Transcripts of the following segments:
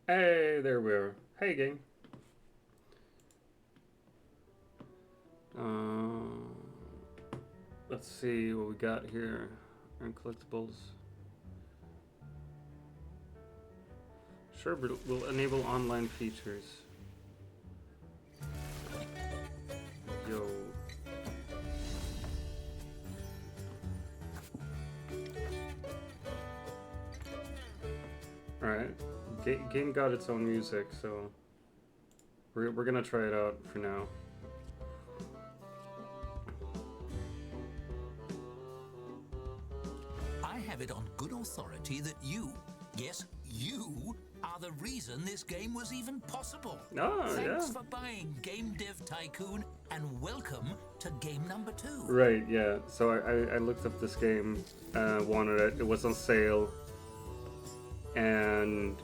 Hey, there we are. Hey, gang. Let's see what we got here. And collectibles. Sure, but we'll enable online features. Yo. Alright. Game got its own music, so we're gonna try it out for now. I have it on good authority that you, yes, you, are the reason this game was even possible. Oh, Thanks yeah. for buying Game Dev Tycoon, and welcome to game number 2. Right, yeah. So I looked up this game, wanted it. It was on sale. And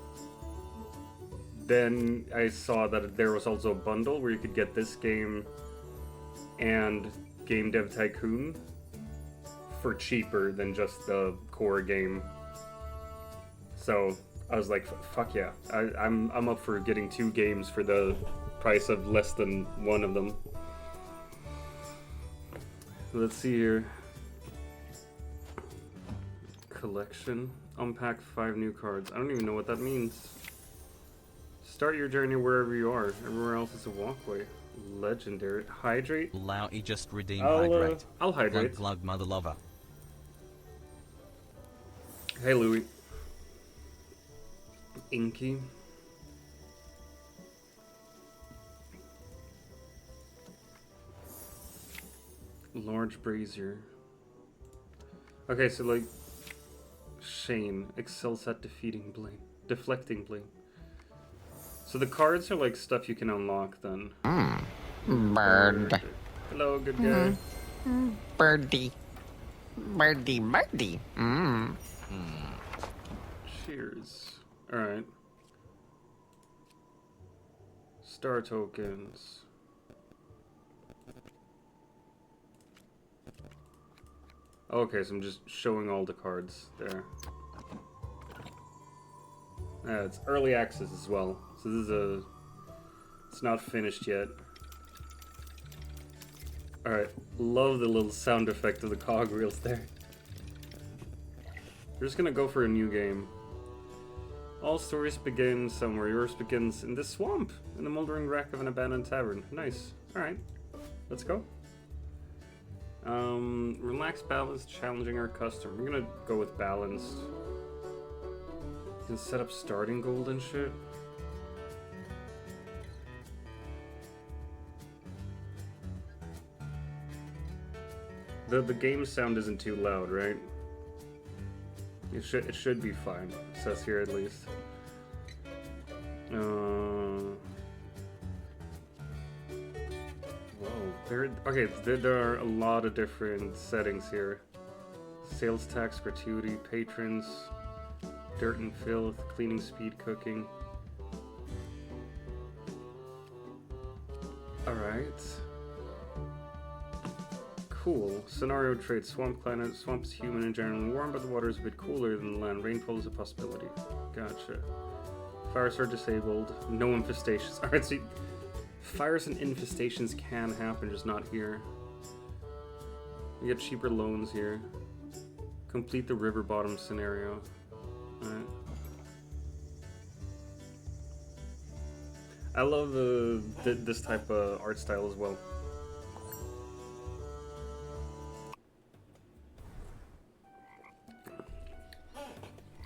then I saw that there was also a bundle where you could get this game and Game Dev Tycoon for cheaper than just the core game. So I was like, fuck yeah. I'm up for getting 2 games for the price of less than one of them. Let's see here. Collection. Unpack 5 new cards. I don't even know what that means. Start your journey wherever you are. Everywhere else is a walkway. Legendary. Hydrate? Lao, he just redeemed I'll hydrate. hydrate. Glug, glug, mother lover. Hey, Louie. Inky. Large brazier. Okay, so like Shane excels at deflecting blame. So the cards are like stuff you can unlock then. Bird. Hello, good guy. Birdie. Birdie, birdie. Cheers. Alright. Star tokens. Okay, so I'm just showing all the cards there. It's early access as well. So this is it's not finished yet. Alright, love the little sound effect of the cogwheels there. We're just gonna go for a new game. All stories begin somewhere. Yours begins in this swamp, in the moldering wreck of an abandoned tavern. Nice. Alright, let's go. Relaxed, balanced, challenging our customer. We're gonna go with balanced. You can set up starting gold and shit. The game sound isn't too loud, right? It should be fine. It says here at least. Whoa. There are a lot of different settings here. Sales tax, gratuity, patrons, dirt and filth, cleaning speed, cooking. Alright. Cool. Scenario trait. Swamp planet. Swamp is human and generally warm, but the water is a bit cooler than the land. Rainfall is a possibility. Gotcha. Fires are disabled. No infestations. Alright, so fires and infestations can happen, just not here. You get cheaper loans here. Complete the river bottom scenario. Alright. I love this type of art style as well.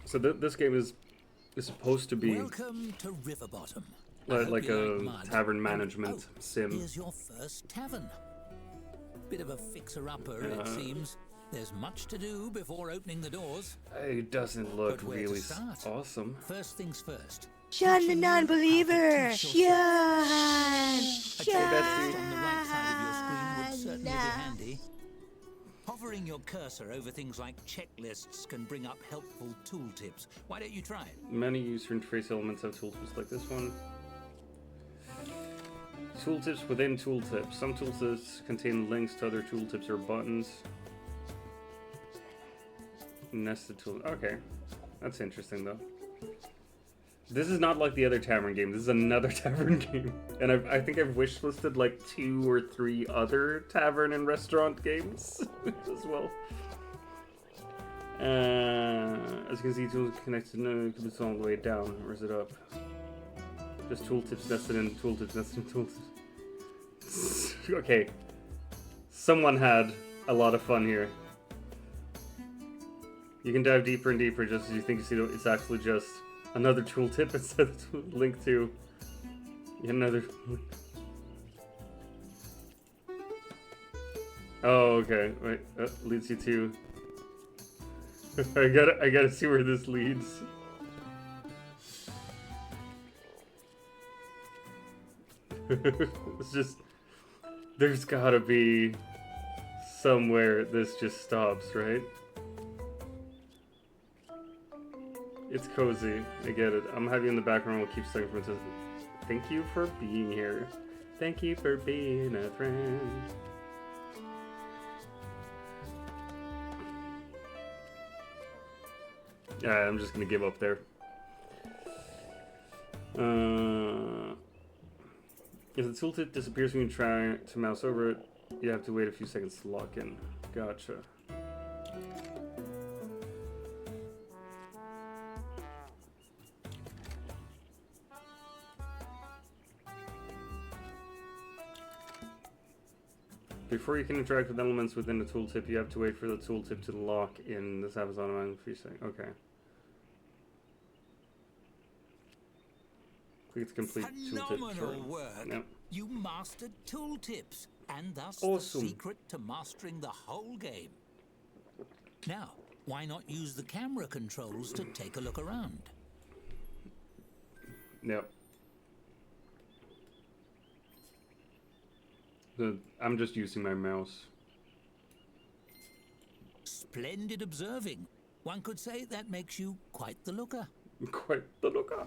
So this game is supposed to be Welcome to River Bottom. like a tavern management sim. Here's your first tavern. Bit of a fixer-upper, it seems. There's much to do before opening the doors. It doesn't look But where to really start? awesome. First things first. Sean the non-believer! Sean! A Sean! checklist on the right side of your screen would certainly be handy. Hovering your cursor over things like checklists can bring up helpful tooltips. Why don't you try it? Many user interface elements have tooltips like this one. Tooltips within tooltips. Some tooltips contain links to other tooltips or buttons. Nested tool. Okay, that's interesting though. This is not like the other tavern game. This is another tavern game, and I think I've wish listed like 2 or 3 other tavern and restaurant games as well. As you can see, tools connected to it's all the way down, or is it up? Just tooltips nested in tooltips nested in tooltips. Okay, someone had a lot of fun here. You can dive deeper and deeper just as you think you see it's actually just another tooltip instead of link to yet another. Oh, okay. Wait, leads you to. I gotta see where this leads. It's just. There's gotta be somewhere this just stops, right? It's cozy. I get it. I'm happy in the background. We'll keep saying for thank you for being here. Thank you for being a friend. I'm just gonna give up there. If the tooltip disappears when you try to mouse over it, you have to wait a few seconds to lock in. Gotcha. Before you can interact with elements within the tooltip, you have to wait for the tooltip to lock in. This happens automatically. Okay. Click to complete Phenomenal tooltip. work. Yep. You mastered tooltips, and thus Awesome. the secret to mastering the whole game. Now, why not use the camera controls to take a look around? Yep. I'm just using my mouse. Splendid observing. One could say that makes you quite the looker. Quite the looker.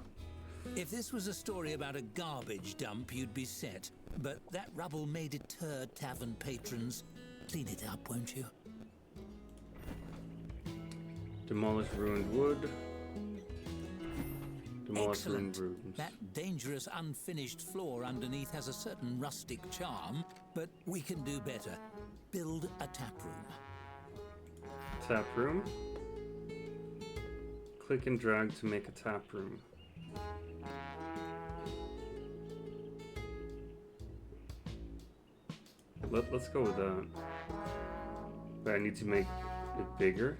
If this was a story about a garbage dump, you'd be set. But that rubble may deter tavern patrons. Clean it up, won't you? Demolish ruined wood. Demolish ruined Excellent. ruins. That dangerous unfinished floor underneath has a certain rustic charm, but we can do better. Build a tap room. Tap room. Click and drag to make a tap room. Let's go with that. But I need to make it bigger.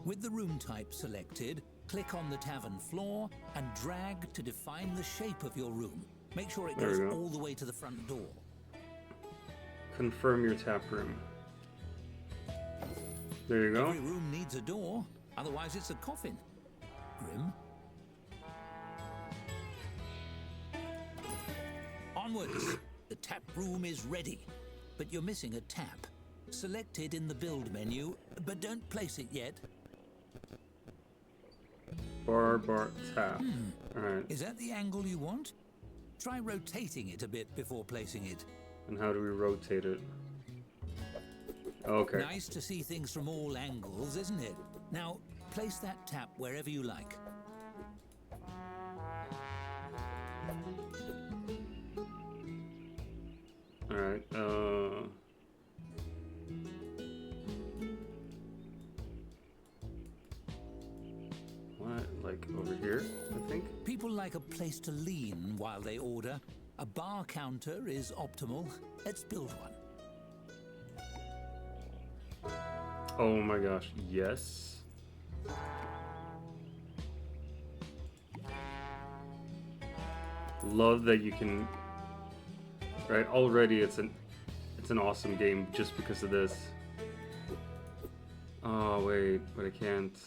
With the room type selected, click on the tavern floor and drag to define the shape of your room. Make sure it There we goes go. all the way to the front door. Confirm your tap room. There you go. Every room needs a door, otherwise it's a coffin. Grim. Onwards! The tap room is ready, but you're missing a tap. Select it in the build menu, but don't place it yet. Bar tap. Alright. Is that the angle you want? Try rotating it a bit before placing it. And how do we rotate it? Okay. Nice to see things from all angles, isn't it? Now, place that tap wherever you like. Alright. What? Like over here, I think? People like a place to lean while they order. A bar counter is optimal. Let's build one. Oh my gosh, yes. Love that you can. Right, already it's an awesome game just because of this. Oh wait, but I can't.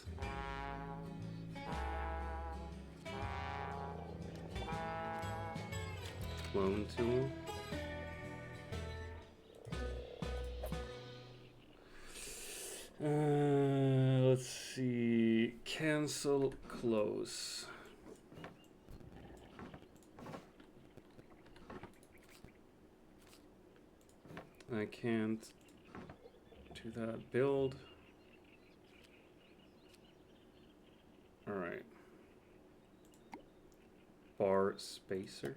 Clone tool. Let's see. Cancel close. I can't do that. Build. Alright. Bar spacer.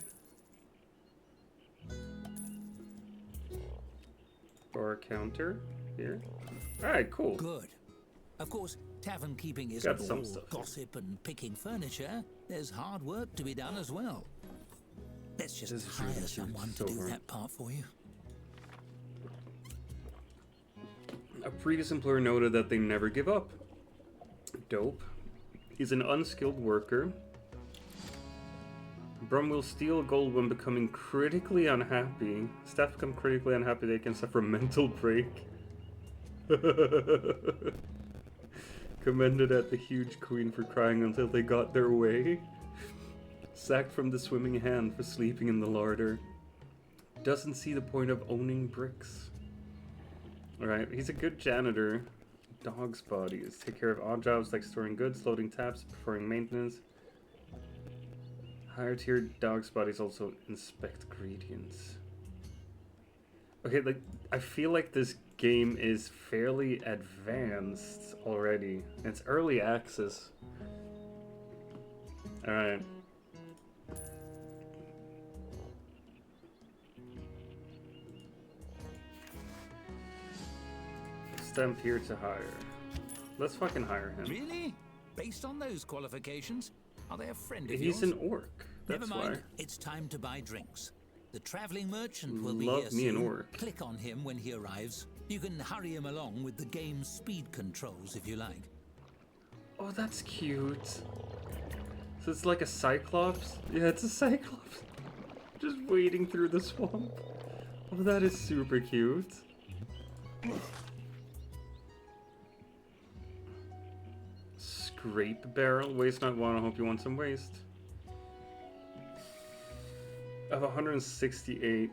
Bar counter here. Alright, cool. Good. Of course, tavern keeping Got isn't some all stuff here. gossip and picking furniture. There's hard work to be done as well. Let's just This is hire really someone to silver. do that part for you. A previous employer noted that they never give up. Dope. He's an unskilled worker. Brum will steal gold when becoming critically unhappy. Staff become critically unhappy, they can suffer a mental break. Commended at the huge queen for crying until they got their way. Sacked from the swimming hand for sleeping in the larder. Doesn't see the point of owning bricks. Alright, he's a good janitor. Dog's bodies. Take care of odd jobs like storing goods, loading taps, performing maintenance. Higher tier dog's bodies also inspect ingredients. Okay, like, I feel like this game is fairly advanced already. It's early access. Alright. Stamped here to hire. Let's fucking hire him. Really? Based on those qualifications? Are they a friend of He's yours? an orc. That's Never mind. why. It's time to buy drinks. The traveling merchant will be Love here me an soon. orc. Click on him when he arrives. You can hurry him along with the game's speed controls if you like. Oh, that's cute. So it's like a cyclops? Yeah, it's a cyclops. Just wading through the swamp. Oh, that is super cute. Scrape barrel. Waste not one. I hope you want some waste. I have 168.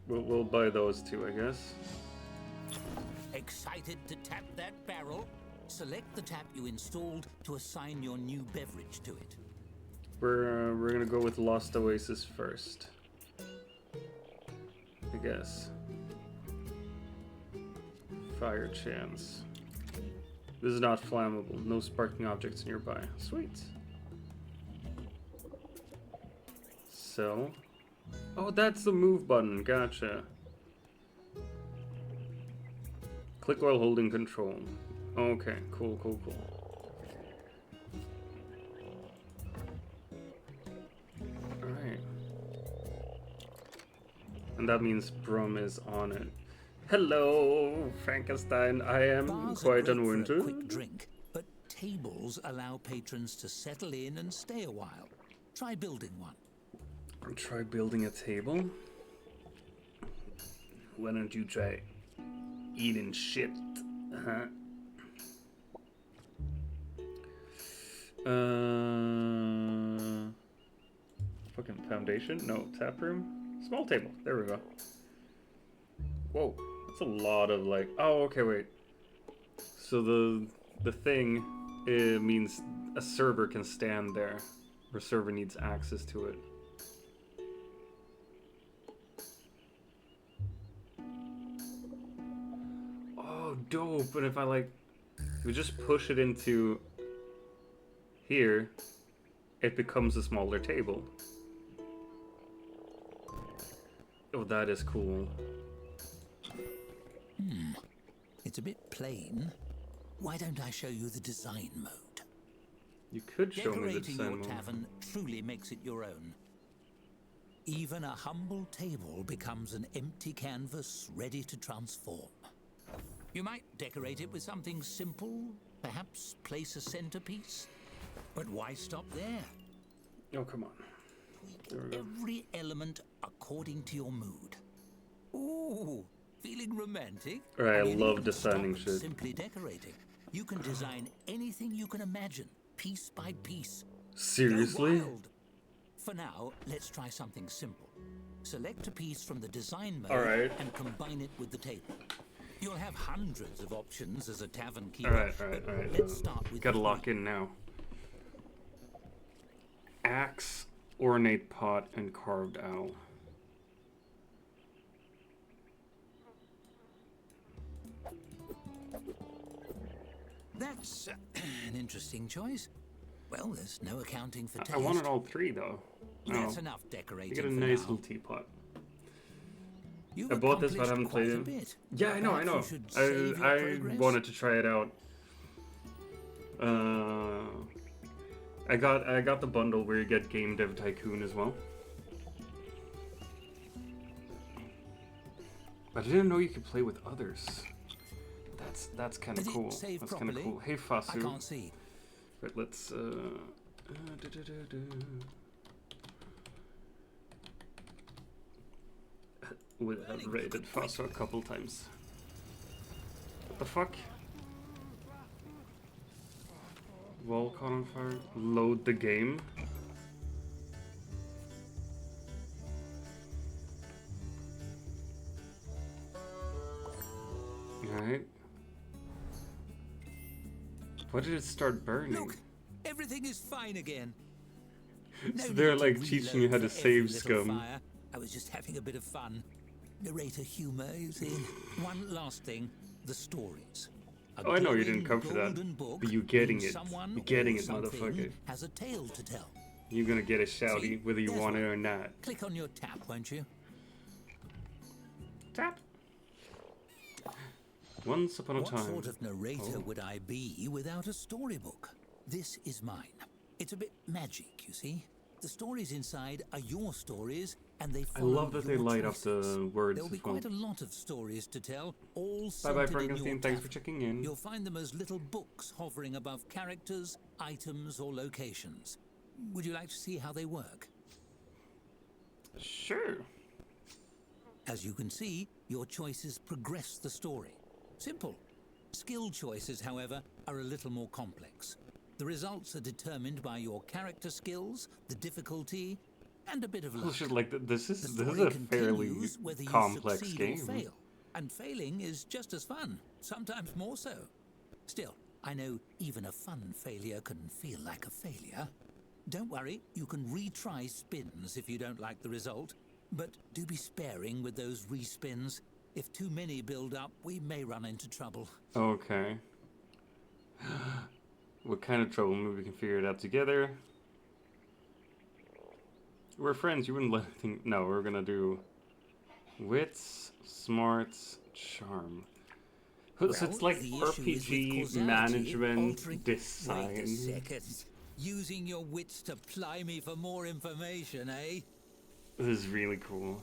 We'll buy those two, I guess. Excited to tap that barrel? Select the tap you installed to assign your new beverage to it. We're gonna go with Lost Oasis first, I guess. Fire chance. This is not flammable. No sparking objects nearby. Sweet. So, oh, that's the move button. Gotcha. Click while holding control. Okay, cool, cool, cool. Alright. And that means Brum is on it. Hello, Frankenstein. I am Bars are quite great for a unwounded. quick drink, but tables allow patrons to settle in and stay a while. Try building one. I'll try building a table. Why don't you try eating shit? Huh? Fucking foundation? No, tap room? Small table. There we go. Whoa, that's a lot of like. Oh, okay, wait. So the thing means a server can stand there, or server needs access to it. Oh, dope! And if I like, we just push it into here, it becomes a smaller table. Oh, that is cool. It's a bit plain. Why don't I show you the design mode? You could show me the Decorating design your mode. tavern truly makes it your own. Even a humble table becomes an empty canvas ready to transform. You might decorate it with something simple, perhaps place a centerpiece. But why stop there? Oh, come on. There we go. Every element according to your mood. Ooh, feeling romantic? Right, I You love needn't stop designing at shit. Simply decorating. You can design anything you can imagine, piece by piece. Go Seriously? wild. For now, let's try something simple. Select a piece from the design mode Alright. and combine it with the table. You'll have hundreds of options as a tavern keeper. Alright. but Let's start with Gotta three. lock in now. Axe, ornate pot, and carved owl. That's an interesting choice. Well, there's no accounting for taste. I wanted all three though. That's Oh, enough decorating. you get a for nice now. little teapot. You've I bought this, but I haven't accomplished played quite a it. bit. Yeah, I know. Perhaps you should I save your progress? wanted to try it out. I got the bundle where you get Game Dev Tycoon as well. But I didn't know you could play with others. That's kind of Did it cool. save That's kind of properly? cool. Hey I Fasu. can't see. Right, let's we have raided Fasu a couple times. What the fuck? Wall caught on fire. Load the game. Alright. Why did it start burning? Look, everything is fine again. So No they're need to like teaching you how reload to for every save little scum. fire. I was just having a bit of fun. Narrator humor, you see. One last thing, the stories. A Oh, I know you glowing didn't come for that, golden book but you getting means it. someone You're getting or it, something motherfucker. has a tale to tell. You're gonna get a See? shouty whether you There's want it one. or not. Click on your tap, won't you? Tap. Once upon a What time. sort of narrator Oh. would I be without a storybook? This is mine. It's a bit magic, you see. The stories inside are your stories, and they I follow love that they your light up choices. the words There'll be as well. quite a lot of stories to tell, all Bye bye, centered in your Frankenstein. Thanks for tavern. checking in. You'll find them as little books hovering above characters, items, or locations. Would you like to see how they work? Sure. As you can see, your choices progress the story. Simple. Skill choices, however, are a little more complex. The results are determined by your character skills, the difficulty, and a bit of luck. Oh shit! Like this The is story a fairly continues whether you complex succeed game. or fail, and failing is just as fun, sometimes more so. Still, I know even a fun failure can feel like a failure. Don't worry, you can retry spins if you don't like the result, but do be sparing with those respins. If too many build up, we may run into trouble. Okay. What kind of trouble? Maybe we can figure it out together. We're friends. You wouldn't let anything. No, we're gonna do wits, smarts, charm. So it's Well, like the issue is with RPG causality, management altering- design. Wait a second. Using your wits to ply me for more information, eh? This is really cool.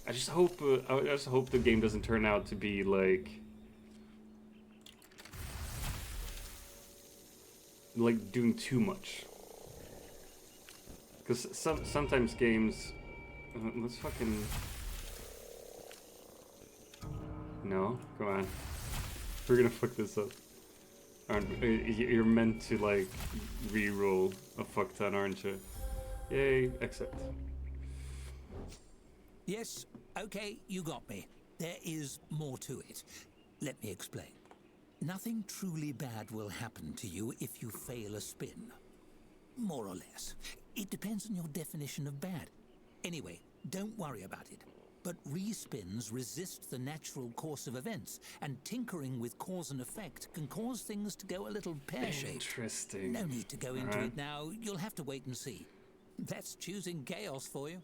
I just hope the game doesn't turn out to be like doing too much. Because sometimes games, let's fucking no, come on, we're gonna fuck this up. Aren't we? You're meant to like re-roll a fuck ton, aren't you? Yay, accept. Yes, okay, you got me. There is more to it. Let me explain. Nothing truly bad will happen to you if you fail a spin. More or less. It depends on your definition of bad. Anyway, don't worry about it. But respins resist the natural course of events, and tinkering with cause and effect can cause things to go a little pear-shaped. Interesting. No need to go into Alright. it now. You'll have to wait and see. That's choosing chaos for you.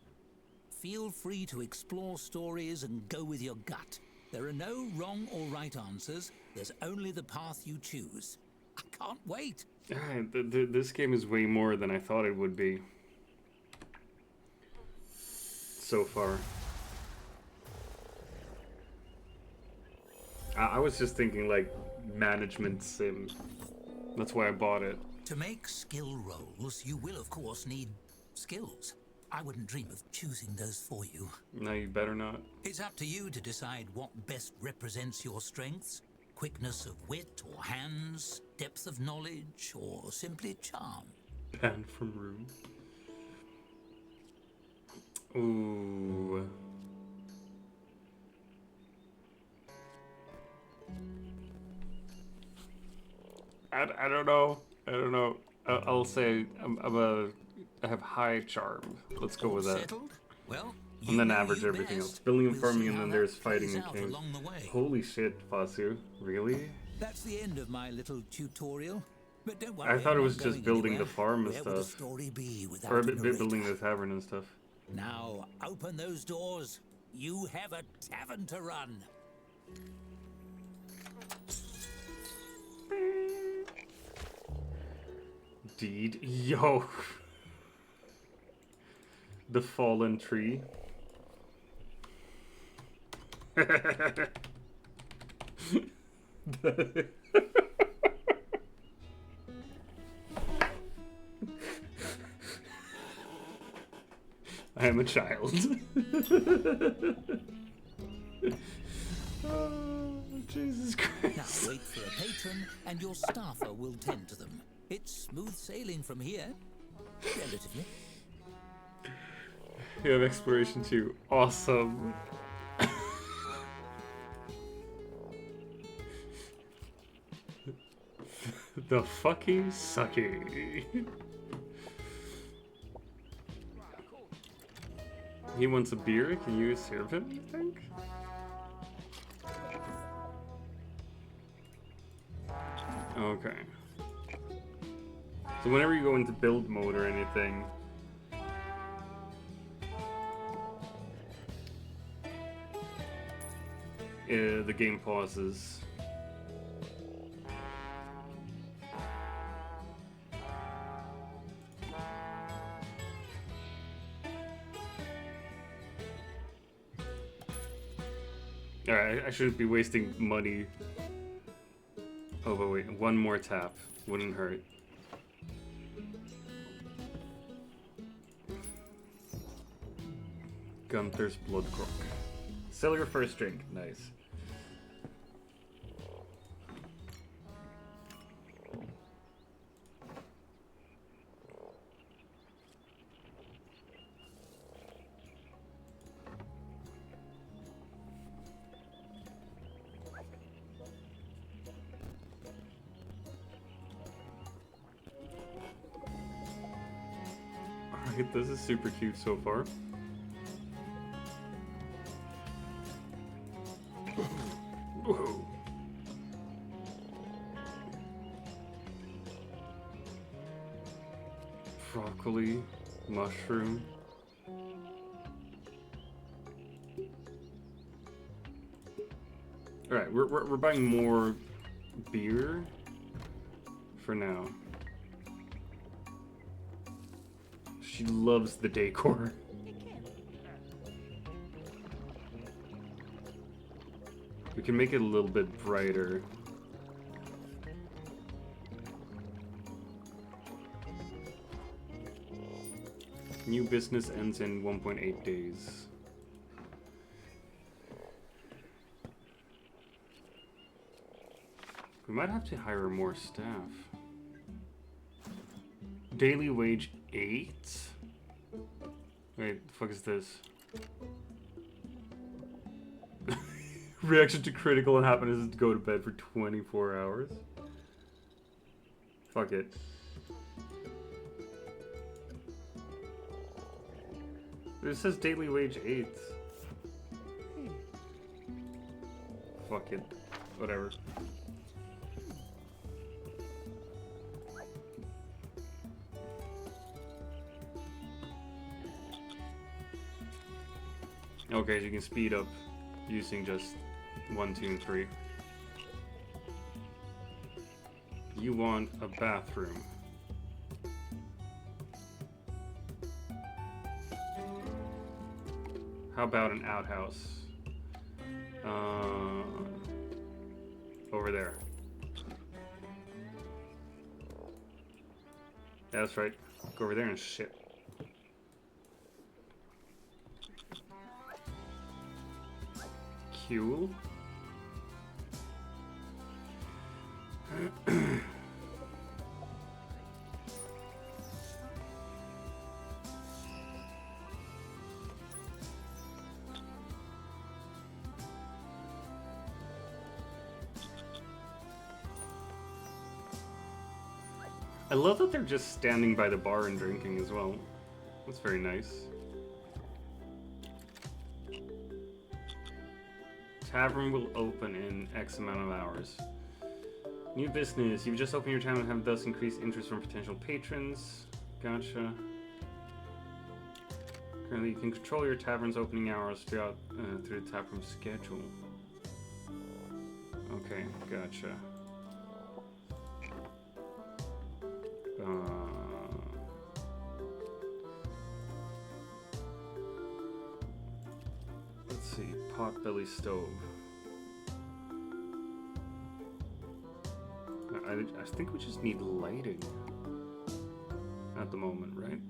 Feel free to explore stories and go with your gut. There are no wrong or right answers. There's only the path you choose. I can't wait. Alright, this game is way more than I thought it would be. So far. I was just thinking like management sim. That's why I bought it. To make skill rolls, you will of course need skills. I wouldn't dream of choosing those for you. No, you better not. It's up to you to decide what best represents your strengths. Quickness of wit or hands, depth of knowledge, or simply charm. Banned from room. Ooh. I don't know. I don't know. I'll say I have high charm. Let's go with that. Settled? Well, And you then know average you everything best. else. Building and We'll farming, see and how then that there's fighting plays and out king. along the way. Holy shit, Fasu. Really? That's the end of my little tutorial. But don't worry, I thought I'm it not was just going building anywhere. the farm and Where would the stuff. story be without Or a building narrator? the tavern and stuff. Now, open those doors. You have a tavern to run. Deed. Yo! The fallen tree. I am a child. Oh, Jesus Now Christ. wait for a patron, and your staffer will tend to them. It's smooth sailing from here, relatively. You have exploration too. Awesome. The fucky sucky. He wants a beer. Can you serve him, you think? Okay. So whenever you go into build mode or anything, the game pauses. Alright, I shouldn't be wasting money. Oh, but wait, one more tap. Wouldn't hurt. Gunther's Blood Crook. Sell your first drink. Nice. Alright, this is super cute so far. Whoa. Broccoli, mushroom. Alright, we're buying more beer for now. She loves the decor. We can make it a little bit brighter. New business ends in 1.8 days. We might have to hire more staff. Daily wage 8? Wait, the fuck is this? Reaction to critical and happiness is to go to bed for 24 hours. Fuck it. It says daily wage 8. Fuck it. Whatever. Okay, so you can speed up using just 1, 2, and 3. You want a bathroom. How about an outhouse? Over there. Yeah, that's right. Go over there and shit. Cool. I love that they're just standing by the bar and drinking as well. That's very nice. Tavern will open in X amount of hours. New business. You've just opened your channel and have thus increased interest from potential patrons. Gotcha. Currently, you can control your tavern's opening hours through the taproom schedule. Okay, gotcha. Let's see, potbelly stove. I think we just need lighting at the moment, right?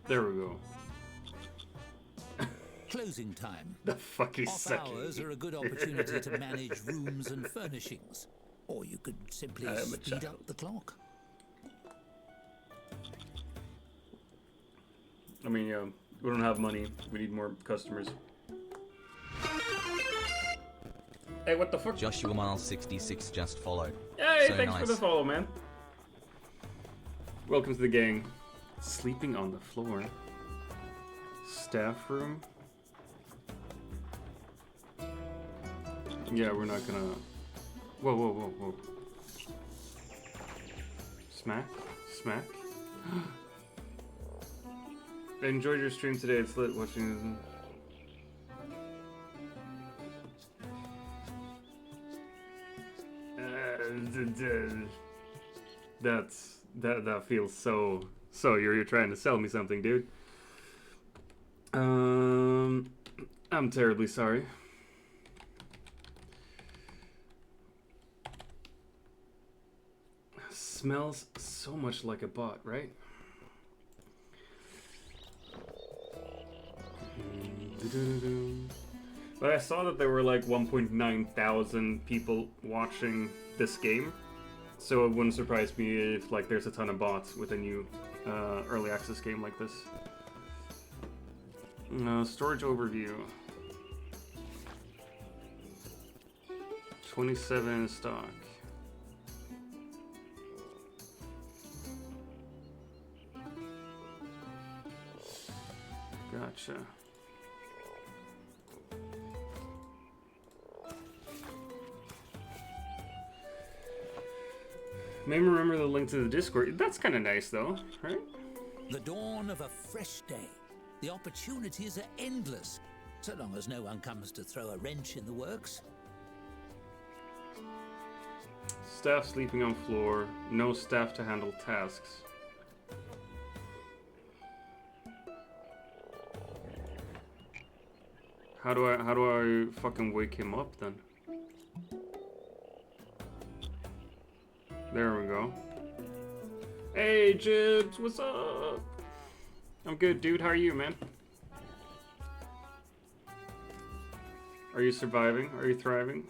There we go. Closing time. The fuck is Off sucking? hours are a good opportunity to manage rooms and furnishings. Or you could simply I am a speed child. up the clock. I mean, yeah, we don't have money. We need more customers. Hey, what the fuck? Joshua Miles 66 just followed. Hey, So thanks for nice. the follow, man. Welcome to the gang. Sleeping on the floor. Staff room. Yeah, we're not gonna... Whoa, whoa, whoa, whoa. Smack? Smack? I enjoyed your stream today. It's lit watching... That feels so you're trying to sell me something, dude. I'm terribly sorry. Smells so much like a bot, right? But I saw that there were like 1.9 thousand people watching this game, so it wouldn't surprise me if like there's a ton of bots with a new early access game like this. Storage overview. 27 in stock. Gotcha. Maybe remember the link to the Discord. That's kind of nice, though, right? The dawn of a fresh day. The opportunities are endless, so long as no one comes to throw a wrench in the works. Staff sleeping on floor. No staff to handle tasks. How do I fucking wake him up then? There we go. Hey, Jibs, what's up? I'm good, dude. How are you, man? Are you surviving? Are you thriving?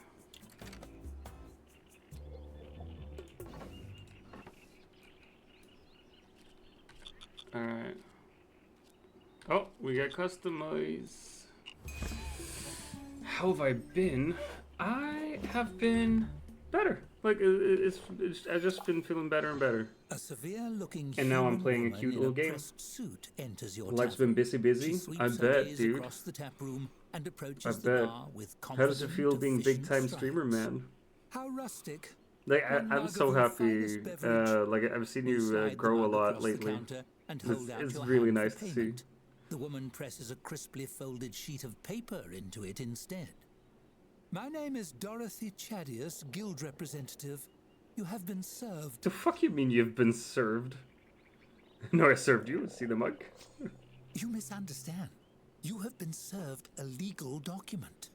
Alright. Oh, we got customize. How have I been? I have been better. Like, I've just been feeling better and better. A severe-looking And now I'm human playing a woman cute in little game. pressed suit enters your Life's tavern. been busy. She sweeps I her bet, gaze dude. across the tap room and approaches I the bet. bar with How does it confident, feel being efficient big-time strides. streamer, man? How rustic. Like, One I'm mug so of your happy. finest beverage. Like, I've seen You you slide the grow a mug lot across the lately. counter and hold out It's your really hand for nice to see. payment. The woman presses a crisply folded sheet of paper into it instead. My name is Dorothy Chadius, guild representative. You have been served. The fuck you mean you've been served? No, I served you. See the mug? You misunderstand. You have been served a legal document.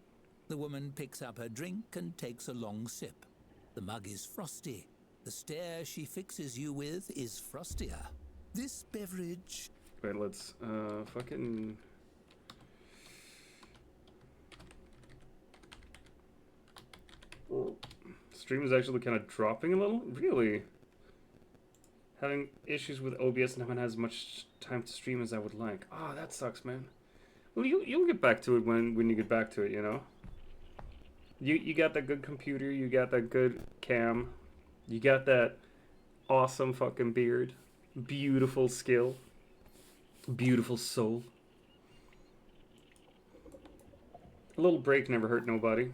The woman picks up her drink and takes a long sip. The mug is frosty. The stare she fixes you with is frostier. This beverage... Wait, let's, fucking... Stream is actually kind of dropping a little? Really? Having issues with OBS and haven't had as much time to stream as I would like. Ah, that sucks, man. Well, you'll get back to it when you get back to it, you know? You got that good computer, you got that good cam, you got that awesome fucking beard, beautiful skill. Beautiful soul. A little break never hurt nobody.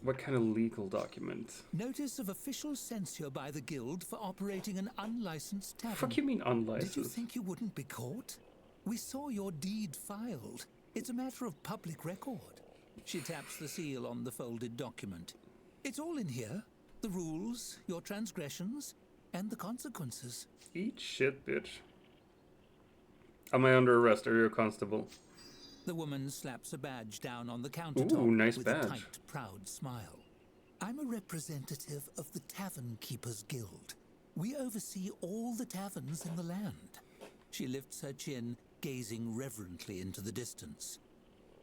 What kind of legal document? Notice of official censure by the guild for operating an unlicensed tavern. Fuck you mean unlicensed? Did you think you wouldn't be caught? We saw your deed filed. It's a matter of public record. She taps the seal on the folded document. It's all in here. The rules, your transgressions, and the consequences. Eat shit, bitch. Am I under arrest? Are you a constable? The woman slaps a badge down on the countertop Ooh, nice with badge. a tight, proud smile. I'm a representative of the Tavern Keepers Guild. We oversee all the taverns in the land. She lifts her chin, gazing reverently into the distance.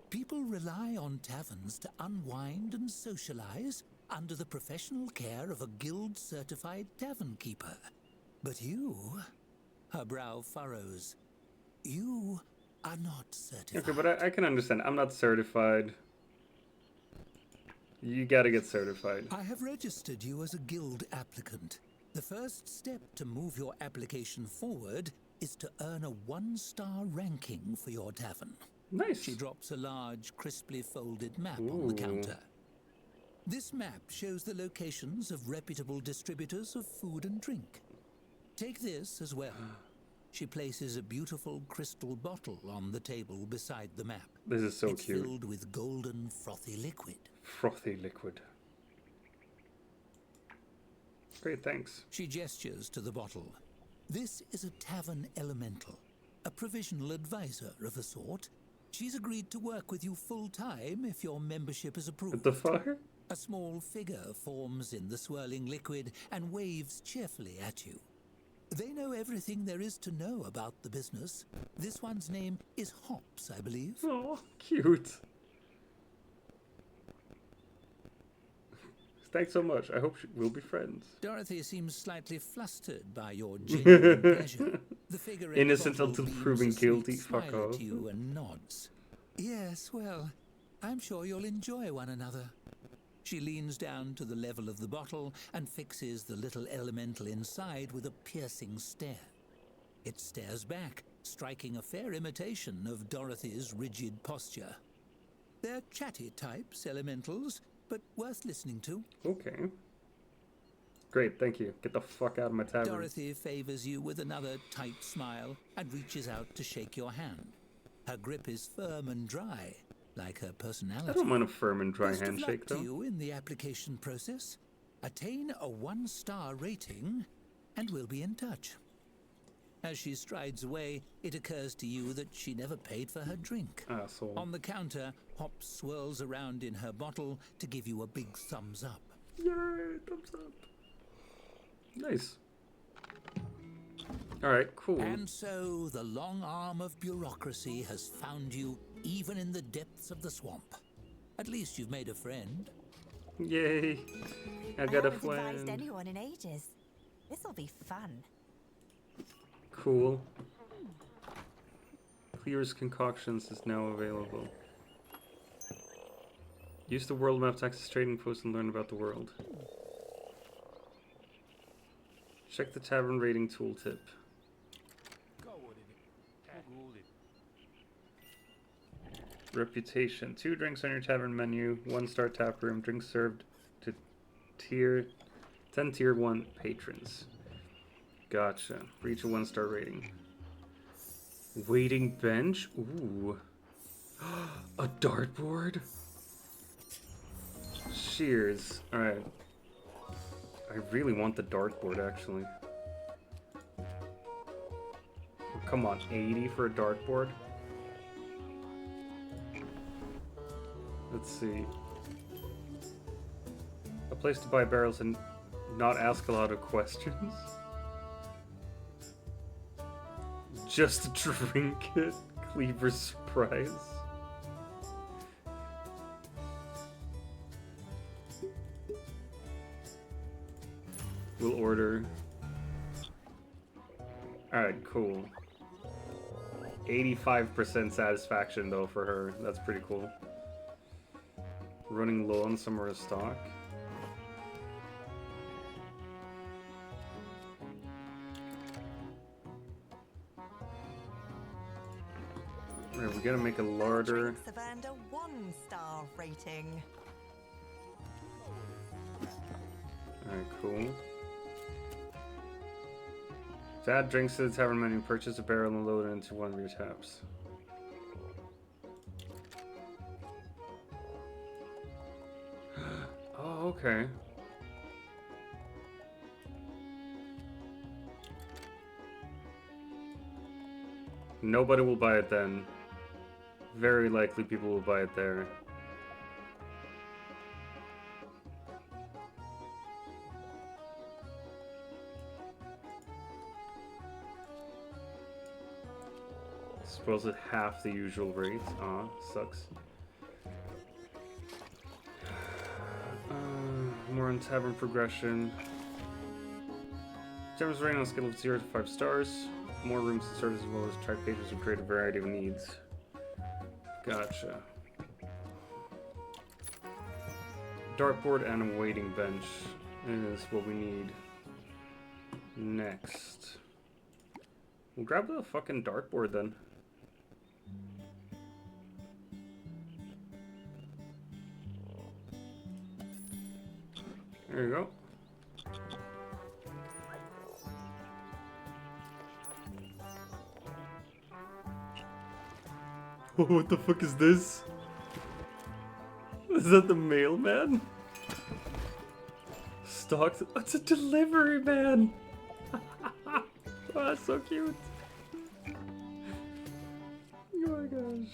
People rely on taverns to unwind and socialize under the professional care of a guild-certified tavern keeper. But you... Her brow furrows. You are not certified. Okay, but I can understand. I'm not certified. You gotta get certified. I have registered you as a guild applicant. The first step to move your application forward is to earn a 1-star ranking for your tavern. Nice. She drops a large, crisply folded map on the counter. This map shows the locations of reputable distributors of food and drink. Take this as well. She places a beautiful crystal bottle on the table beside the map. This is so It's cute. filled with golden, frothy liquid. Frothy liquid. Great, thanks. She gestures to the bottle. This is a tavern elemental, a provisional advisor of a sort. She's agreed to work with you full-time if your membership is approved. What the fuck? A small figure forms in the swirling liquid and waves cheerfully at you. They know everything there is to know about the business. This one's name is Hops, I believe. Oh, cute. Thanks so much. I hope we'll be friends. Dorothy seems slightly flustered by your genuine pleasure. The figure in Innocent the bottle until beams proven a sweet guilty. smile Fuck at off. you and nods. Yes, well, I'm sure you'll enjoy one another. She leans down to the level of the bottle and fixes the little elemental inside with a piercing stare. It stares back, striking a fair imitation of Dorothy's rigid posture. They're chatty types, elementals, but worth listening to. Okay. Great, thank you. Get the fuck out of my tavern. Dorothy favors you with another tight smile and reaches out to shake your hand. Her grip is firm and dry, like her personality. I don't mind a firm and dry Best of handshake, luck to though. you in the application process. Attain a 1-star rating, and we'll be in touch. As she strides away, it occurs to you that she never paid for her drink. Asshole. On the counter, Hops swirls around in her bottle to give you a big thumbs up. Yay, thumbs up. Nice. Alright, cool. And so the long arm of bureaucracy has found you even in the depths of the swamp. At least you've made a friend. Yay. I I got a haven't advised friend. anyone in ages. This'll be fun. Cool. Clear's concoctions is now available. Use the world map to access trading posts and learn about the world. Check the tavern rating tooltip. Reputation. 2 drinks on your tavern menu. 1-star tap room. Drinks served to 10 tier 1 patrons. Gotcha. Reach a 1-star rating. Waiting bench? Ooh. A dartboard? Cheers. Alright. I really want the dartboard, actually. Come on, 80 for a dartboard? Let's see. A place to buy barrels and not ask a lot of questions. Just drink it. Cleaver's surprise. We'll order. Alright, cool. 85% satisfaction though for her. That's pretty cool. Running low on some of her stock. Alright, we gotta make a Our larder. drinks have earned a 1-star rating. Alright, cool. To add drinks to the tavern menu, purchase a barrel and load it into one of your taps. Oh, okay. Nobody will buy it then. Very likely people will buy it there. Suppose at half the usual rate. Aw, sucks. More on tavern progression. Taverns rating on a scale of 0 to 5 stars. More rooms and services as well as track pages with create a variety of needs. Gotcha. Dartboard and a waiting bench is what we need. Next. We'll grab the fucking dartboard then. There you go. Oh, what the fuck is this? Is that the mailman? Stocked. It's a delivery man! Oh, that's so cute. Oh my gosh.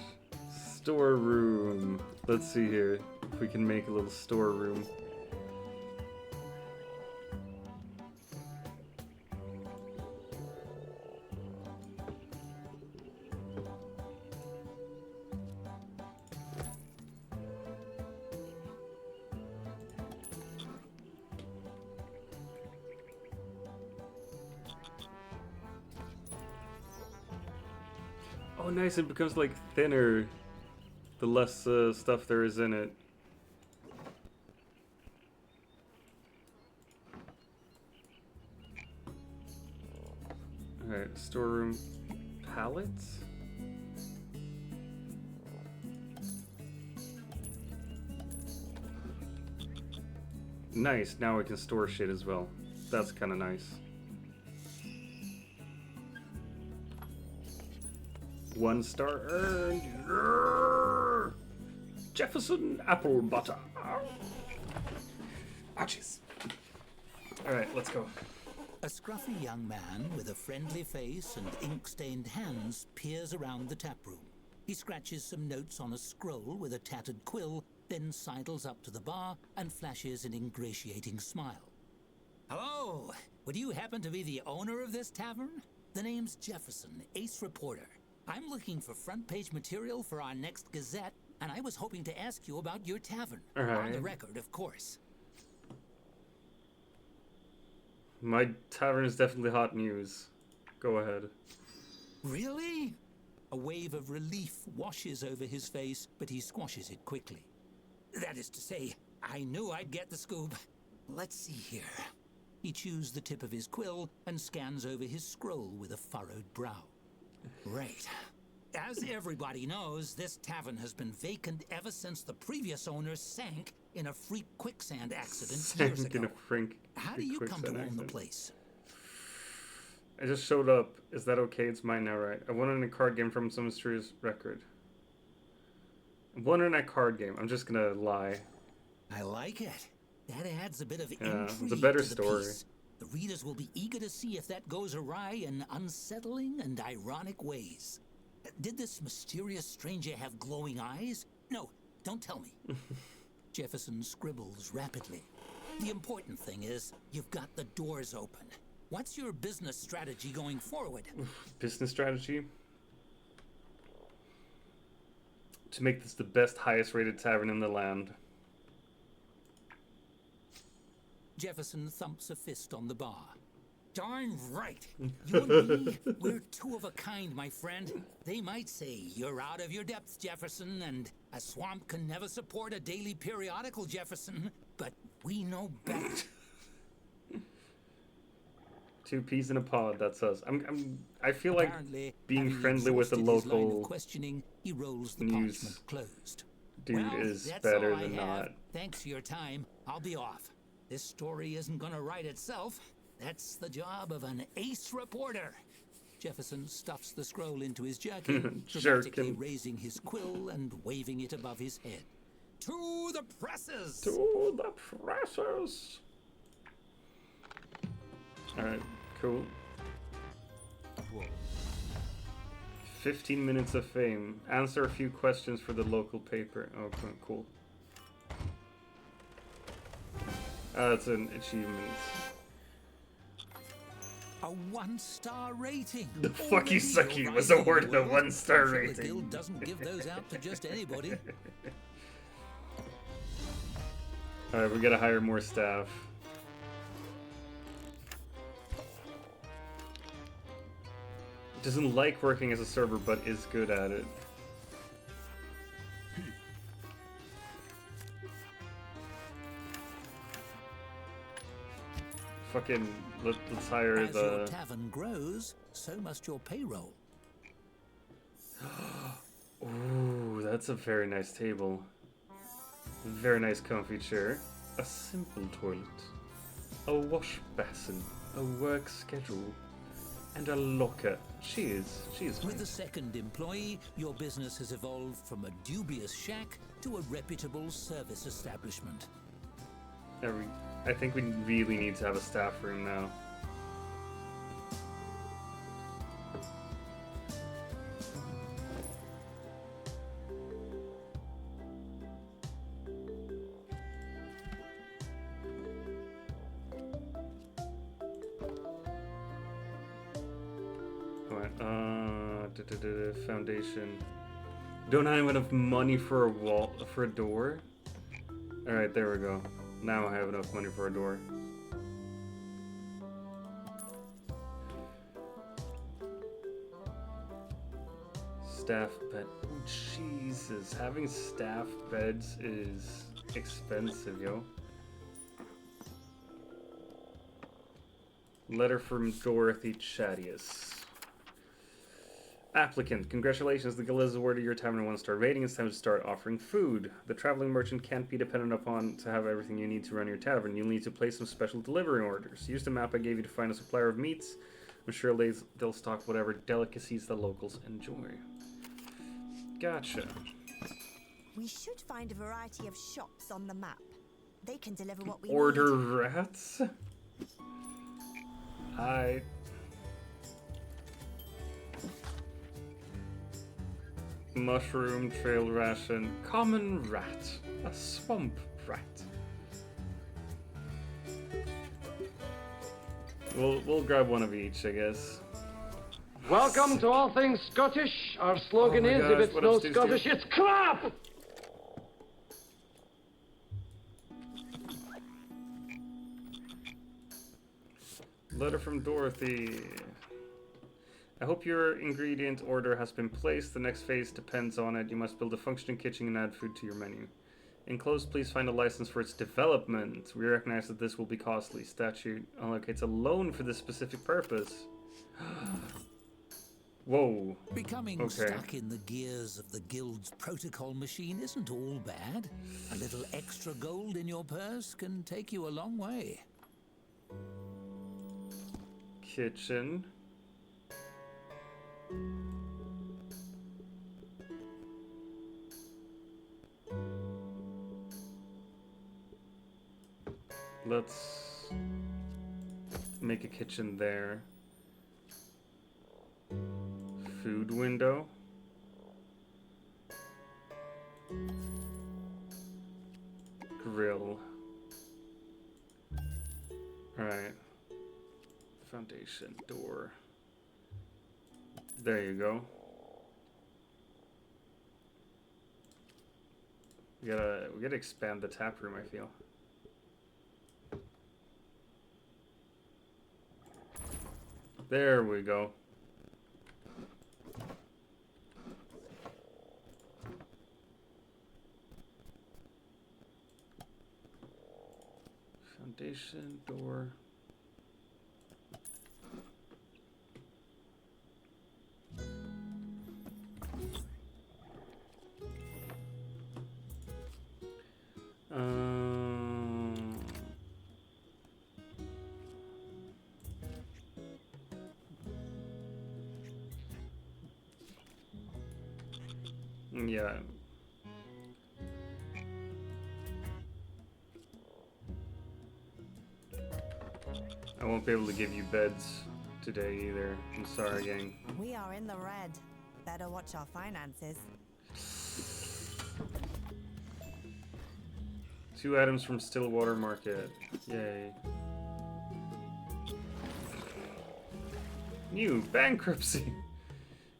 Storeroom. Let's see here if we can make a little storeroom. Oh, nice, it becomes like thinner the less stuff there is in it. Alright, storeroom pallets? Nice, now we can store shit as well. That's kind of nice. 1 star earned. Grrr. Jefferson apple butter. Ouchies. Alright, let's go. A scruffy young man with a friendly face and ink-stained hands peers around the tap room. He scratches some notes on a scroll with a tattered quill, then sidles up to the bar and flashes an ingratiating smile. Hello! Would you happen to be the owner of this tavern? The name's Jefferson, ace reporter. I'm looking for front-page material for our next Gazette, and I was hoping to ask you about your tavern. All right. On the record, of course. My tavern is definitely hot news. Go ahead. Really? A wave of relief washes over his face, but he squashes it quickly. That is to say, I knew I'd get the scoop. Let's see here. He chews the tip of his quill and scans over his scroll with a furrowed brow. Right. As everybody knows, this tavern has been vacant ever since the previous owner sank in a freak quicksand accident years Sank in ago. How do you come to own the place? I just showed up. Is that okay? It's mine now, right? I won in a card game from some mysterious record. I won in a card game. I'm just gonna lie. I like it. That adds a bit of Yeah, intrigue it's a better to the story. piece. The readers will be eager to see if that goes awry in unsettling and ironic ways. Did this mysterious stranger have glowing eyes? No, don't tell me. Jefferson scribbles rapidly. The important thing is, you've got the doors open. What's your business strategy going forward? Business strategy? To make this the best, highest rated tavern in the land. Jefferson thumps a fist on the bar. Darn right. You and me, we're two of a kind, my friend. They might say you're out of your depth, Jefferson, and a swamp can never support a daily periodical, Jefferson. But we know better. 2 peas in a pod, that's us. I feel like Apparently, being having friendly with the exhausted his line of local questioning, He rolls the News. parchment closed. Dude Well, is that's better all I than have. not. Thanks for your time. I'll be off. This story isn't gonna write itself. That's the job of an ace reporter. Jefferson stuffs the scroll into his jerkin, dramatically Jerkin. raising his quill and waving it above his head. To the presses! To the presses. Alright, cool. 15 minutes of fame. Answer a few questions for the local paper. Oh, cool. That's an achievement. A 1-star rating. The Fucky Already Sucky you're was rising awarded the a world. 1-star I'm sure rating. The guild doesn't give those out to just anybody. Alright, we gotta hire more staff. Doesn't like working as a server, but is good at it. Fucking, let's hire As your the... tavern grows, so must your payroll. Ooh, that's a very nice table. Very nice comfy chair. A simple toilet. A wash basin. A work schedule. And a locker. She is With fine. the second employee, your business has evolved from a dubious shack to a reputable service establishment. I think we really need to have a staff room now. Foundation. Don't I have enough money for a wall, for a door? Alright, there we go. Now I have enough money for a door. Staff bed. Oh, Jesus, having staff beds is expensive, yo. Letter from Dorothy Chadius. Applicant, congratulations, the guild has awarded your tavern a 1-star rating. It's time to start offering food. The traveling merchant can't be dependent upon to have everything you need to run your tavern. You'll need to place some special delivery orders. Use the map I gave you to find a supplier of meats. I'm sure they'll stock whatever delicacies the locals enjoy. Gotcha. We should find a variety of shops on the map. They can deliver what we Order need. rats? I... Mushroom, trail ration, common rat, a swamp rat. We'll grab one of each, I guess. Welcome to All Things Scottish. Our slogan Oh my is, gosh, if it's what no up, Stu Scottish, Stu? it's crap! Letter from Dorothy. I hope your ingredient order has been placed. The next phase depends on it. You must build a functioning kitchen and add food to your menu. Enclosed, please find a license for its development. We recognize that this will be costly. Statute allocates a loan for this specific purpose. Whoa. Becoming Okay. stuck in the gears of the guild's protocol machine isn't all bad. A little extra gold in your purse can take you a long way. Kitchen. Let's make a kitchen there. Food window. Grill. Alright. Foundation door. There you go. We gotta expand the tap room, I feel. There we go. Foundation door. Yeah. I won't be able to give you beds today either. I'm sorry, gang. We are in the red. Better watch our finances. 2 items from Stillwater Market. Yay. New bankruptcy.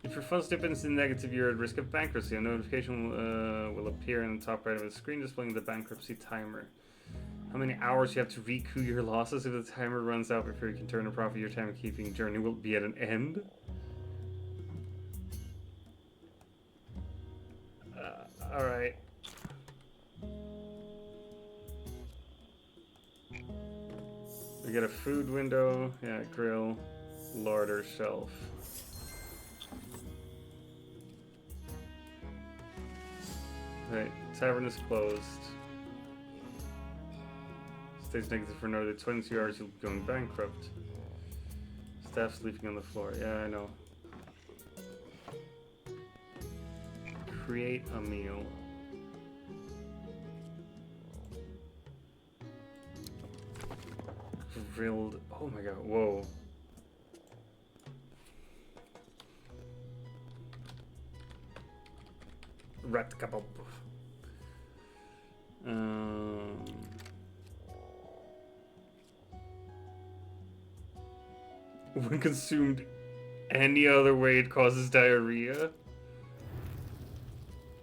If your funds dip into the negative, you're at risk of bankruptcy. A notification will appear in the top right of the screen displaying the bankruptcy timer. How many hours you have to recoup your losses if the timer runs out before you can turn a profit? Your time-keeping journey will be at an end. Alright. We get a food window, yeah, grill, larder, shelf. Right, tavern is closed. Stays negative for another 22 hours, you'll be going bankrupt. Staff sleeping on the floor, yeah, I know. Create a meal. Grilled, oh my god, whoa. Rat kebab. When consumed any other way, it causes diarrhea.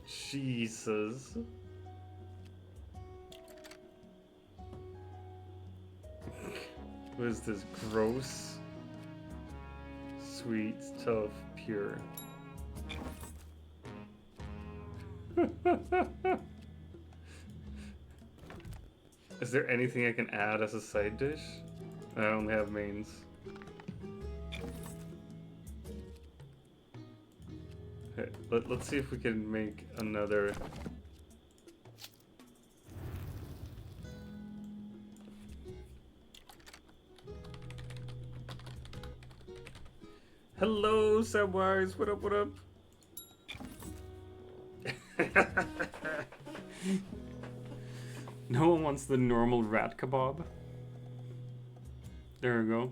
Jesus. What is this? Gross? Sweet, tough, pure. Is there anything I can add as a side dish? I only have mains. Okay, let's see if we can make another. Hello, Samwise. What up? What up? No one wants the normal rat kebab. There we go.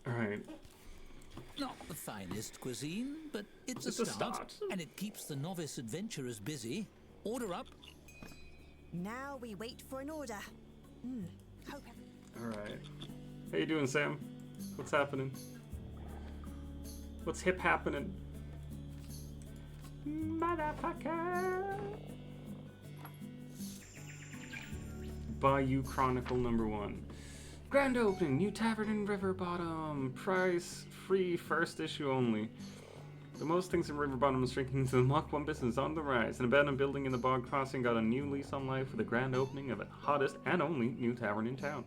Alright. Not the finest cuisine, but it's a start, and it keeps the novice adventurers busy. Order up. Now we wait for an order. Hope. Alright. How you doing, Sam? What's happening? What's hip happening? Motherfucker! Bayou Chronicle #1. Grand opening, new tavern in River Bottom. Price free, first issue only. The most things in River Bottom is shrinking into the Mach 1 business on the rise. An abandoned building in the Bog Crossing got a new lease on life with the grand opening of the hottest and only new tavern in town.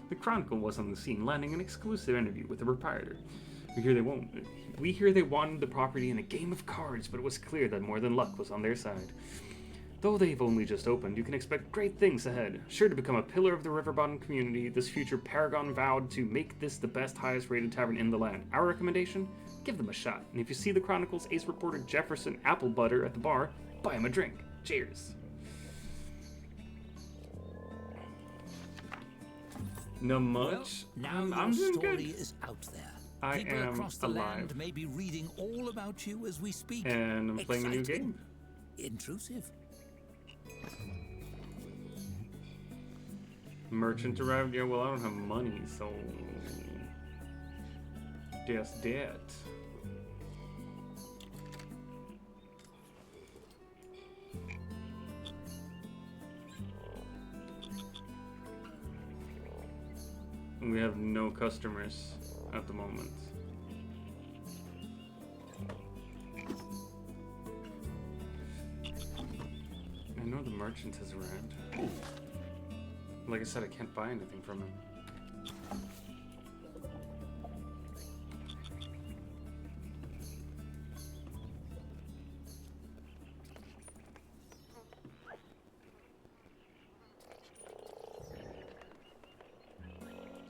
The Chronicle was on the scene, landing an exclusive interview with the proprietor. We hear they wanted the property in a game of cards, but it was clear that more than luck was on their side. Though they've only just opened, you can expect great things ahead. Sure to become a pillar of the River Bottom community, this future paragon vowed to make this the best, highest rated tavern in the land. Our recommendation? Give them a shot. And if you see the Chronicle's ace reporter Jefferson Apple Butter at the bar, buy him a drink. Cheers. Not much. Well, now I'm your doing story good. is out there. I People am across the alive. land may be reading all about you as we speak. And I'm playing a new Exciting. game. Intrusive. Merchant arrived. Yeah, well, I don't have money, so that's that. We have no customers at the moment. I know the merchant has arrived. Like I said, I can't buy anything from him.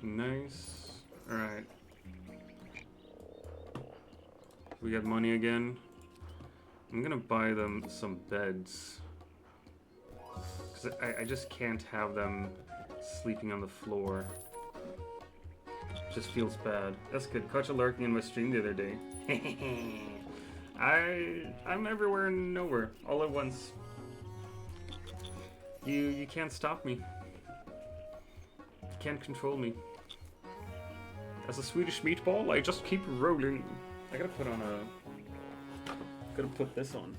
Nice. Alright. We got money again. I'm gonna buy them some beds. Because I just can't have them sleeping on the floor. Just feels bad. That's good. Caught you lurking in my stream the other day. I'm everywhere and nowhere, all at once. You can't stop me. You can't control me. As a Swedish meatball, I just keep rolling. I gotta put on a... Gotta put this on.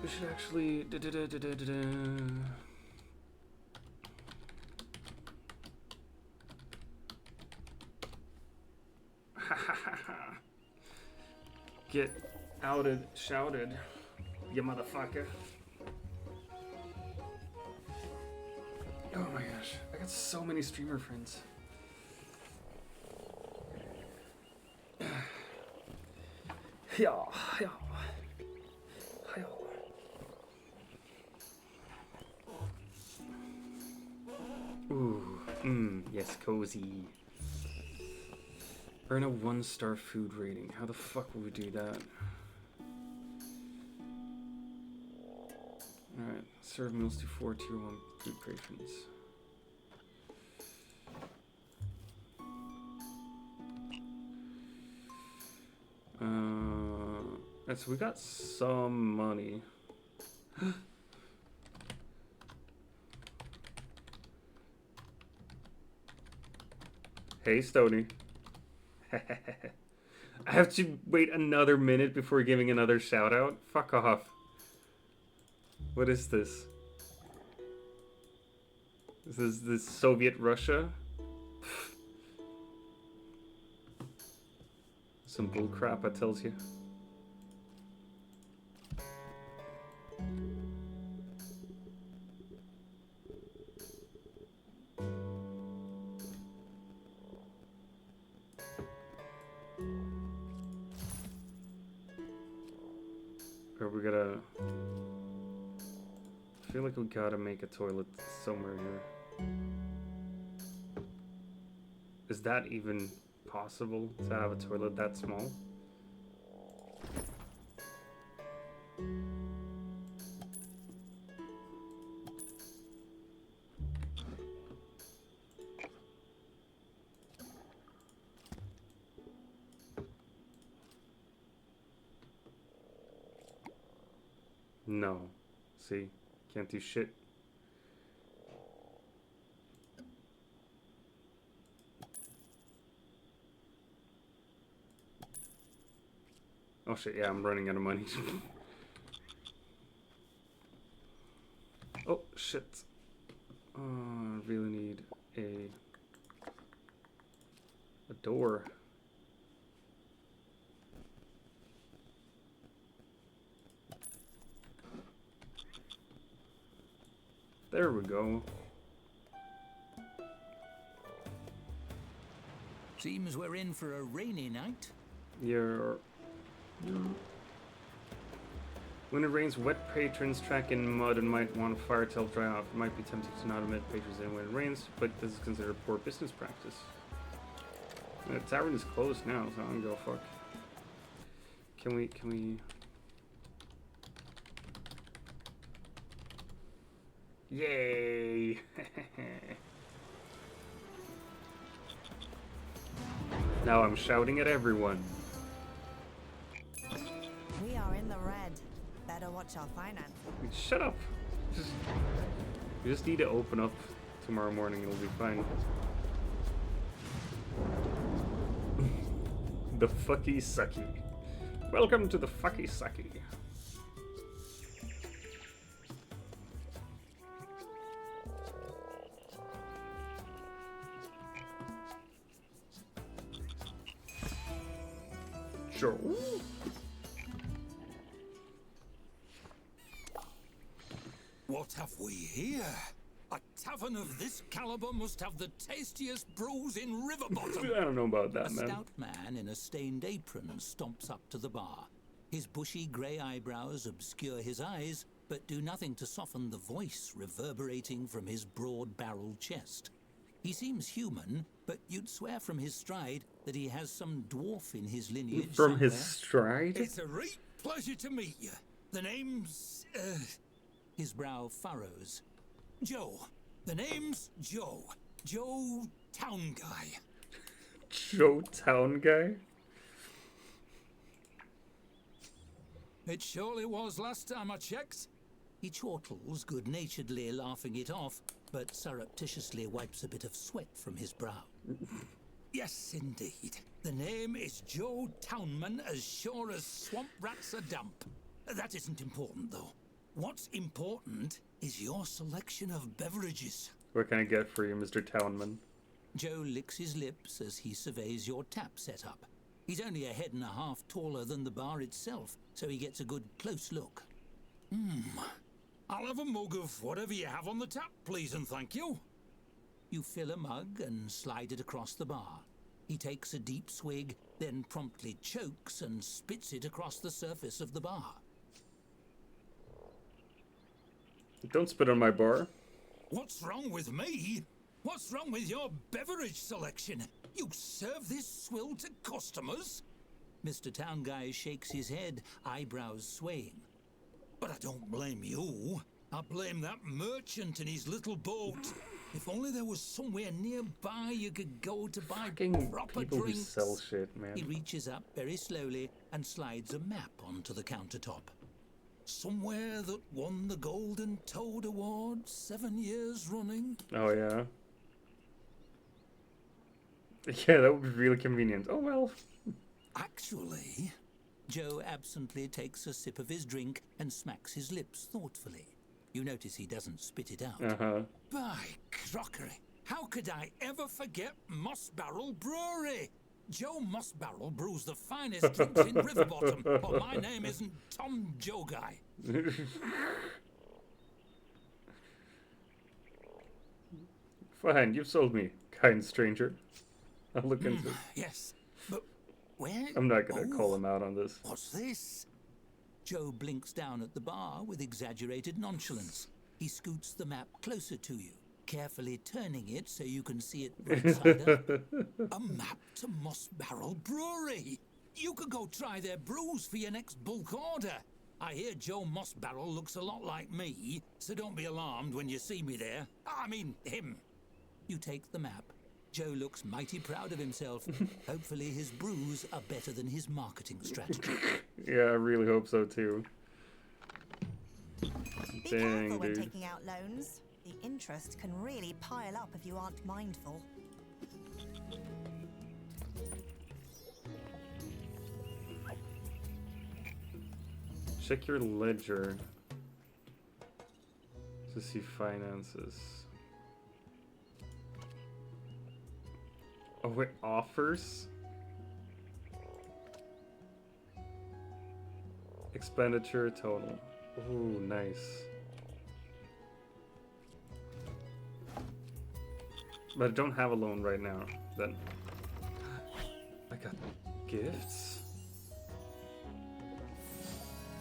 We should actually... Get outed, shouted, you motherfucker. Oh my gosh, I got so many streamer friends. Yeah. Ooh, yes, cozy. Earn a 1-star food rating. How the fuck will we do that? Alright, serve meals to 4 tier 1 food patrons. Right, so we got some money. Hey, Stony. I have to wait another minute before giving another shout out? Fuck off. What is this? Is this Soviet Russia? Some bullcrap, I tells you. Or we gotta... I feel like we gotta make a toilet somewhere here. Is that even possible to have a toilet that small? No. See? Can't do shit. Oh shit, yeah, I'm running out of money. Oh shit. I really need a door. There we go. Seems we're in for a rainy night. When it rains, wet patrons track in mud and might want a fire to help dry off. It might be tempting to not admit patrons in when it rains, but this is considered poor business practice. The tavern is closed now, so I'm gonna go fuck. Can we... Yay! Now I'm shouting at everyone. We are in the red. Better watch our finances. Shut up. You just need to open up tomorrow morning. It'll be fine. The fucky sucky. Welcome to the fucky sucky. Sure. What have we here? A tavern of this caliber must have the tastiest brews in Riverbottom. I don't know about that, A man. stout man in a stained apron stomps up to the bar. His bushy grey eyebrows obscure his eyes, but do nothing to soften the voice reverberating from his broad-barreled chest. He seems human, but you'd swear from his stride that he has some dwarf in his lineage From his somewhere. stride? It's a great pleasure to meet you. The name's... His brow furrows. Joe. The name's Joe. Joe Town Guy. Joe Town Guy? It surely was last time I checked. He chortles good-naturedly, laughing it off, but surreptitiously wipes a bit of sweat from his brow. Yes, indeed. The name is Joe Townman, as sure as swamp rats are damp. That isn't important, though. What's important is your selection of beverages. What can I get for you, Mr. Townman? Joe licks his lips as he surveys your tap setup. He's only a head and a half taller than the bar itself, so he gets a good close look. I'll have a mug of whatever you have on the tap, please and thank you. You fill a mug and slide it across the bar. He takes a deep swig, then promptly chokes and spits it across the surface of the bar. Don't spit on my bar. What's wrong with me? What's wrong with your beverage selection? You serve this swill to customers? Mr. Town Guy shakes his head, eyebrows swaying. But I don't blame you. I blame that merchant and his little boat. If only there was somewhere nearby you could go to buy Fucking proper people who drinks. sell shit, man. He reaches up very slowly and slides a map onto the countertop. Somewhere that won the Golden Toad Award 7 years running. Oh, yeah. Yeah, that would be really convenient. Oh, well. Actually, Joe absently takes a sip of his drink and smacks his lips thoughtfully. You notice he doesn't spit it out. Uh-huh. by crockery, how could I ever forget Moss Barrel Brewery? Joe Moss Barrel brews the finest drinks in Riverbottom, but my name isn't Tom Joe Guy. Fine, you've sold me, kind stranger. I'll look into it. Yes, but where? I'm not gonna Oh, call him out on this. What's this? Joe blinks down at the bar with exaggerated nonchalance. He scoots the map closer to you, carefully turning it so you can see it right side up. A map to Moss Barrel Brewery. You could go try their brews for your next bulk order. I hear Joe Moss Barrel looks a lot like me, so don't be alarmed when you see me there. I mean, him. You take the map. Joe looks mighty proud of himself. Hopefully his brews are better than his marketing strategy. Yeah, I really hope so too. Be Dang, careful when dude. taking out loans. The interest can really pile up if you aren't mindful. Check your ledger to see finances. Oh wait, offers? Expenditure total. Ooh, nice. But I don't have a loan right now. Then I got gifts.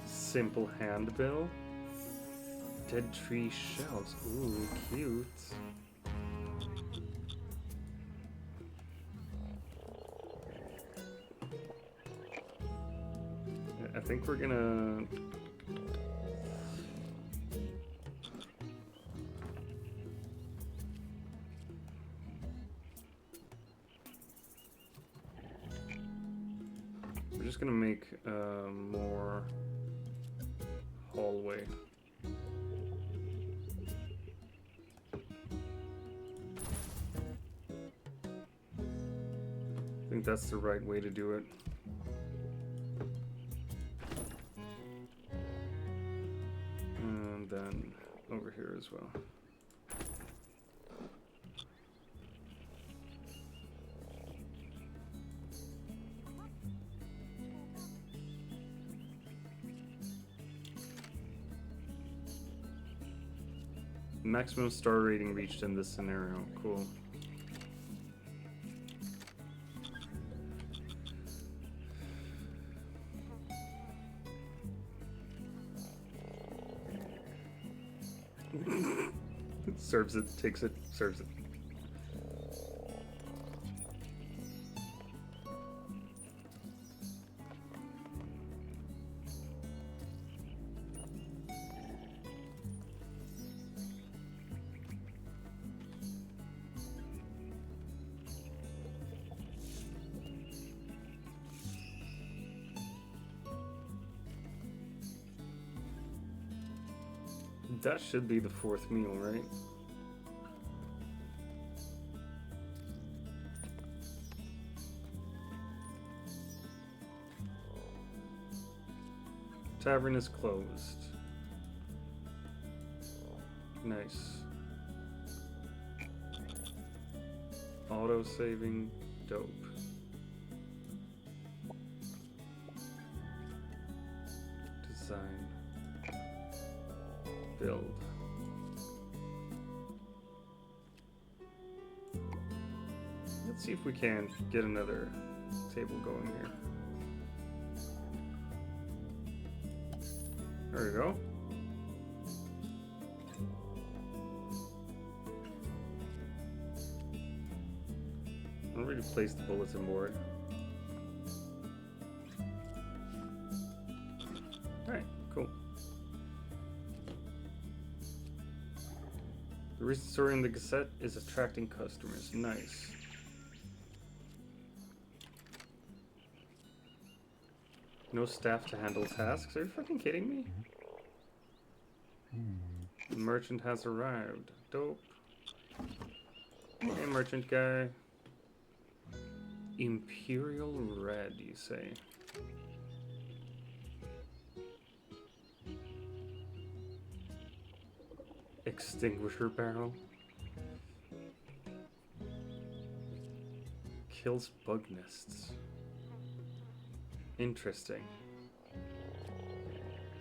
Simple handbill. Dead tree shells. Ooh, cute. I think we're gonna... We're just gonna make more hallway. I think that's the right way to do it. And then over here as well. Maximum star rating reached in this scenario. Cool. It serves it, takes it, serves it. That should be the fourth meal, right? Tavern is closed. Nice. Auto saving, dope. Design. Build. Let's see if we can get another table going here. There we go. I'm ready to place the bulletin board. Alright, cool. The recent story in the Gazette is attracting customers. Nice. No staff to handle tasks? Are you fucking kidding me? The merchant has arrived. Dope. Hey, merchant guy. Imperial Red, you say? Extinguisher barrel. Kills bug nests. Interesting.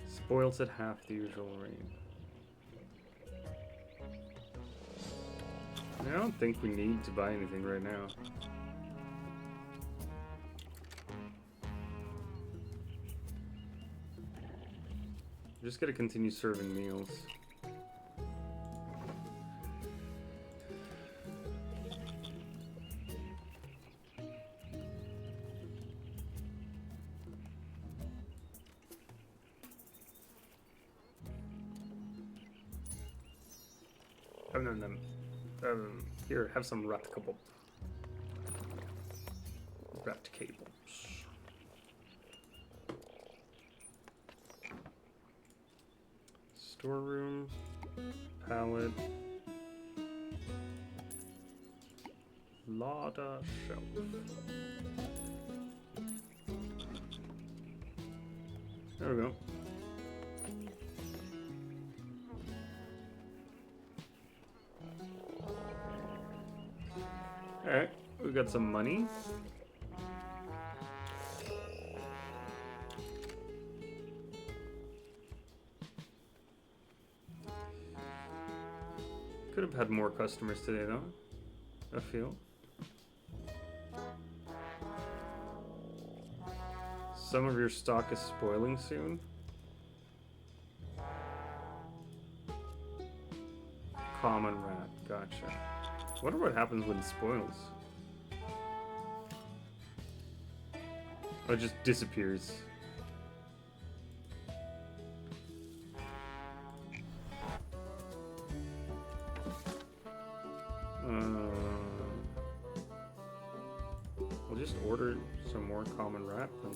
Spoils at half the usual rate. I don't think we need to buy anything right now. We're just gonna continue serving meals. Here, have some rat kebab. Rat cables. Storeroom, pallet, Lada shelf. There we go. Alright, we got some money. Could have had more customers today though, I feel. Some of your stock is spoiling soon. Common rat, gotcha. Wonder what happens when it spoils. Oh, it just disappears. We'll just order some more common rat then.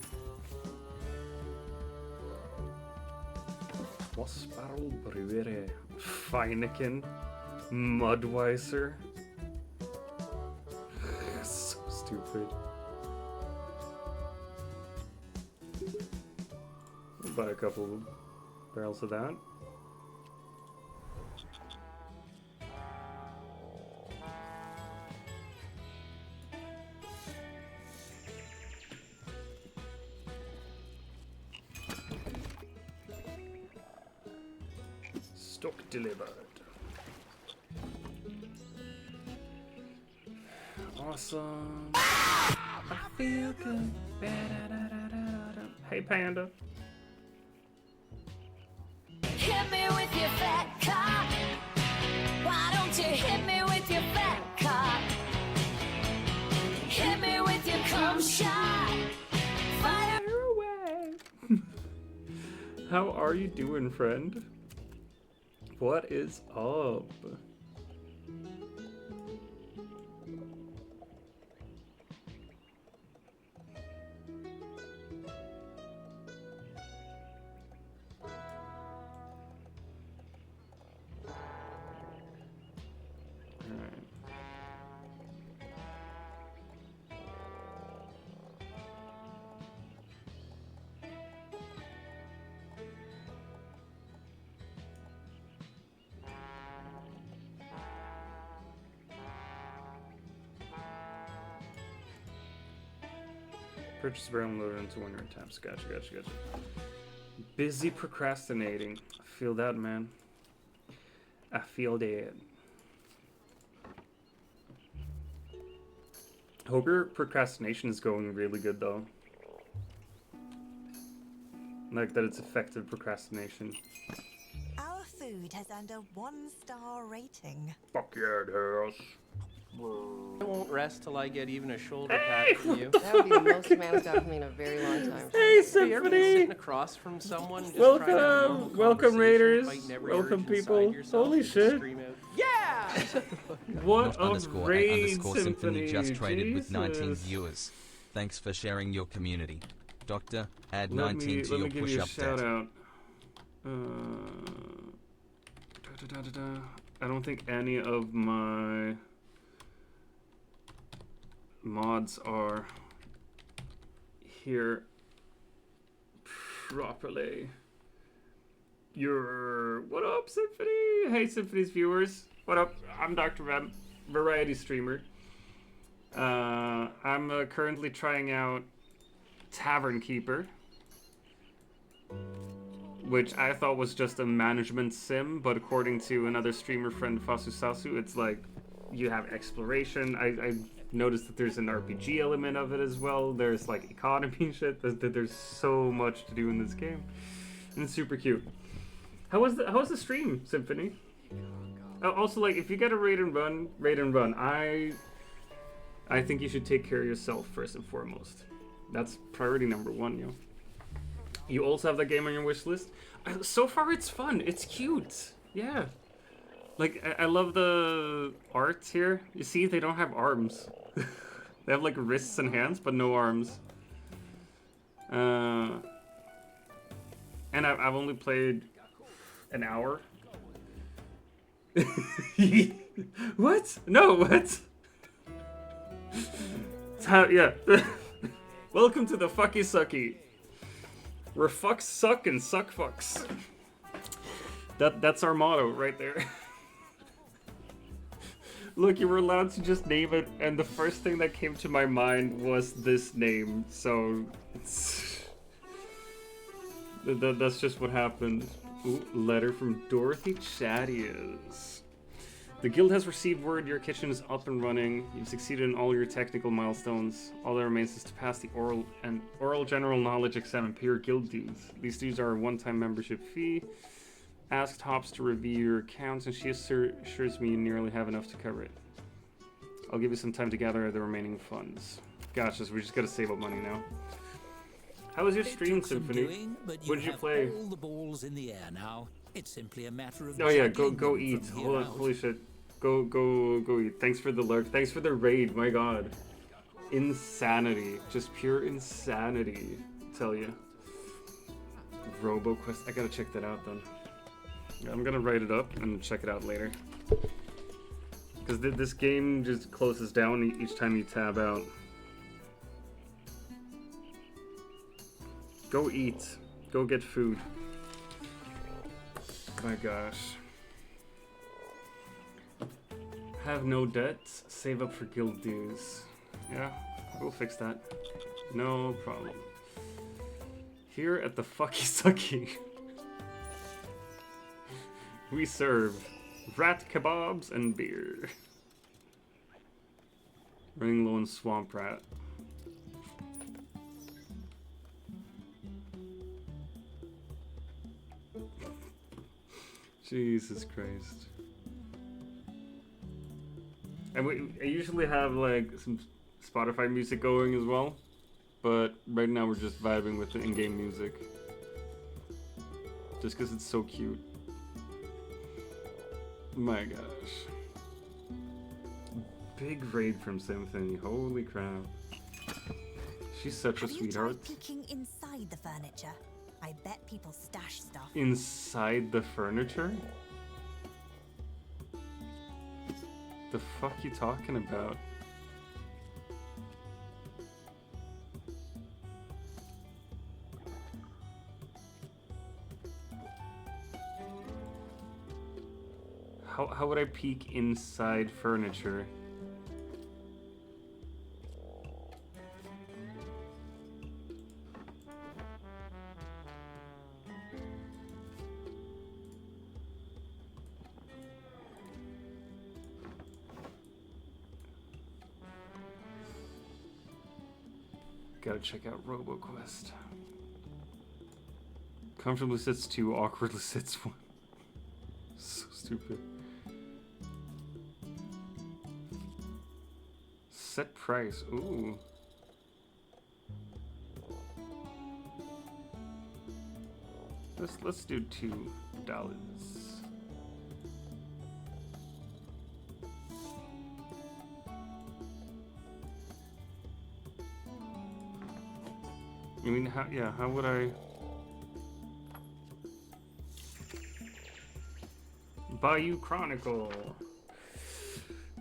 Wasparl Brewere, Feineken, Mudweiser. So stupid. We'll buy a couple barrels of that. Stock delivered. Awesome. I feel good. Hey, Panda. Hit me with your fat cock. Why don't you hit me with your fat cock? Hit me with your cum shot. Fire away. How are you doing, friend? What is up? Purchase barrel and load it into one of your tabs. Gotcha. Busy procrastinating. I feel that, man. I feel that. Hope your procrastination is going really good, though. Like that it's effective procrastination. Our food has earned a 1-star rating. Fuck yeah, it has. I won't rest till I get even a shoulder pat from you. That would be the most man's got from me in a very long time. Hey, Have you ever been Symphony! sitting across from someone just trying to have a normal Welcome conversation, Raiders! fighting every Welcome urge inside people! yourself Holy and just shit! scream out, yeah! What Not a underscore raid, at underscore Symphony! just traded with 19 Jesus. viewers. Thanks for sharing your community. Doctor, add Let 19 me, to let your me give you a push-up shout debt. out. I don't think any of my mods are here properly. What up, Symphony? Hey, Symphony's viewers. What up? I'm Dr. Rem, variety streamer. I'm currently trying out Tavern Keeper, which I thought was just a management sim, but according to another streamer friend, Fasu Sasu, it's like you have exploration. I noticed that there's an RPG element of it as well. There's like economy shit. There's so much to do in this game, and it's super cute. How was the stream, Symphony? Also, like, if you get a raid and run, I think you should take care of yourself first and foremost. That's priority number one, yo. You also have that game on your wish list. So far, it's fun. It's cute. Yeah. Like, I love the art here. You see, they don't have arms. They have, like, wrists and hands, but no arms. And I've only played an hour. What? No, what? Yeah. Welcome to the Fucky Sucky. Where fucks suck and suck fucks. That's our motto right there. Look, you were allowed to just name it, and the first thing that came to my mind was this name, so that's just what happened. Ooh, letter from Dorothy Chadias. The guild has received word your kitchen is up and running. You've succeeded in all your technical milestones. All that remains is to pass the oral general knowledge exam and pay your guild dues. These dues are a one-time membership fee. Asked Hops to review your accounts, and she assures me you nearly have enough to cover it. I'll give you some time to gather the remaining funds. Gotcha, so we just gotta save up money now. How was your stream, Symphony? But What did you have play? all the balls in the air now. It's simply a matter of Oh yeah, juggling go them eat. from here Hold on, out. holy shit. Go eat. Thanks for the lurk. Thanks for the raid, my god. Insanity. Just pure insanity, I tell you. RoboQuest. I gotta check that out then. Yeah, I'm gonna write it up and check it out later. Because this game just closes down each time you tab out. Go eat. Go get food. My gosh. Have no debts. Save up for guild dues. Yeah, we'll fix that. No problem. Here at the Fucky Sucky, we serve rat kebabs and beer. Running low on swamp rat. Jesus Christ. And I usually have like some Spotify music going as well, but right now we're just vibing with the in-game music. Just because it's so cute. My gosh. Big raid from Symphony, holy crap. She's such a Have you sweetheart. tried peeking inside the furniture? I bet people stash stuff. Inside the furniture? The fuck you talking about? How would I peek inside furniture? Gotta check out RoboQuest. Comfortably sits 2, awkwardly sits 1. So stupid. Set price. Ooh. Let's do $2. I mean, how would I... Bayou Chronicle.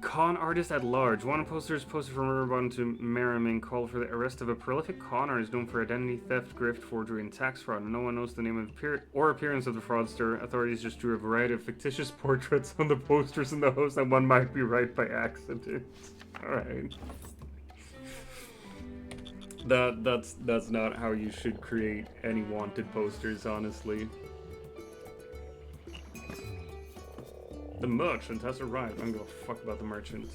Con artist at large. Wanted posters posted from Riverbottom to Merriman call for the arrest of a prolific con artist known for identity theft, grift, forgery, and tax fraud. No one knows the name of appearance of the fraudster. Authorities just drew a variety of fictitious portraits on the posters in the hopes that one might be right by accident. Alright. That's not how you should create any wanted posters, honestly. The merchant has arrived. I don't give a fuck about the merchant.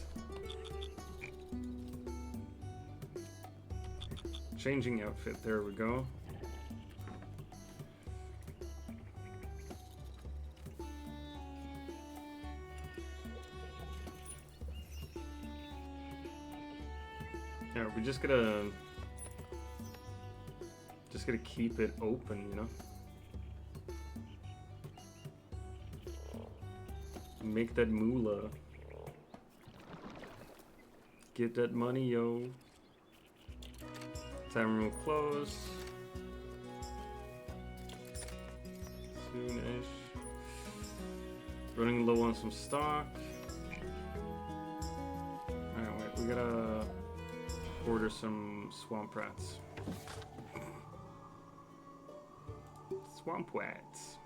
Changing outfit. There we go. Yeah, we just gotta keep it open, you know? Make that moolah. Get that money, yo. Time room will close. Soon-ish. Running low on some stock. Alright, wait, we gotta order some swamp rats. Swamp rats.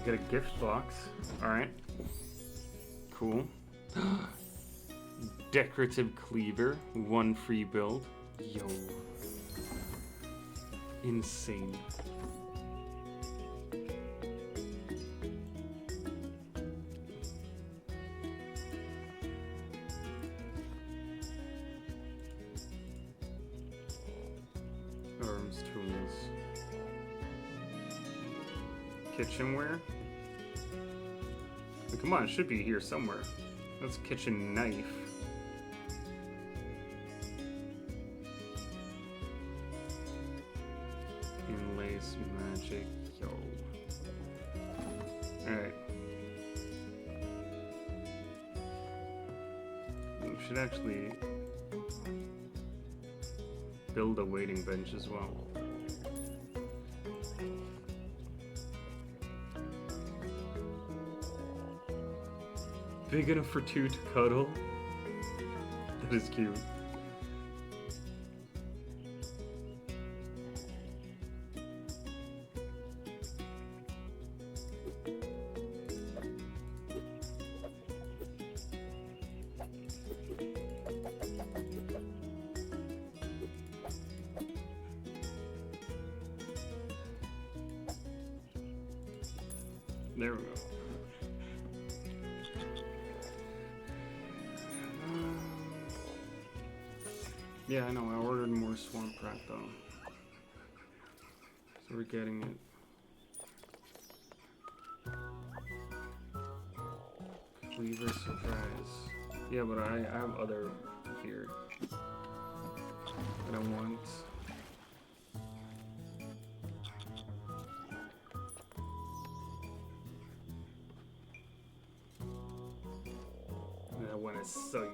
Get a gift box. Alright. Cool. Decorative cleaver. 1 free build. Yo. Insane. Arms, tools. Kitchenware. Come on, it should be here somewhere. That's kitchen knife. Inlays magic. Yo. Alright. We should actually build a waiting bench as well. Big enough for 2 to cuddle? That is cute. There we go. Yeah, I know, I ordered more swamp rat though. So we're getting it. Cleaver surprise. Yeah, but I have other here that I want. And I want to save.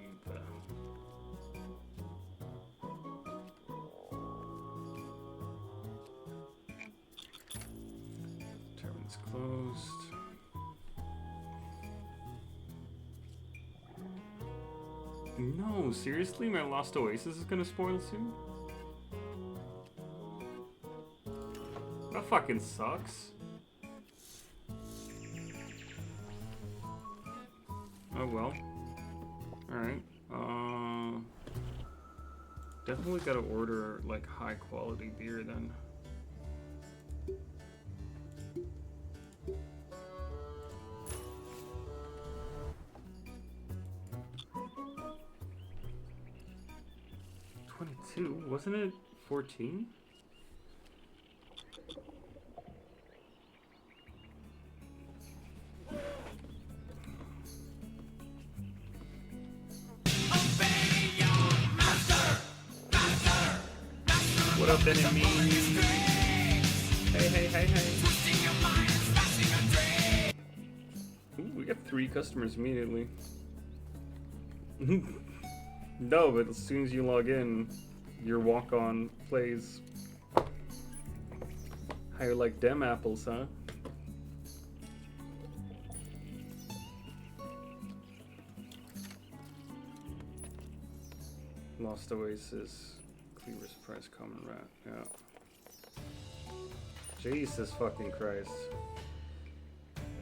Closed. No, seriously? My Lost Oasis is gonna spoil soon? That fucking sucks. Oh well. Alright. Definitely gotta order like high quality beer then. 22, wasn't it 14? What up, enemy? Hey. Ooh, we got 3 customers immediately. No, but as soon as you log in, your walk-on plays. How you like dem apples, huh? Lost Oasis, Cleaver Surprise, Common Rat, yeah. Jesus fucking Christ.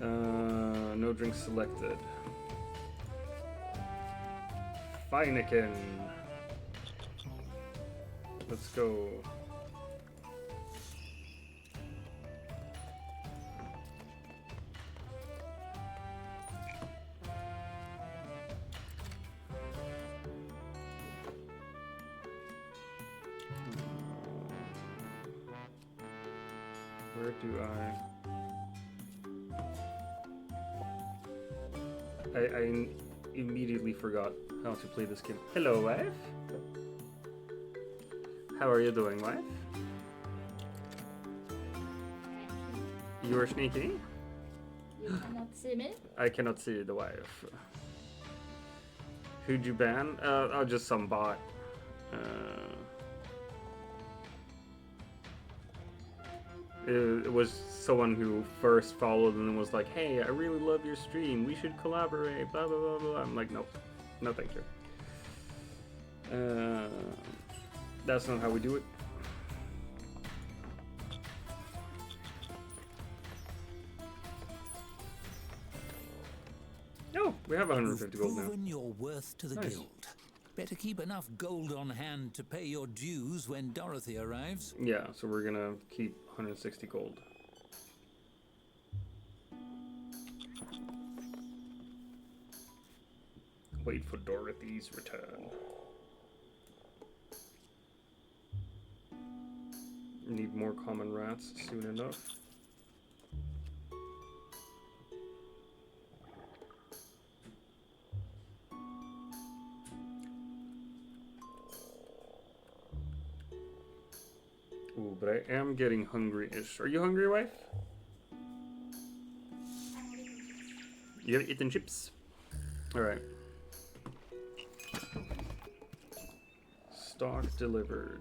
No drinks selected. Feineken. Let's go. Where do I immediately forgot how to play this game. Hello, wife. How are you doing, wife? You are sneaky? You cannot see me. I cannot see the wife. Who'd you ban? Oh, just some bot. It was someone who first followed and was like, hey, I really love your stream. We should collaborate, blah, blah, blah, blah. I'm like, nope. No, thank you. That's not how we do it. No, we have 150 gold now. Proven your worth to the Nice. guild. Better keep enough gold on hand to pay your dues when Dorothy arrives. Yeah, so we're gonna keep 160 gold. Wait for Dorothy's return. Need more common rats soon enough. Ooh, but I am getting hungry-ish. Are you hungry, wife? You have eaten chips? Alright. Stock delivered.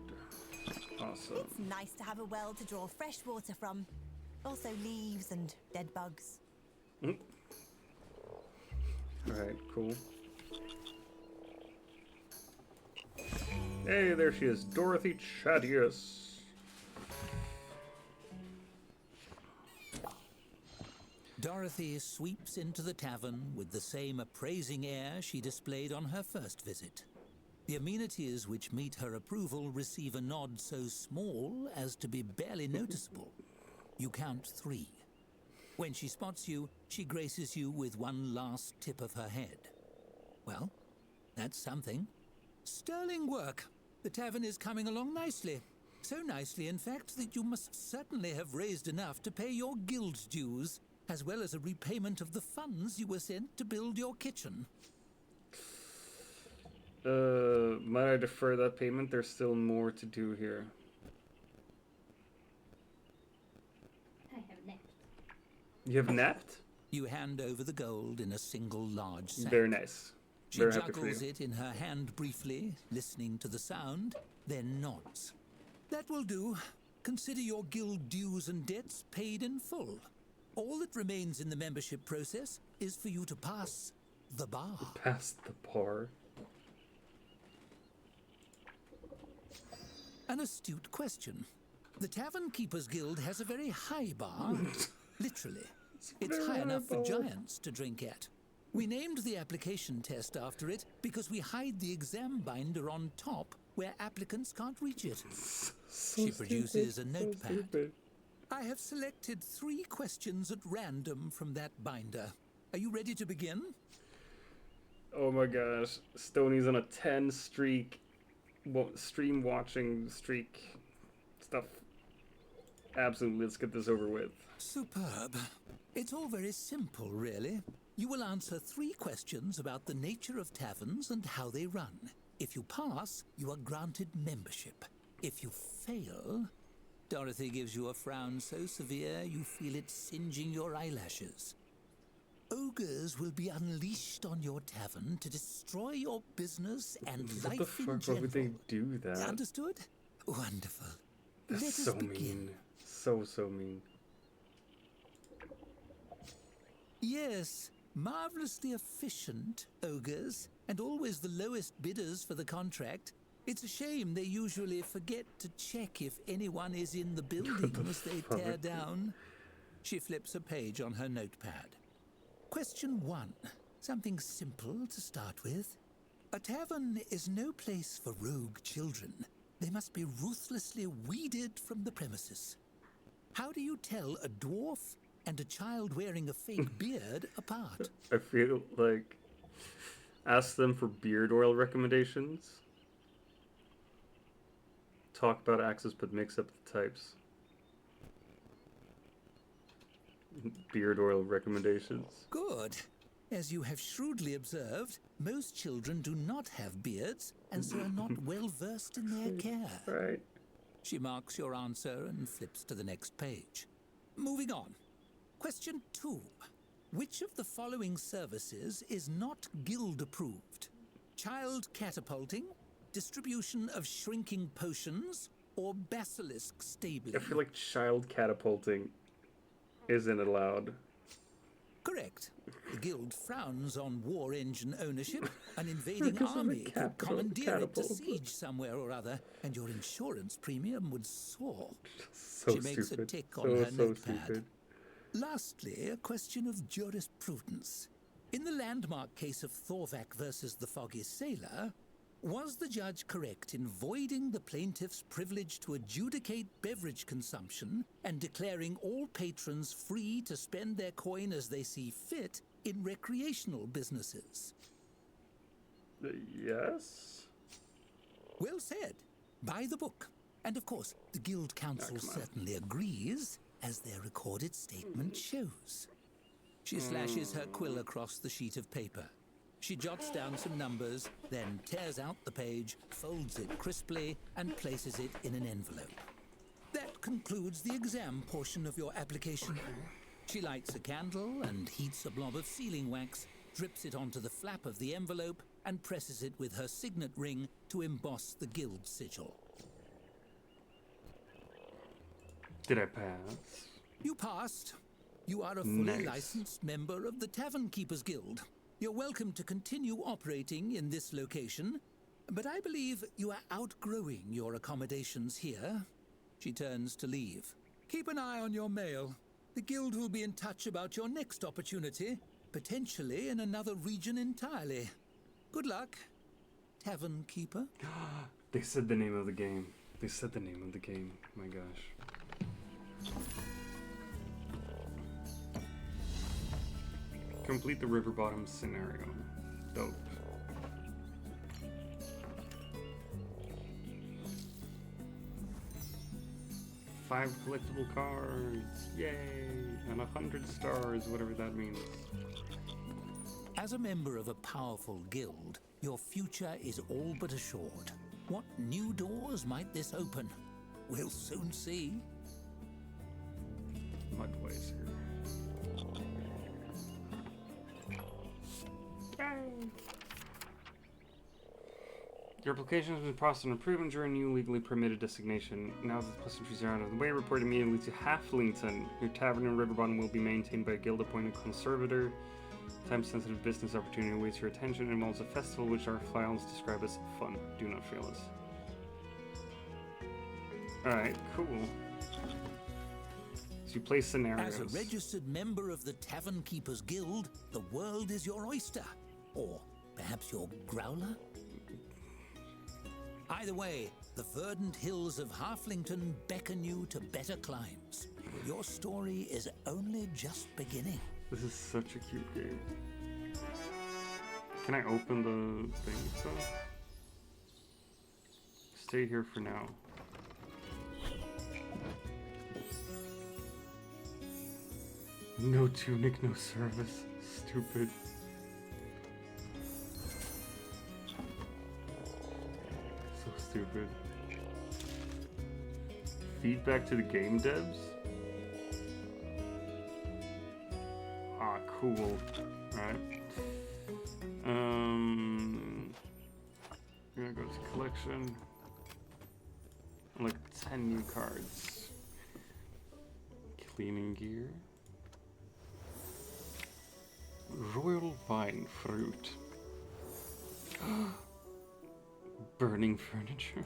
Awesome. It's nice to have a well to draw fresh water from. Also leaves and dead bugs. Alright, cool. Hey, there she is. Dorothy Chadius. Dorothy sweeps into the tavern with the same appraising air she displayed on her first visit. The amenities which meet her approval receive a nod so small as to be barely noticeable. You count 3. When she spots you, she graces you with one last tip of her head. Well, that's something. Sterling work. The tavern is coming along nicely. So nicely, in fact, that you must certainly have raised enough to pay your guild dues, as well as a repayment of the funds you were sent to build your kitchen. Might I defer that payment? There's still more to do here. I have napped. You have napped? You hand over the gold in a single large sack. Very nice. She Very happy for juggles you. it in her hand briefly, listening to the sound, then nods. That will do. Consider your guild dues and debts paid in full. All that remains in the membership process is for you to pass the bar. Past the bar. An astute question. The Tavern Keepers Guild has a very high bar. Literally. It's very high high enough for bar. giants to drink at. We named the application test after it because we hide the exam binder on top where applicants can't reach it. She produces a notepad. I have selected 3 questions at random from that binder. Are you ready to begin? Oh my gosh. Stoney's on a 10 streak. stream watching streak stuff. Absolutely, let's get this over with. Superb. It's all very simple, really. You will answer 3 questions about the nature of taverns and how they run. If you pass, you are granted membership. If you fail... Dorothy gives you a frown so severe you feel it singeing your eyelashes. Ogres will be unleashed on your tavern to destroy your business and What the life in fuck? general. Why would they do that? Understood? Wonderful. That's Let us so begin. mean. So mean. Yes, marvelously efficient, ogres, and always the lowest bidders for the contract. It's a shame they usually forget to check if anyone is in the building as they tear down. She flips a page on her notepad. Question 1. Something simple to start with. A tavern is no place for rogue children. They must be ruthlessly weeded from the premises. How do you tell a dwarf and a child wearing a fake beard apart? I feel like ask them for beard oil recommendations. Talk about axes, but mix up the types. Beard oil recommendations. Good. As you have shrewdly observed, most children do not have beards and so are not well versed in their care. Right. She marks your answer and flips to the next page. Moving on. Question 2. Which of the following services is not guild approved? Child catapulting, distribution of shrinking potions, or basilisk stabling? I feel like child catapulting isn't allowed. Correct. The guild frowns on war engine ownership. An invading Because of a army could capital commandeer it to catapult. siege somewhere or other, and your insurance premium would soar. So She makes stupid. a tick on her so notepad. stupid. Lastly, a question of jurisprudence. In the landmark case of Thorvak versus the Foggy Sailor, was the judge correct in voiding the plaintiff's privilege to adjudicate beverage consumption and declaring all patrons free to spend their coin as they see fit in recreational businesses? Yes? Well said. By the book. And of course, the Guild Council certainly agrees, as their recorded statement shows. She slashes her quill across the sheet of paper. She jots down some numbers, then tears out the page, folds it crisply, and places it in an envelope. That concludes the exam portion of your application. She lights a candle and heats a blob of sealing wax, drips it onto the flap of the envelope, and presses it with her signet ring to emboss the guild sigil. Did I pass? You passed. You are a fully Nice. licensed member of the Tavern Keepers Guild. You're welcome to continue operating in this location, but I believe you are outgrowing your accommodations here. She turns to leave. Keep an eye on your mail. The Guild will be in touch about your next opportunity, potentially in another region entirely. Good luck, Tavern Keeper. They said the name of the game. They said the name of the game. My gosh. Complete the river bottom scenario. Dope. Five collectible cards. Yay! And 100 stars, whatever that means. As a member of a powerful guild, your future is all but assured. What new doors might this open? We'll soon see. Mudweiser. Your application has been processed and approved and during new legally permitted designation. Now that the pleasantries are out of the way, report immediately to Halflington. Your tavern in Riverbottom will be maintained by a guild-appointed conservator. Time-sensitive business opportunity awaits your attention. It involves a festival which our files describe as fun. Do not fail us. Alright, cool. So you play scenarios. As a registered member of the Tavern Keepers Guild, the world is your oyster. Or perhaps your growler? Either way, the verdant hills of Halflington beckon you to better climes. Your story is only just beginning. This is such a cute game. Can I open the thing stuff? stay here for now. No tunic, no service. Stupid. So stupid. Feedback to the game devs? Ah, cool. Alright. I'm gonna go to collection. Look, 10 new cards. Cleaning gear. Royal vine fruit. Burning furniture.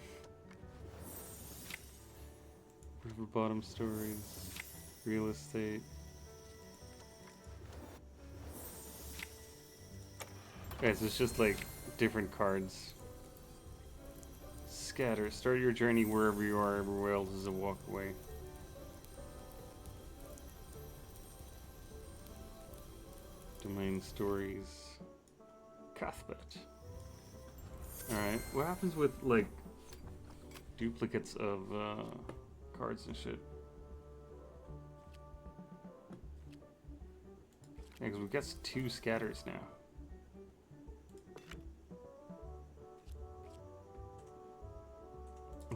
River bottom stories. Real estate. Guys, it's just like different cards. Scatter. Start your journey wherever you are. Everywhere else is a walk away. Domain stories. Cuthbert. Alright, what happens with like duplicates of cards and shit? Yeah, because we've got 2 scatters now.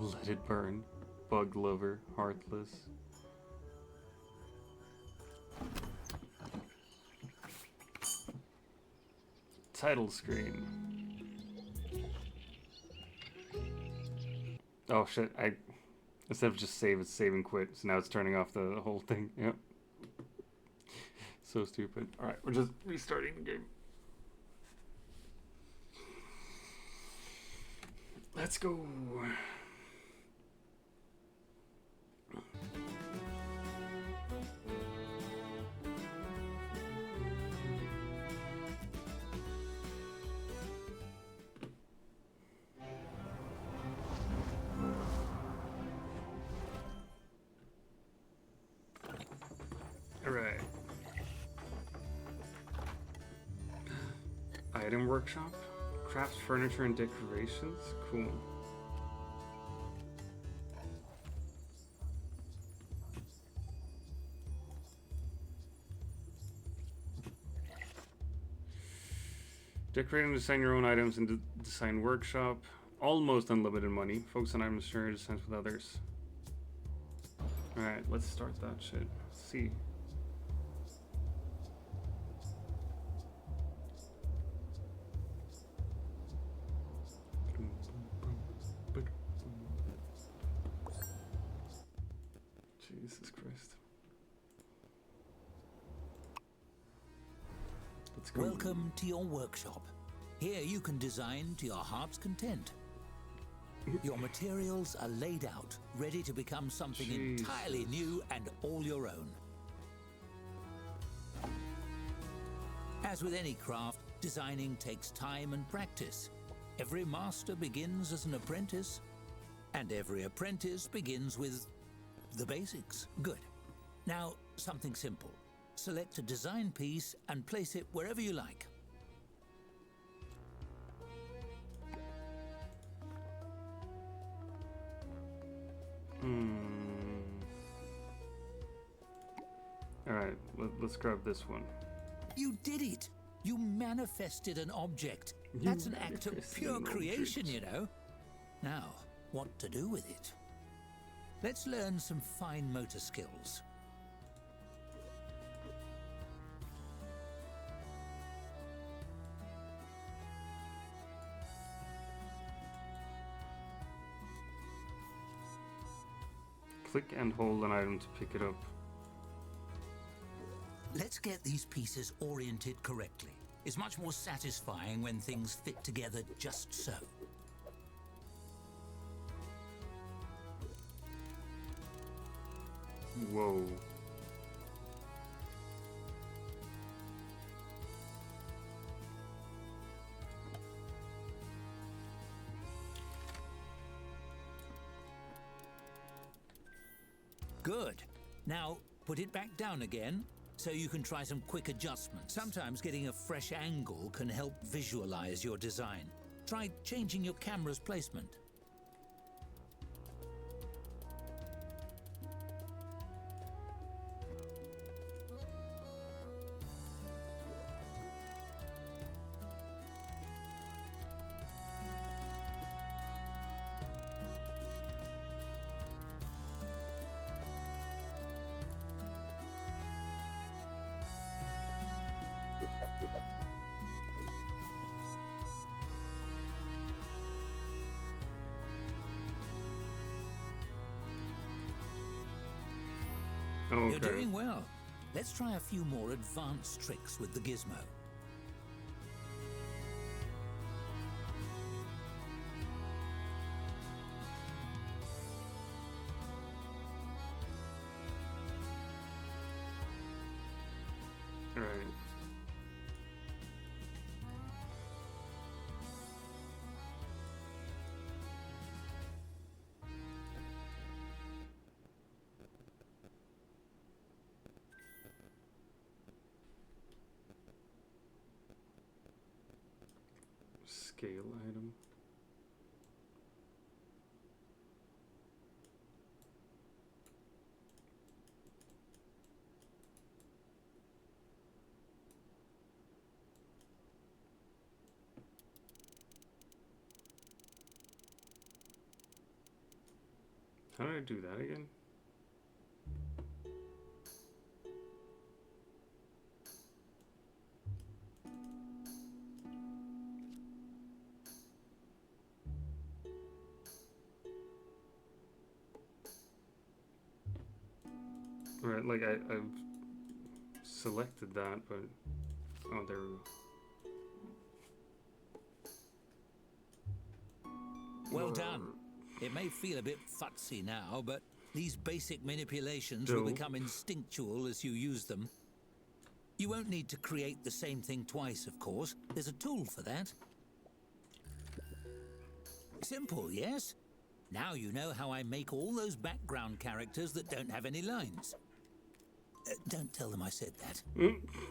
Let it burn. Bug lover. Heartless. Title screen. Oh shit, instead of just save, it's save and quit. So now it's turning off the whole thing. Yep. So stupid. Alright, we're just restarting the game. Let's go. Alright. Item workshop. Crafts furniture and decorations. Cool. Decorate and design your own items in the design workshop. Almost unlimited money. Focus on items sharing designs with others. Alright, let's start that shit. Let's see. Jesus Christ. Let's go. Welcome to your workshop. Here you can design to your heart's content. Your materials are laid out, ready to become something entirely new and all your own. As with any craft, designing takes time and practice. Every master begins as an apprentice, and every apprentice begins with the basics. Good. Now, something simple. Select a design piece and place it wherever you like. Alright, let's grab this one. You did it! You manifested an object. That's an act of pure creation, you know. Now, what to do with it? Let's learn some fine motor skills. Click and hold an item to pick it up. Let's get these pieces oriented correctly. It's much more satisfying when things fit together just so. Whoa. Good. Now, put it back down again, so you can try some quick adjustments. Sometimes getting a fresh angle can help visualize your design. Try changing your camera's placement. Okay. You're doing well. Let's try a few more advanced tricks with the gizmo. All right. Scale item. How did I do that again? Right, like I've selected that, but oh, there we go. Well done. It may feel a bit futzy now, but these basic manipulations will Do. become instinctual as you use them. You won't need to create the same thing twice, of course. There's a tool for that. Simple, yes? Now you know how I make all those background characters that don't have any lines. Don't tell them I said that.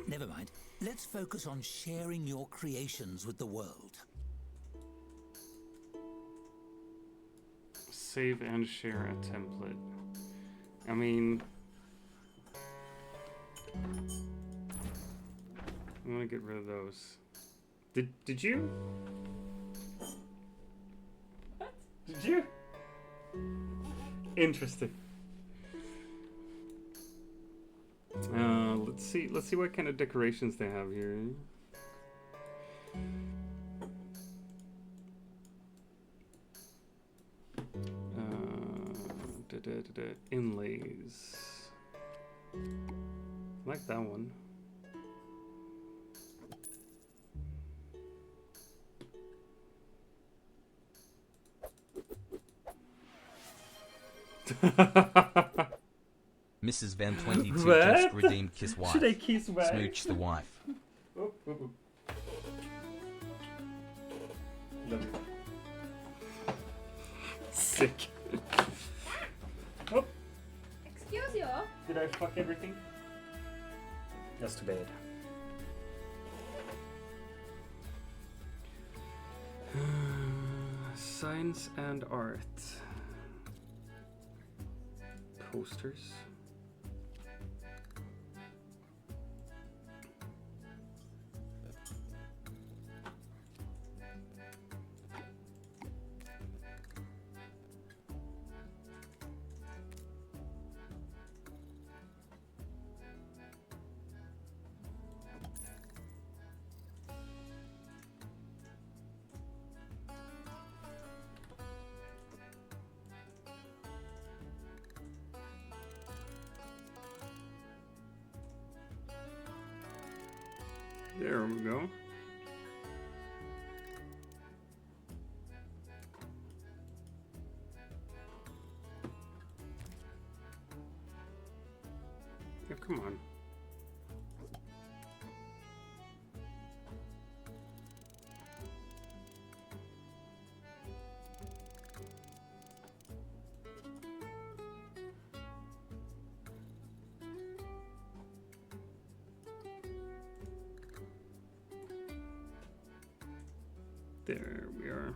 Never mind. Let's focus on sharing your creations with the world. Save and share a template. I mean, I'm gonna get rid of those. Did you? What? Did you? Interesting. Let's see what kind of decorations they have here. Inlays. I like that one. Mrs. Van 22 What? just redeemed Kiss Wife. Should I kiss wife? Smooch the wife. Oh, oh, oh. Love you. Sick. Oh, Excuse you. did I fuck everything? That's too bad. Science and art. Posters. There we go. Yeah, come on. There we are.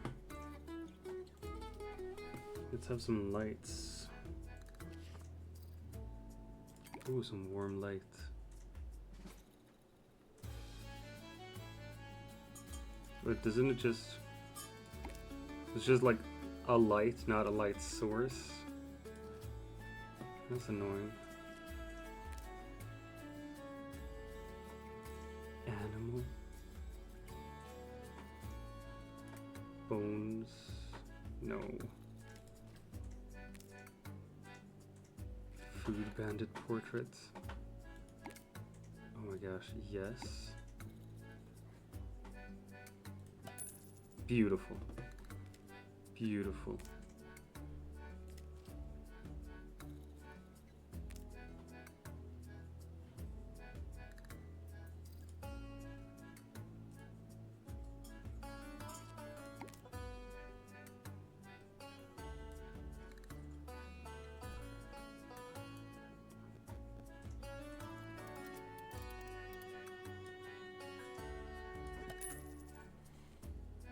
Let's have some lights. Ooh, some warm light. But doesn't it just... It's just like a light, not a light source. That's annoying. Animal. Bones. No. Food bandit portraits. Oh my gosh, yes. Beautiful. Beautiful.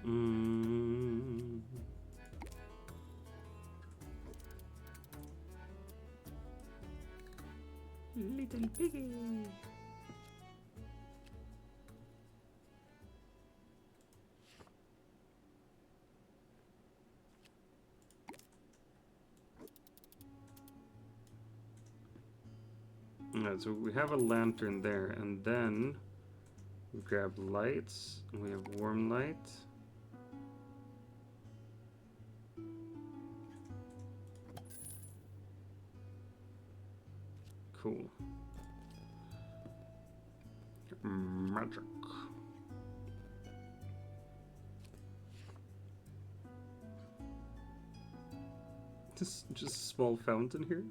Mm. Little piggy. Alright, so we have a lantern there, and then we grab lights, and we have warm light. Cool. Magic. Just a small fountain here.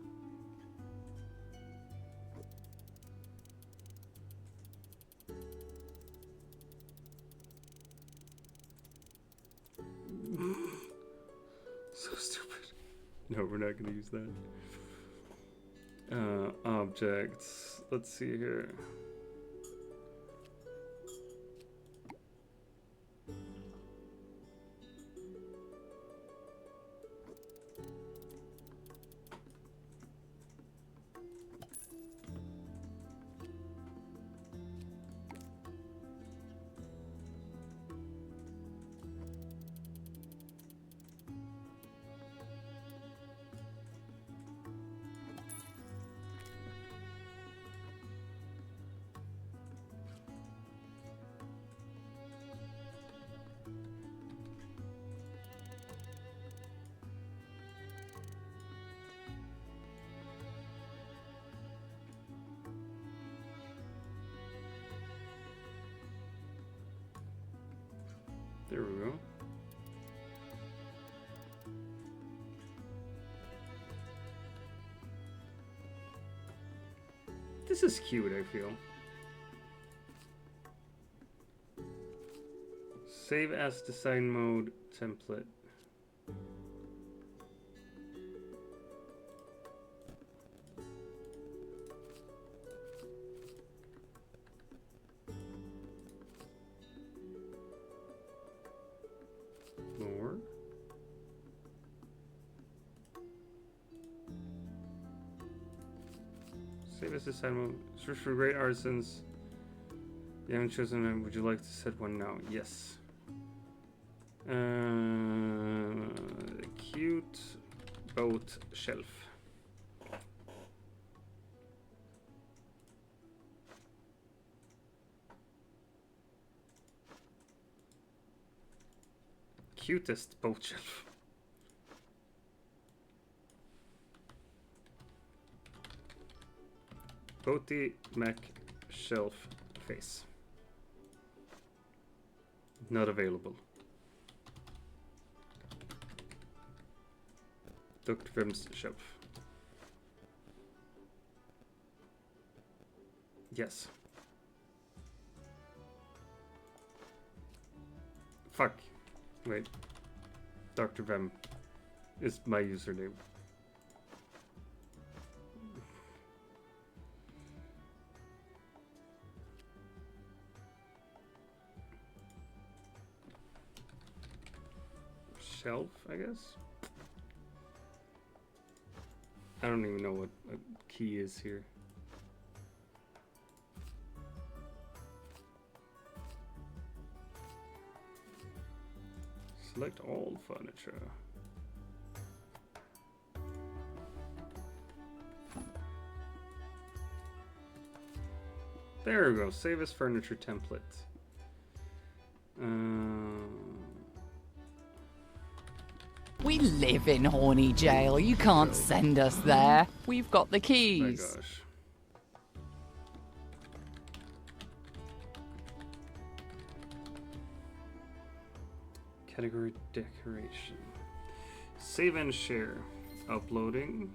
So stupid. No, we're not gonna use that. Objects. Let's see here. There we go. This is cute, I feel. Save as design mode template. More. Save as design mode. Search for great artisans. You haven't chosen one. Would you like to set one now? Yes. Cute boat shelf. Cutest boat shelf. Boaty Mac shelf face. Not available. Dr. Vim's shelf. Yes. Fuck. Wait. Dr. Vem is my username. Shelf, I guess? I don't even know what a key is here. Select all furniture. There we go. Save as furniture template. We live in Horny Jail. You can't send us there. We've got the My keys. gosh. Category decoration. Save and share. Uploading.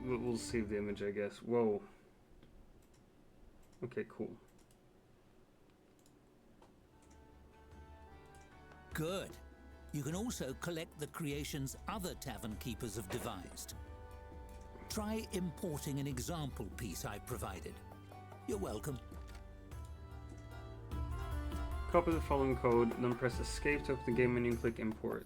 We'll save the image, I guess. Whoa. Okay, cool. Good. You can also collect the creations other tavern keepers have devised. Try importing an example piece I provided. You're welcome. Copy the following code, then press escape to open the game menu and click import.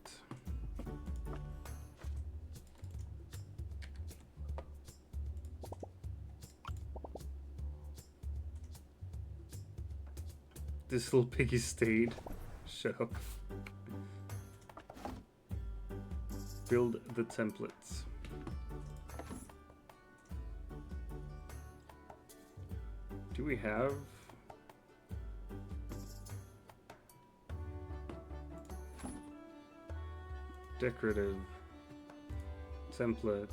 This little piggy stayed. Shut up. Build the templates. Do we have... decorative templates?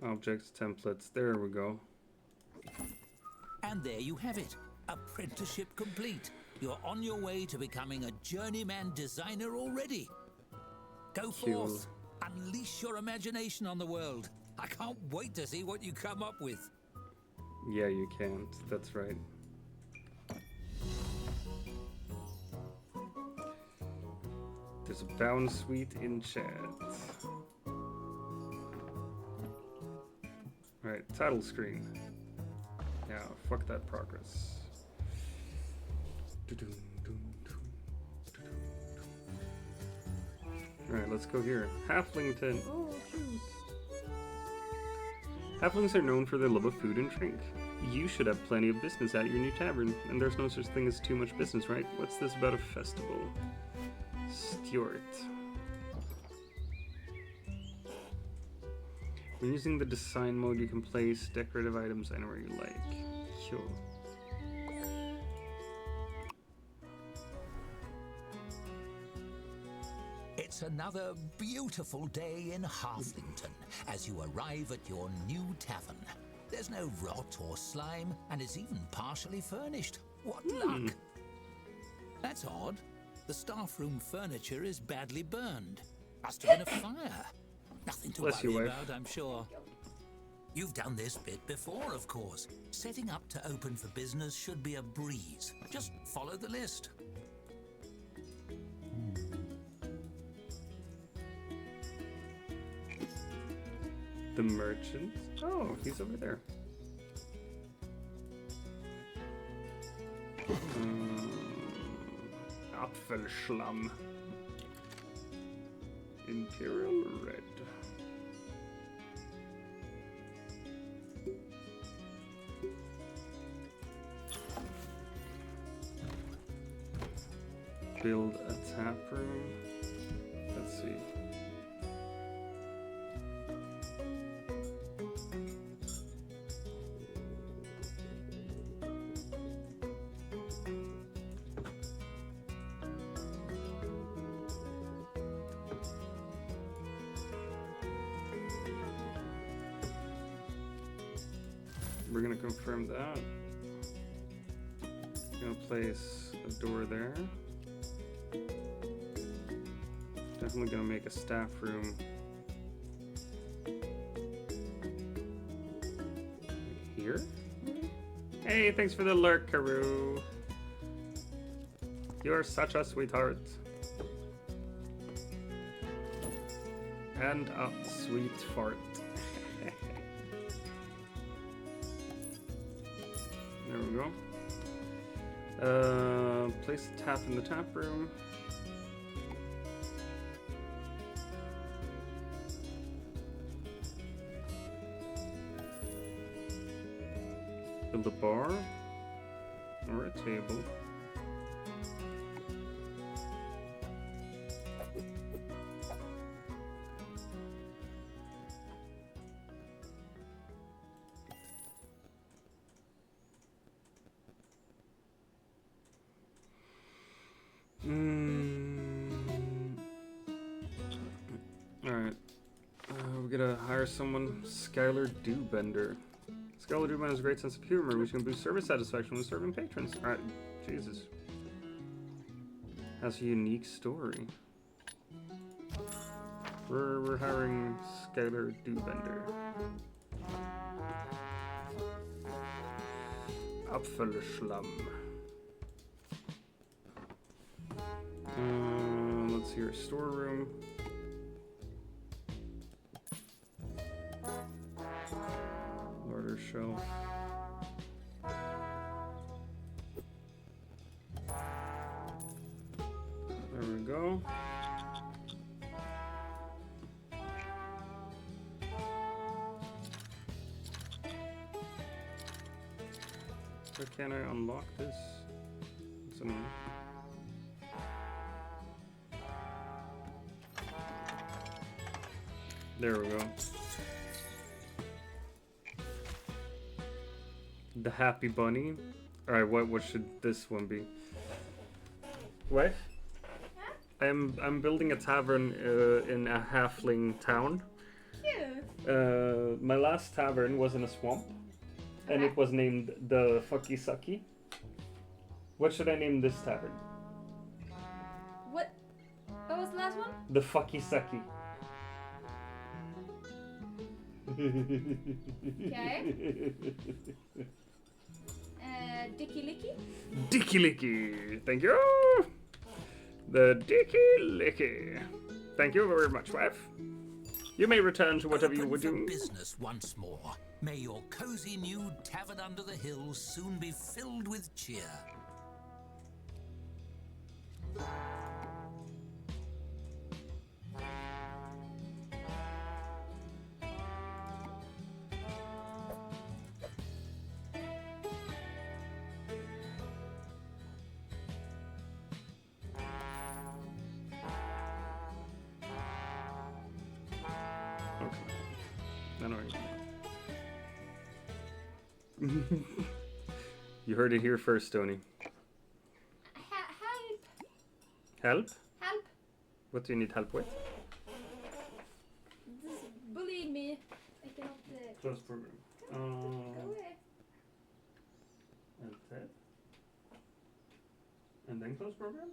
Objects, templates, there we go. And there you have it. Apprenticeship complete. You're on your way to becoming a journeyman designer already. Go forth. Unleash your imagination on the world. I can't wait to see what you come up with. Yeah, you can't. That's right. There's a bound suite in chat. Right, title screen. Yeah, fuck that progress. Alright, let's go here. Halflington. Oh, cute. Halflings are known for their love of food and drink. You should have plenty of business at your new tavern, and there's no such thing as too much business, right? What's this about a festival? Stuart. When using the design mode, you can place decorative items anywhere you like. Cool. It's another beautiful day in Halflington as you arrive at your new tavern. There's no rot or slime, and it's even partially furnished. What luck! That's odd. The staff room furniture is badly burned. Must have been a fire. Nothing to worry about, I'm sure. You've done this bit before, of course. Setting up to open for business should be a breeze. Just follow the list. The merchant? Oh, he's over there. Apfelschlamm. Imperial Red. Build a tap room. Let's see. We're gonna confirm that. Gonna place a door there. Definitely gonna make a staff room here. Hey, thanks for the lurk, Karoo. You're such a sweetheart. And a sweet fart. There we go. Place a tap in the tap room. Build a bar or a table. Alright. We gotta hire someone. Skylar Dewbender. Skylar Dewbender has a great sense of humor, which can boost service satisfaction when serving patrons. Alright, Jesus. Has a unique story. We're hiring Skylar Dewbender. Apfelschlamm. Let's see your storeroom. Larder shelf. There we go. Why can't I unlock this? It's annoying. There we go. The Happy Bunny. Alright, what should this one be? What? I'm building a tavern in a halfling town. Cute. My last tavern was in a swamp, and it was named the Fucky Sucky. What should I name this tavern? What was the last one? The Fucky Sucky. Okay. Dicky Licky? Dicky Licky. Thank you. The Dicky Licky. Thank you very much, wife. You may return to whatever you were doing. Business once more. May your cozy new tavern under the hills soon be filled with cheer. You heard it here first, Tony. Help! Help? Help! What do you need help with? This bullying me. I cannot. Close program. Go away. And that. And then close program?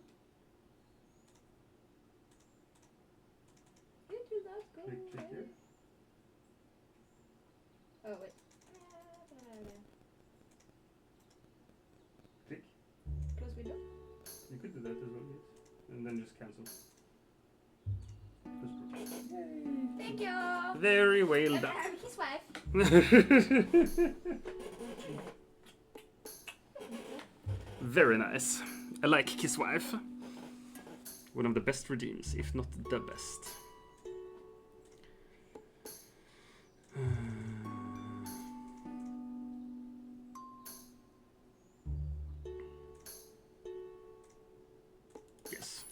You do not go Click away. here. Oh wait. Click. Close window. You could do that as well, yes. And then just cancel. Close program. Thank you. Very well done. His wife. Very nice. I like Kiss Wife. One of the best redeems, if not the best. Yes.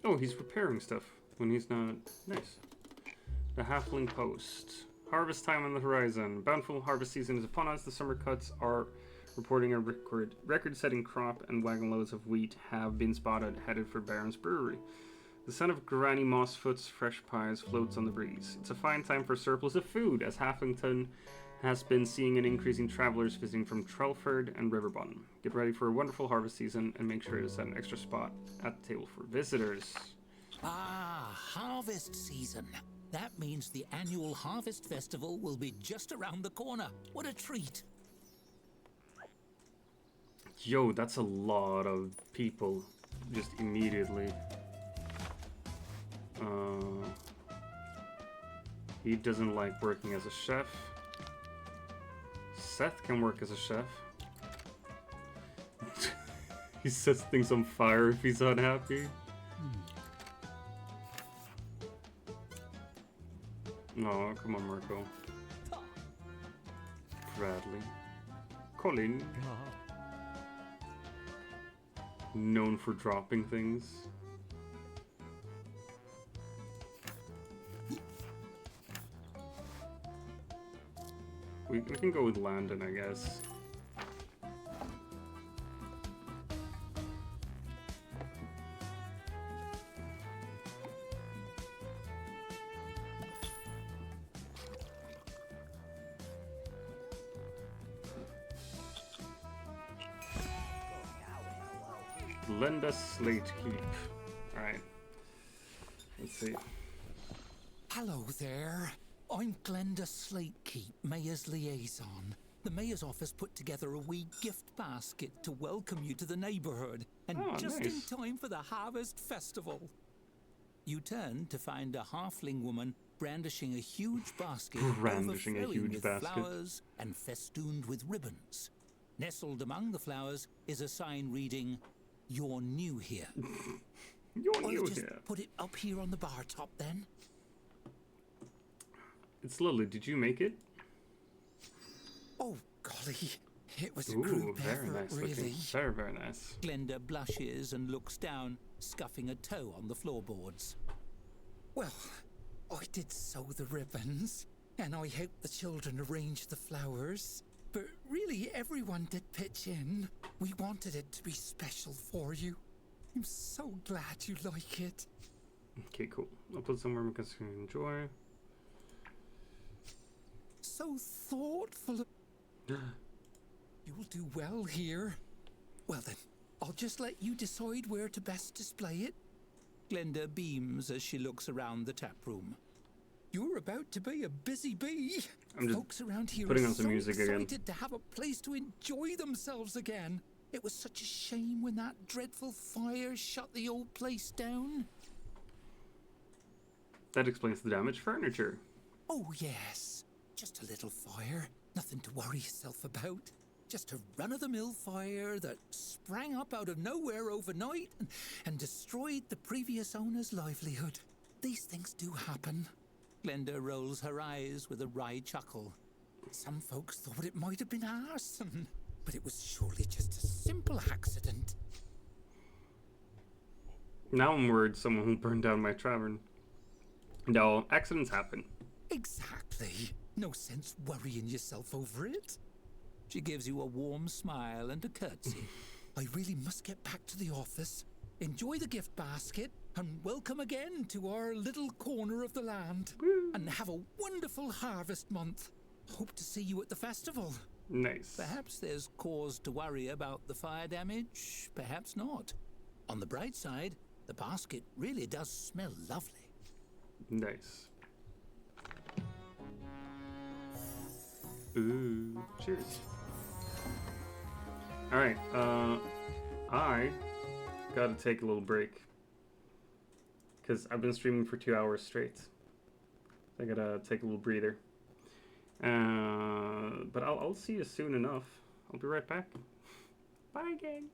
Oh, he's repairing stuff when he's not. Nice. The Halfling Post. Harvest time on the horizon. Bountiful harvest season is upon us. The summer cuts are reporting a record-setting crop, and wagon loads of wheat have been spotted headed for Baron's Brewery. The scent of Granny Mossfoot's fresh pies floats on the breeze. It's a fine time for surplus of food, as Halflington has been seeing an increase in travelers visiting from Trelford and Riverbottom. Get ready for a wonderful harvest season and make sure to set an extra spot at the table for visitors. Ah, harvest season. That means the annual Harvest Festival will be just around the corner. What a treat. Yo, that's a lot of people just immediately. He doesn't like working as a chef. Seth can work as a chef. He sets things on fire if he's unhappy. No, come on, Marco. Bradley. Colin. Known for dropping things. We can go with Landon, I guess. Glenda Slate Keep. Alright. Let's see. Hello there. I'm Glenda Slatekeep, Mayor's liaison. The Mayor's office put together a wee gift basket to welcome you to the neighbourhood, and just in time for the Harvest Festival. You turn to find a halfling woman brandishing a huge basket, overflowing with flowers and festooned with ribbons. Nestled among the flowers is a sign reading, "You're new here." I'll just put it up here on the bar top then. It's lovely. Did you make it? Oh, golly. It was a group very effort, nice really. looking. Very, very nice. Glenda blushes and looks down, scuffing a toe on the floorboards. Well, I did sew the ribbons, and I helped the children arrange the flowers. But really, everyone did pitch in. We wanted it to be special for you. I'm so glad you like it. Okay, cool. I'll put somewhere because you enjoy. So thoughtful. You'll do well here. Well then, I'll just let you decide where to best display it. Glenda beams as she looks around the tap room. You're about to be a busy bee. I'm just Folks around here putting are on some so music excited again. to have a place to enjoy themselves again. It was such a shame when that dreadful fire shut the old place down. That explains the damaged furniture. Oh yes, just a little fire. Nothing to worry yourself about. Just a run-of-the-mill fire that sprang up out of nowhere overnight and destroyed the previous owner's livelihood. These things do happen. Glenda rolls her eyes with a wry chuckle. Some folks thought it might have been arson, but it was surely just a simple accident. Now I'm worried someone will burn down my tavern. No, accidents happen. Exactly. No sense worrying yourself over it. She gives you a warm smile and a curtsy. I really must get back to the office. Enjoy the gift basket, and welcome again to our little corner of the land. And have a wonderful harvest month. Hope to see you at the festival. Nice. Perhaps there's cause to worry about the fire damage, perhaps not. On the bright side, the basket really does smell lovely. Nice. Ooh, cheers. Alright, I gotta take a little break. Because I've been streaming for 2 hours straight. I gotta take a little breather. But I'll see you soon enough. I'll be right back. Bye, gang.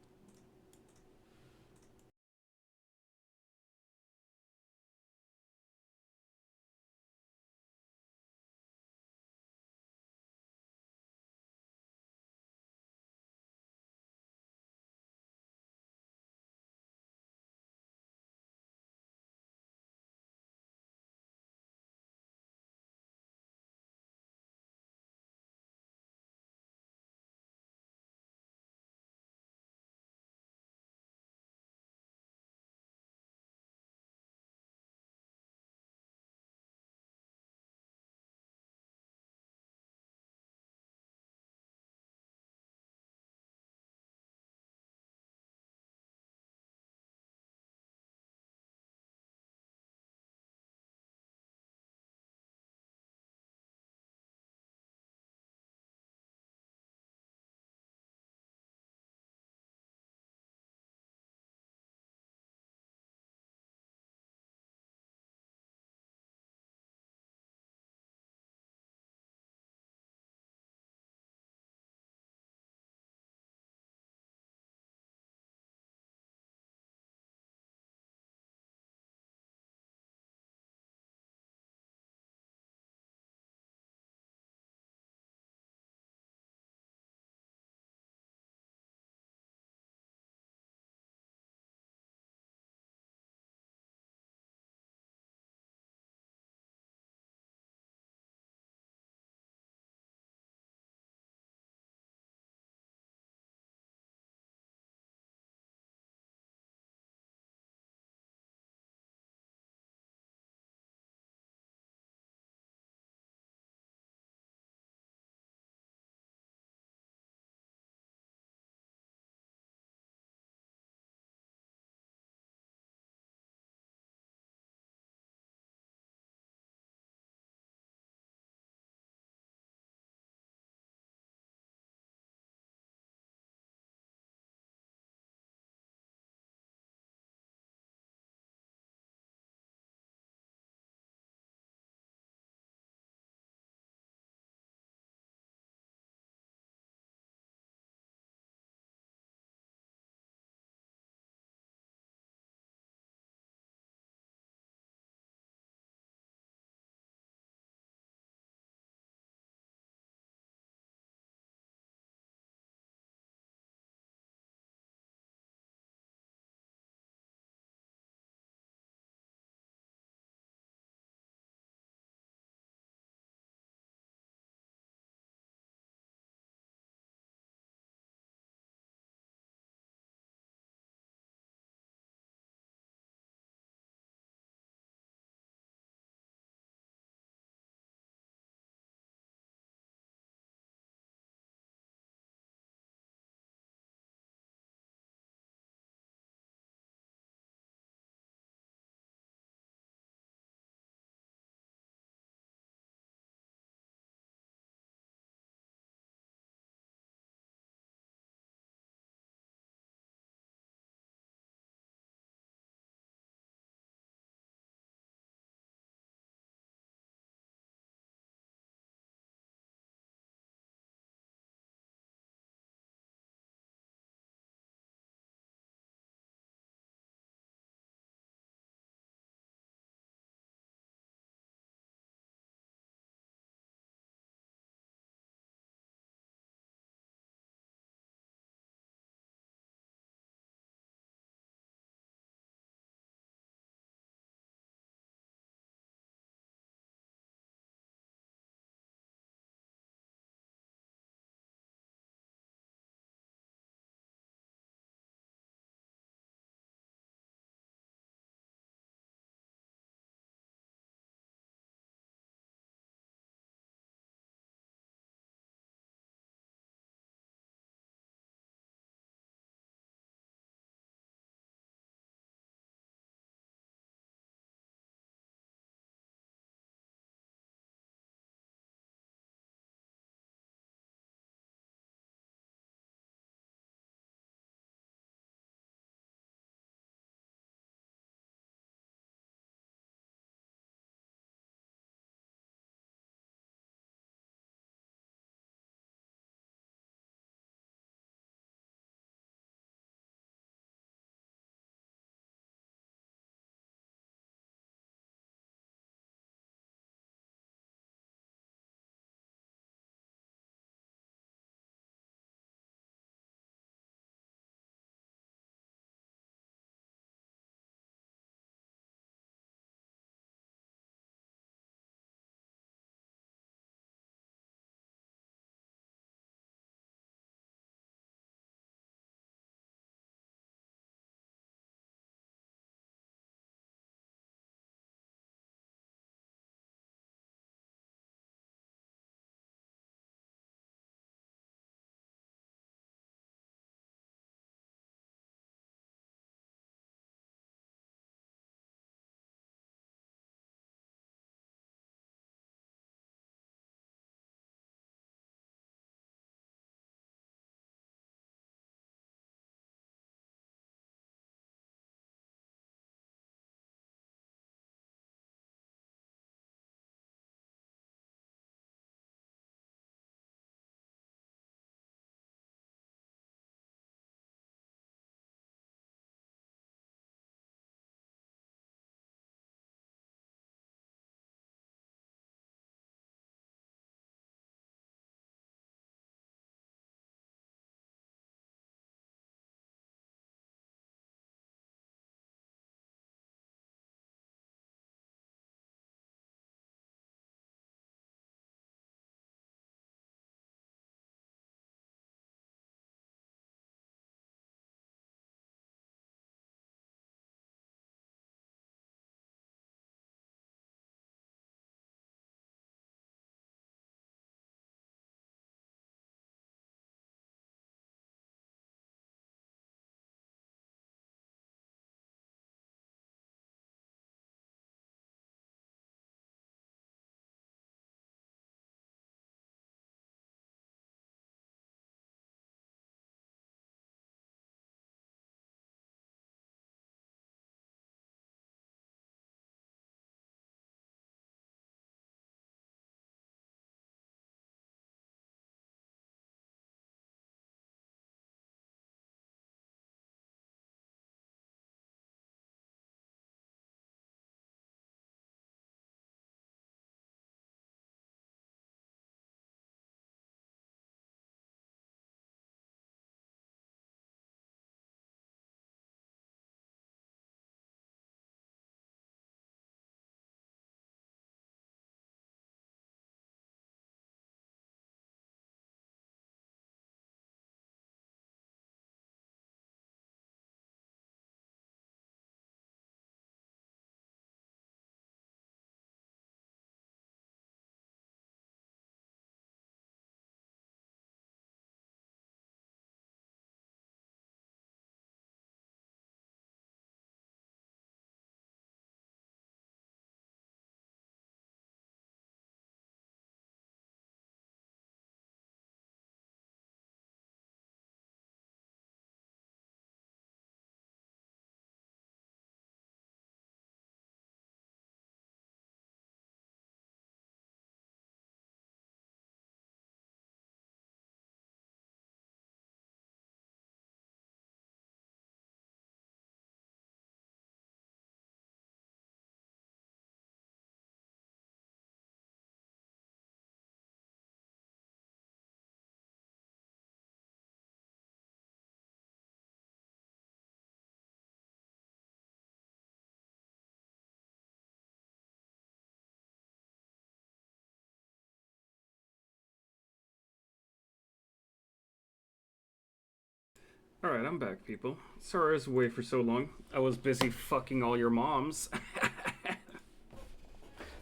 Alright, I'm back, people. Sorry I was away for so long. I was busy fucking all your moms.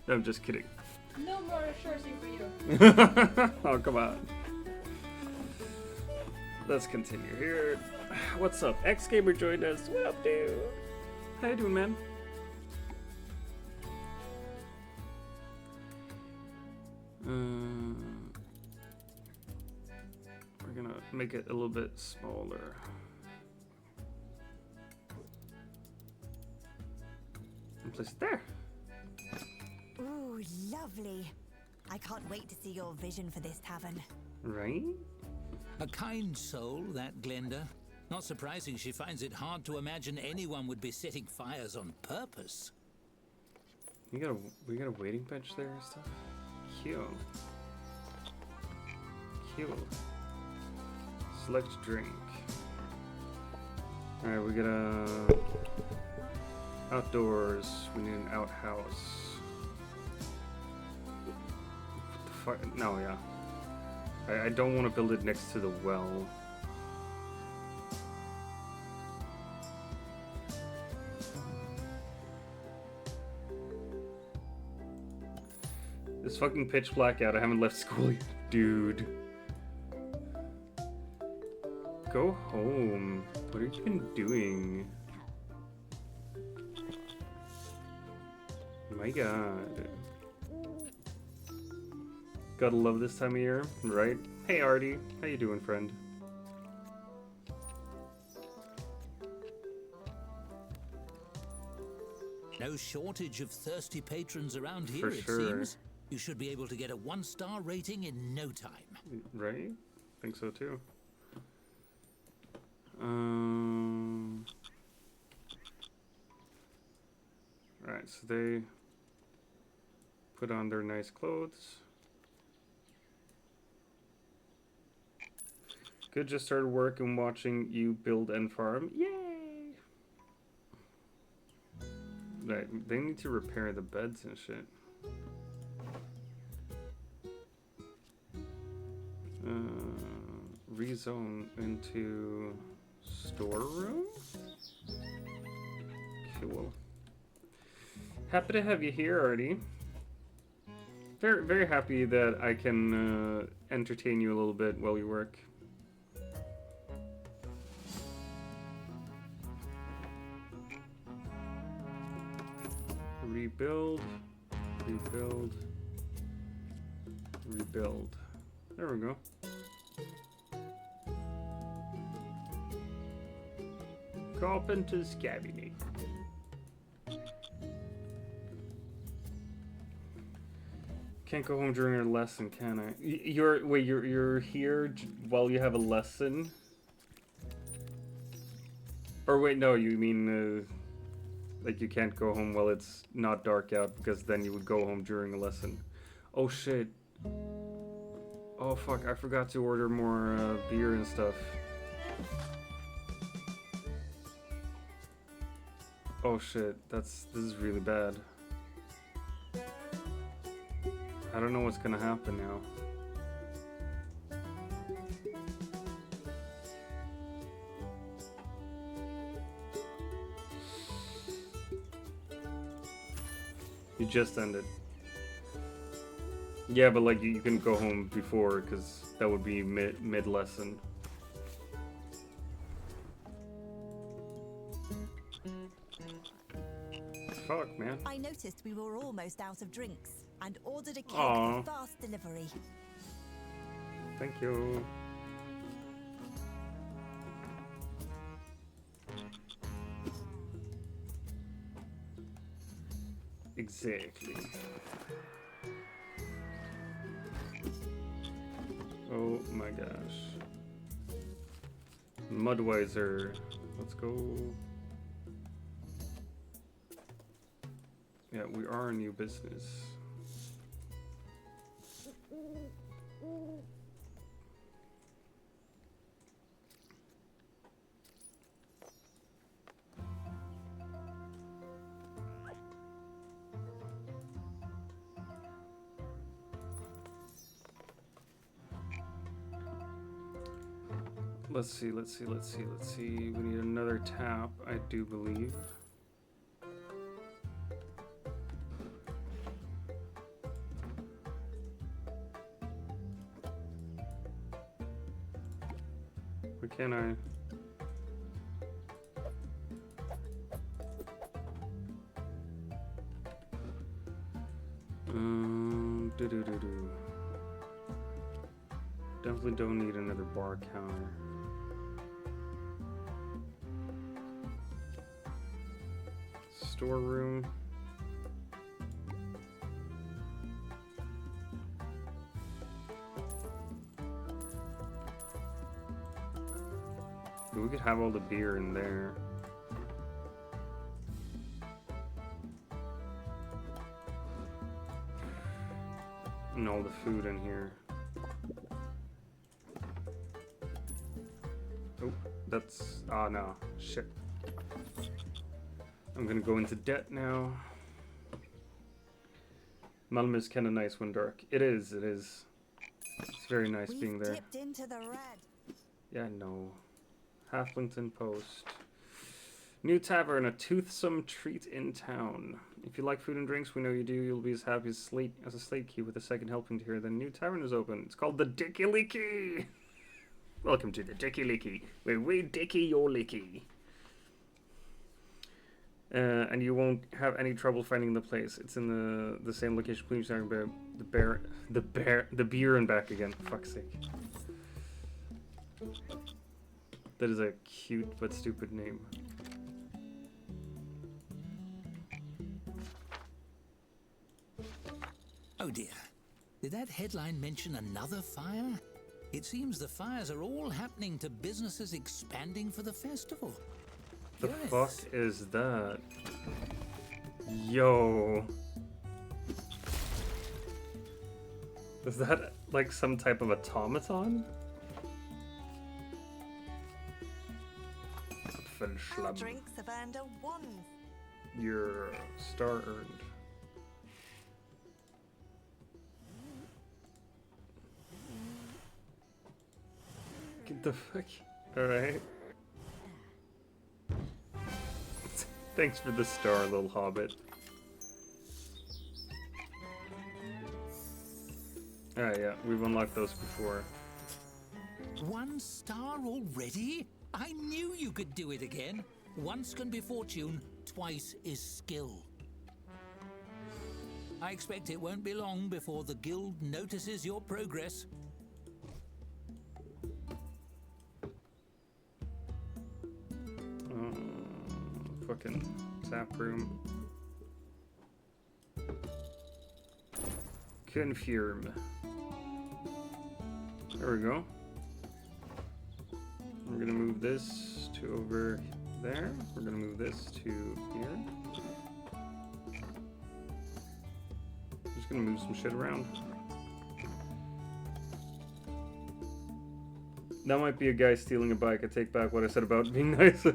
No, I'm just kidding. No more Cersei for you. Oh, come on. Let's continue here. What's up? X-Gamer joined us. What up, dude? How you doing, man? We're gonna make it a little bit smaller. And place it there. Ooh, lovely. I can't wait to see your vision for this tavern. Right? A kind soul, that Glenda. Not surprising she finds it hard to imagine anyone would be setting fires on purpose. We got a waiting bench there and stuff. Cute. Cute. Select drink. Alright, we got a outdoors. We need an outhouse. What the fuck? No, yeah. I don't want to build it next to the well. It's fucking pitch black out. I haven't left school yet. Dude. Go home. What have you been doing? My god. Gotta love this time of year, right? Hey Artie, how you doing, friend? No shortage of thirsty patrons around here, For it sure. seems. You should be able to get a 1-star rating in no time. Right? Think so too. Right, so they put on their nice clothes. Good, just started work and watching you build and farm. Yay! Right, they need to repair the beds and shit. Rezone into storeroom? Cool. Happy to have you here, Artie. Very, very happy that I can entertain you a little bit while you work. Rebuild, rebuild, rebuild. There we go. Carpenter's cabinet. Can't go home during a lesson, can I? You're here while you have a lesson? Or wait, no, you mean like you can't go home while it's not dark out because then you would go home during a lesson. Oh shit. Oh fuck, I forgot to order more beer and stuff. Oh shit, this is really bad. I don't know what's gonna happen now. You just ended. Yeah, but like you can go home before because that would be mid lesson. Fuck, man. I noticed we were almost out of drinks and ordered a cake Aw. for fast delivery. Thank you. Exactly. Oh my gosh. Mudweiser. Let's go. Yeah, we are a new business. Let's see. We need another tap, I do believe. Why can't I? Definitely don't need another bar counter. Storeroom. We could have all the beer in there. And all the food in here. Oh, that's... ah, no. Shit. I'm gonna go into debt now. Malmö is kind of nice when dark. It is. It's very nice being there. Dipped into the red. Yeah, no. Halflington Post. New tavern, a toothsome treat in town. If you like food and drinks, we know you do. You'll be as happy as a slate key with a second helping to hear. The new tavern is open. It's called the Dicky Licky. Welcome to the Dicky Licky, where we dicky your licky. And you won't have any trouble finding the place. It's in the same location. Please talking about the beer and back again. For fuck's sake. That is a cute but stupid name. Oh dear. Did that headline mention another fire? It seems the fires are all happening to businesses expanding for the festival. The fuck is that? Yo. Is that like some type of automaton? Our drinks have earned a 1. Your star earned. Get the fuck. Alright. Thanks for the star, little hobbit. Alright, yeah, we've unlocked those before. 1 star already? I knew you could do it again. Once can be fortune, twice is skill. I expect it won't be long before the guild notices your progress. Fucking tap room. Confirm. There we go. We're gonna move this to over there. We're gonna move this to here. Just gonna move some shit around. That might be a guy stealing a bike. I take back what I said about being nice.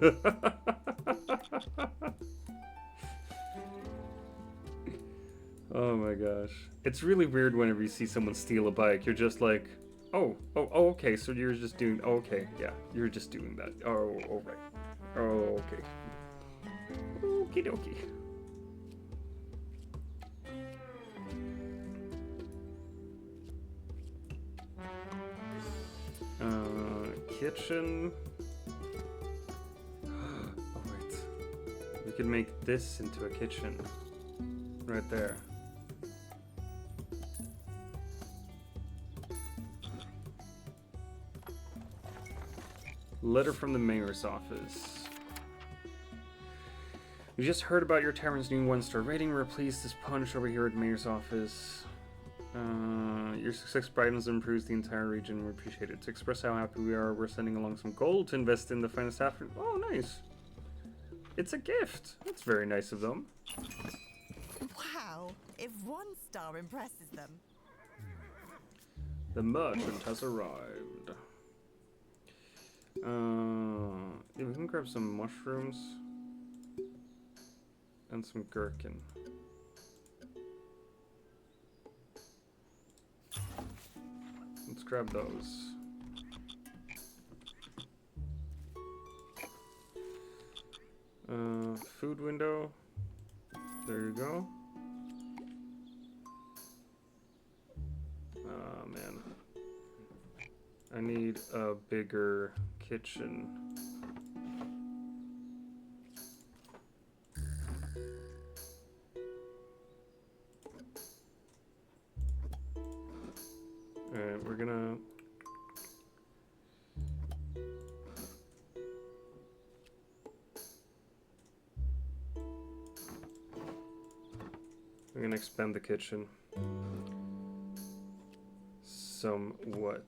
Oh my gosh. It's really weird whenever you see someone steal a bike. You're just like, oh, okay, so you're just doing, okay, yeah, you're just doing that. Oh, right. Oh, okay. Okie dokie. Kitchen. Oh, wait. We could make this into a kitchen. Right there. Letter from the mayor's office. We just heard about your tavern's new 1-star rating. We're pleased this punch over here at the mayor's office. Your success brightens and improves the entire region. We appreciate it. To express how happy we are, we're sending along some gold to invest in the finest tavern. Oh, nice. It's a gift. That's very nice of them. Wow, if 1 star impresses them. The merchant has arrived. Yeah, we can grab some mushrooms and some gherkin. Let's grab those. food window. There you go. Oh man. I need a bigger kitchen. Alright, we're gonna... We're gonna expand the kitchen. Somewhat.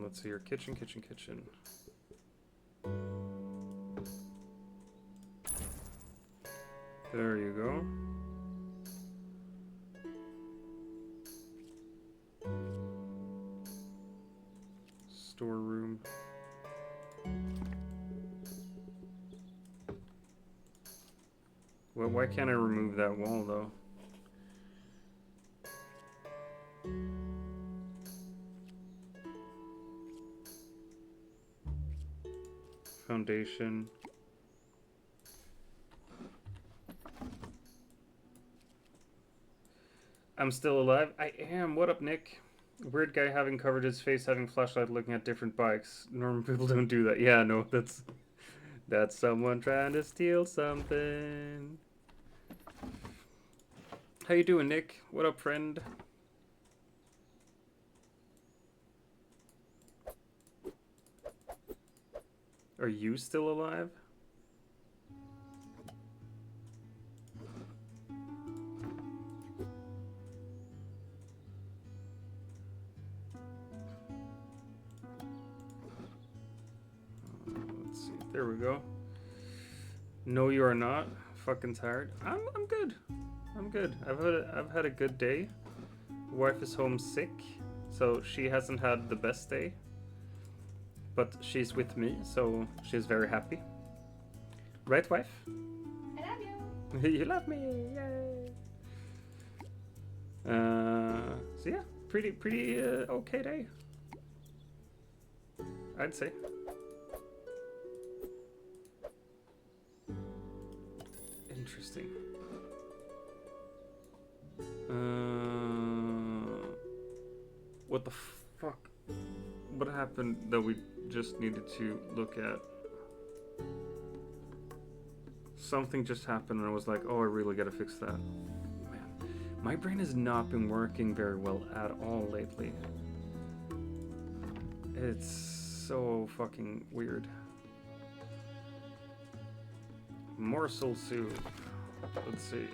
Let's see here. Kitchen. There you go. Storeroom. Well, why can't I remove that wall though? Foundation. I'm still alive? I am. What up, Nick? Weird guy having covered his face, having flashlight, looking at different bikes. Normal people don't do that. Yeah, no, that's someone trying to steal something. How you doing, Nick? What up, friend? Are you still alive? Let's see. There we go. No, you are not. Fucking tired. I'm good. I'm good. I've had a good day. Wife is home sick, so she hasn't had the best day. But she's with me, so she's very happy. Right, wife? I love you. You love me, yay! So yeah, pretty okay day, I'd say. Interesting. What the fuck? What happened that we just needed to look at? Something just happened and I was like, oh, I really gotta fix that. Man, my brain has not been working very well at all lately. It's so fucking weird. Morsel soup. Let's see.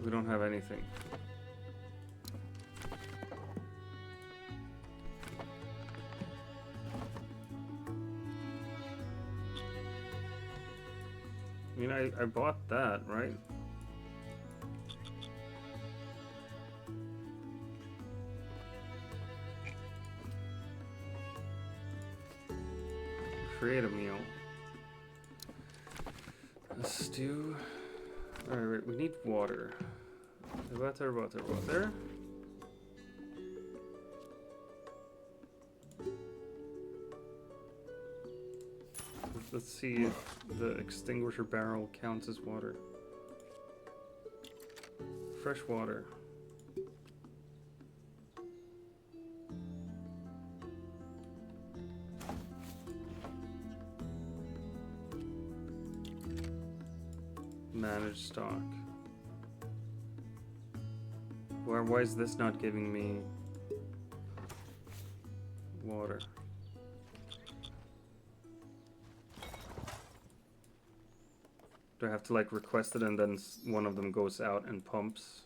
We don't have anything. I mean, I bought that, right? Create a meal. A stew. Alright, we need water. Water. Let's see if the extinguisher barrel counts as water. Fresh water. Manage stock. Why is this not giving me water? Do I have to like request it and then one of them goes out and pumps?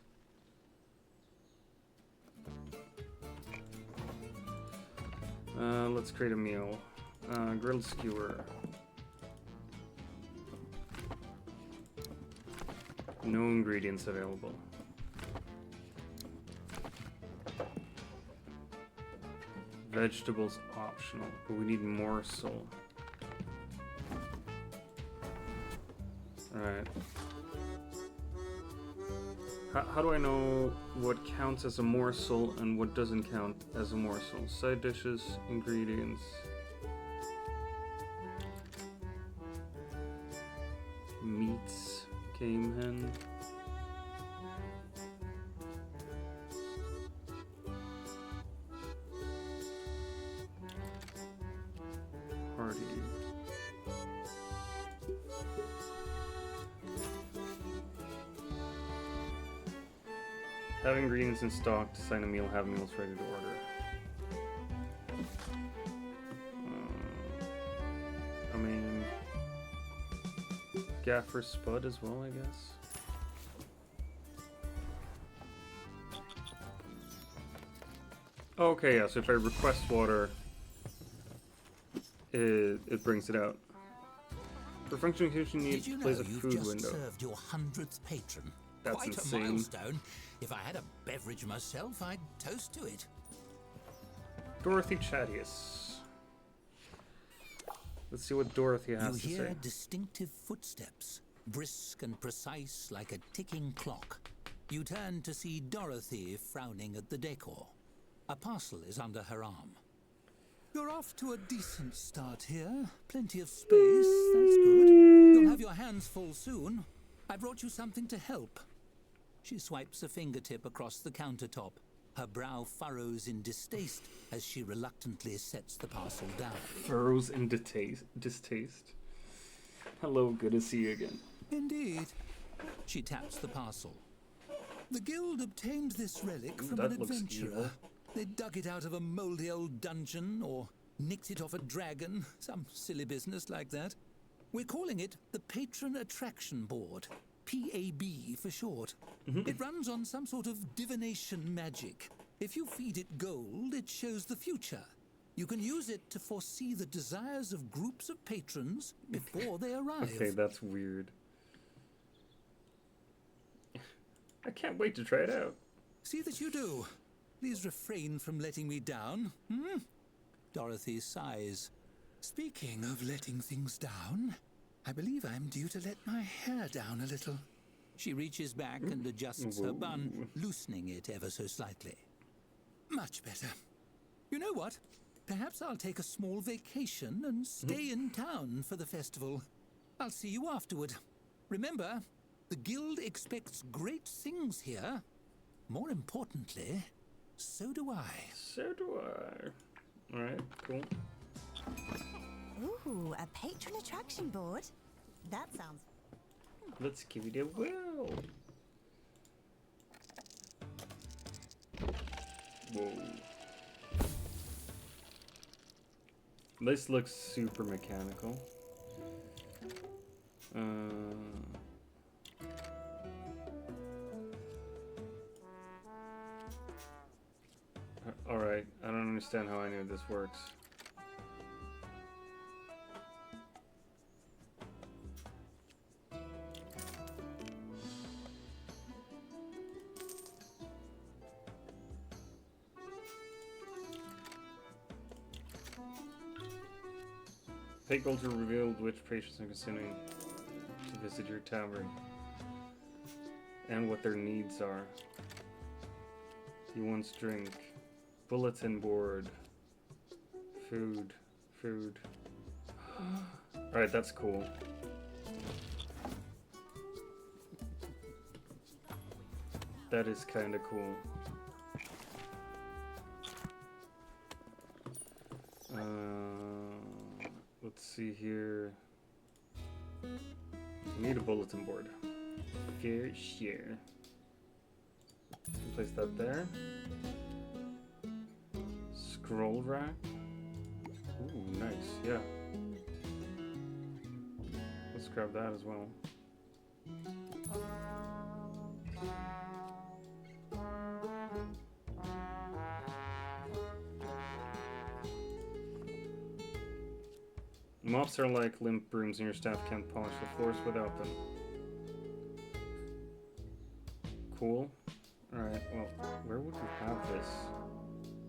Let's create a meal. Grilled skewer. No ingredients available. Vegetables optional, but we need morsel. Alright. How do I know what counts as a morsel and what doesn't count as a morsel? Side dishes, ingredients. Meats, game hen. Party. Have ingredients in stock to sign a meal, have meals ready to order. I mean, Gaffer Spud as well, I guess. Okay, yeah, so if I request water, it brings it out. For functioning kitchen, you need to place a food just window. Served your 100th patron. That's Quite insane. a milestone. If I had a beverage myself, I'd toast to it. Dorothy Chadius. Let's see what Dorothy has to You hear say. distinctive footsteps, brisk and precise like a ticking clock. You turn to see Dorothy frowning at the decor. A parcel is under her arm. You're off to a decent start here. Plenty of space, that's good. You'll have your hands full soon. I brought you something to help. She swipes a fingertip across the countertop. Her brow furrows in distaste as she reluctantly sets the parcel down. Furrows in distaste. Hello, good to see you again. Indeed. She taps the parcel. The guild obtained this relic from that an looks adventurer. evil. They dug it out of a mouldy old dungeon or nicked it off a dragon. Some silly business like that. We're calling it the Patron Attraction Board. PAB for short. It runs on some sort of divination magic. If you feed it gold, it shows the future. You can use it to foresee the desires of groups of patrons before they arrive. Okay, that's weird. I can't wait to try it out. See that you do. Please refrain from letting me down. Dorothy sighs. Speaking of letting things down, I believe I'm due to let my hair down a little. She reaches back and adjusts her bun, loosening it ever so slightly. Much better. You know what? Perhaps I'll take a small vacation and stay in town for the festival. I'll see you afterward. Remember, the guild expects great things here. More importantly, so do I. So do I. Alright, cool. Ooh, a patron attraction board. That sounds... Let's give it a whirl. Whoa. This looks super mechanical. Alright, I don't understand how any of this works. Pay gold to reveal which patients are considering to visit your tavern and what their needs are. He wants drink, bulletin board, food. Alright, that's cool. That is kind of cool. Let's see here. You need a bulletin board. For sure. Place that there. Scroll rack. Ooh, nice. Yeah. Let's grab that as well. Mops are like limp brooms and your staff can't polish the floors without them. Cool. Alright, well, where would we have this?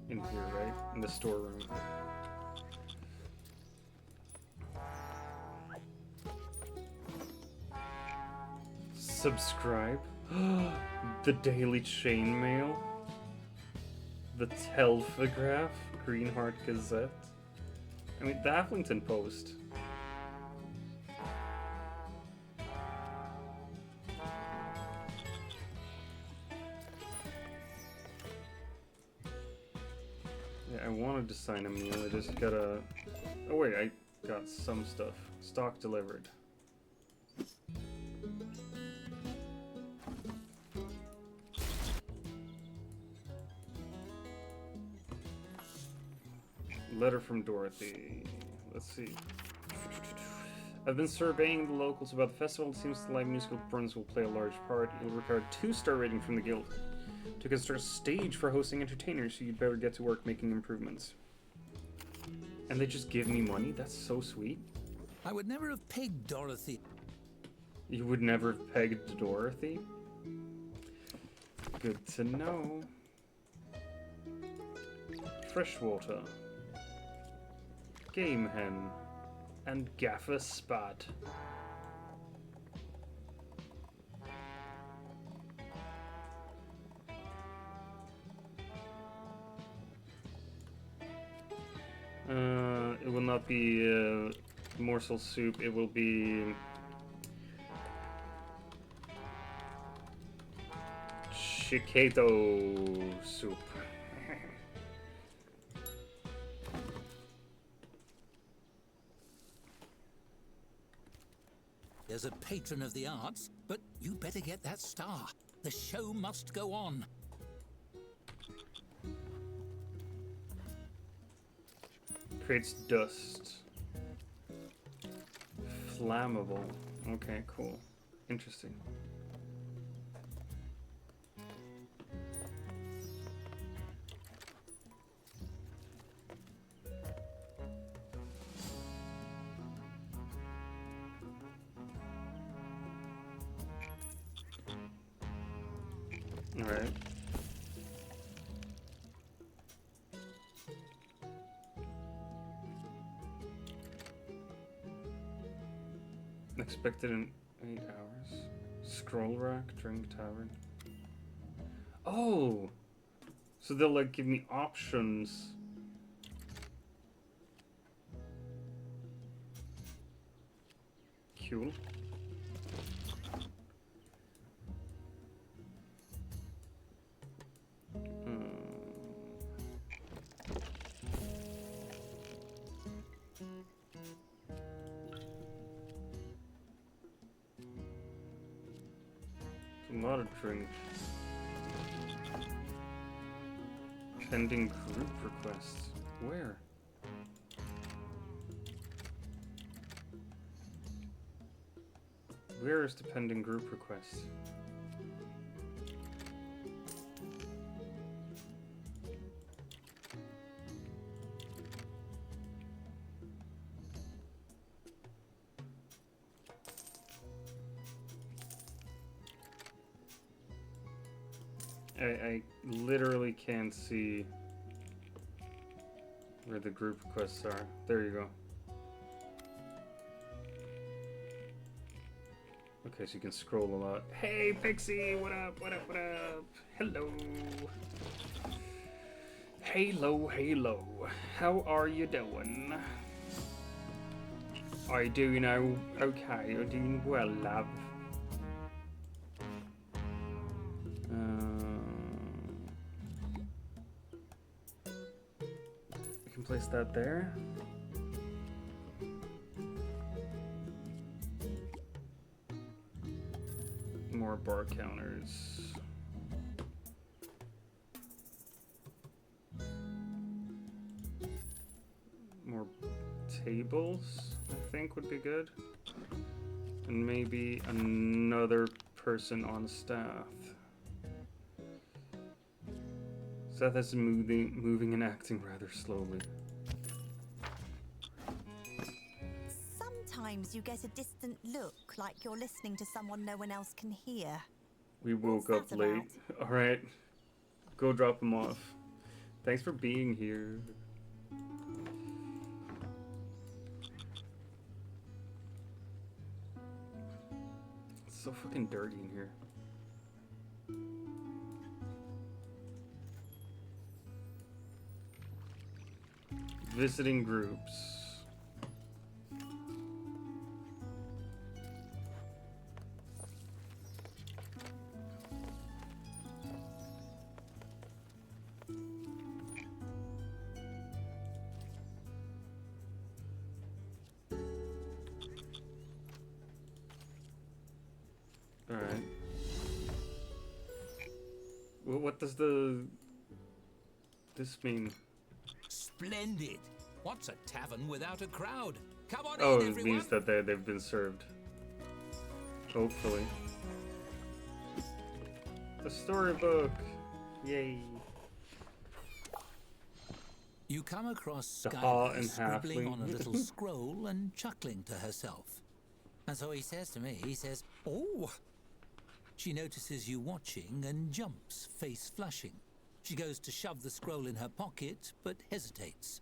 In here, right? In the storeroom. Subscribe. The Daily Chainmail. The Telegraph. Greenheart Gazette. I mean, the Huffington Post. Yeah, I wanted to sign a meal, I just gotta... Oh wait, I got some stuff. Stock delivered. Letter from Dorothy. Let's see. I've been surveying the locals about the festival. It seems the live musical performance will play a large part. It'll require a 2-star rating from the guild to construct a stage for hosting entertainers, so you'd better get to work making improvements. And they just give me money? That's so sweet. I would never have pegged Dorothy. You would never have pegged Dorothy? Good to know. Freshwater. Game Hen. And Gaffer Spot. It will not be morsel soup, it will be Chiquito soup. As a patron of the arts, but you better get that star. The show must go on. Creates dust. Flammable. Okay, cool. Interesting. Alright. Expected in 8 hours. Scroll rack, drink tavern. Oh! So they'll like give me options. Cool. Not a drink. Pending group requests. Where? Where is the pending group request? I literally can't see where the group requests are. There you go. Okay, so you can scroll a lot. Hey, Pixie! What up, what up, what up? Hello! Halo, Halo. How are you doing? Are you doing okay? You're doing well, love. Place that there. More bar counters. More tables, I think would be good. And maybe another person on staff. Seth is moving and acting rather slowly. Sometimes you get a distant look, like you're listening to someone no one else can hear. We woke up late. Alright. Go drop him off. Thanks for being here. It's so fucking dirty in here. visiting groups. Alright. Well, what does this mean? Splendid. What's a tavern without a crowd? Come on Oh, in, it everyone. means that they've been served. Hopefully. A storybook! Yay! You come across The Haw Skylar and scribbling Halfling. on a little scroll and chuckling to herself. And so he says to me, he says, "Oh!" She notices you watching and jumps, face flushing. She goes to shove the scroll in her pocket, but hesitates.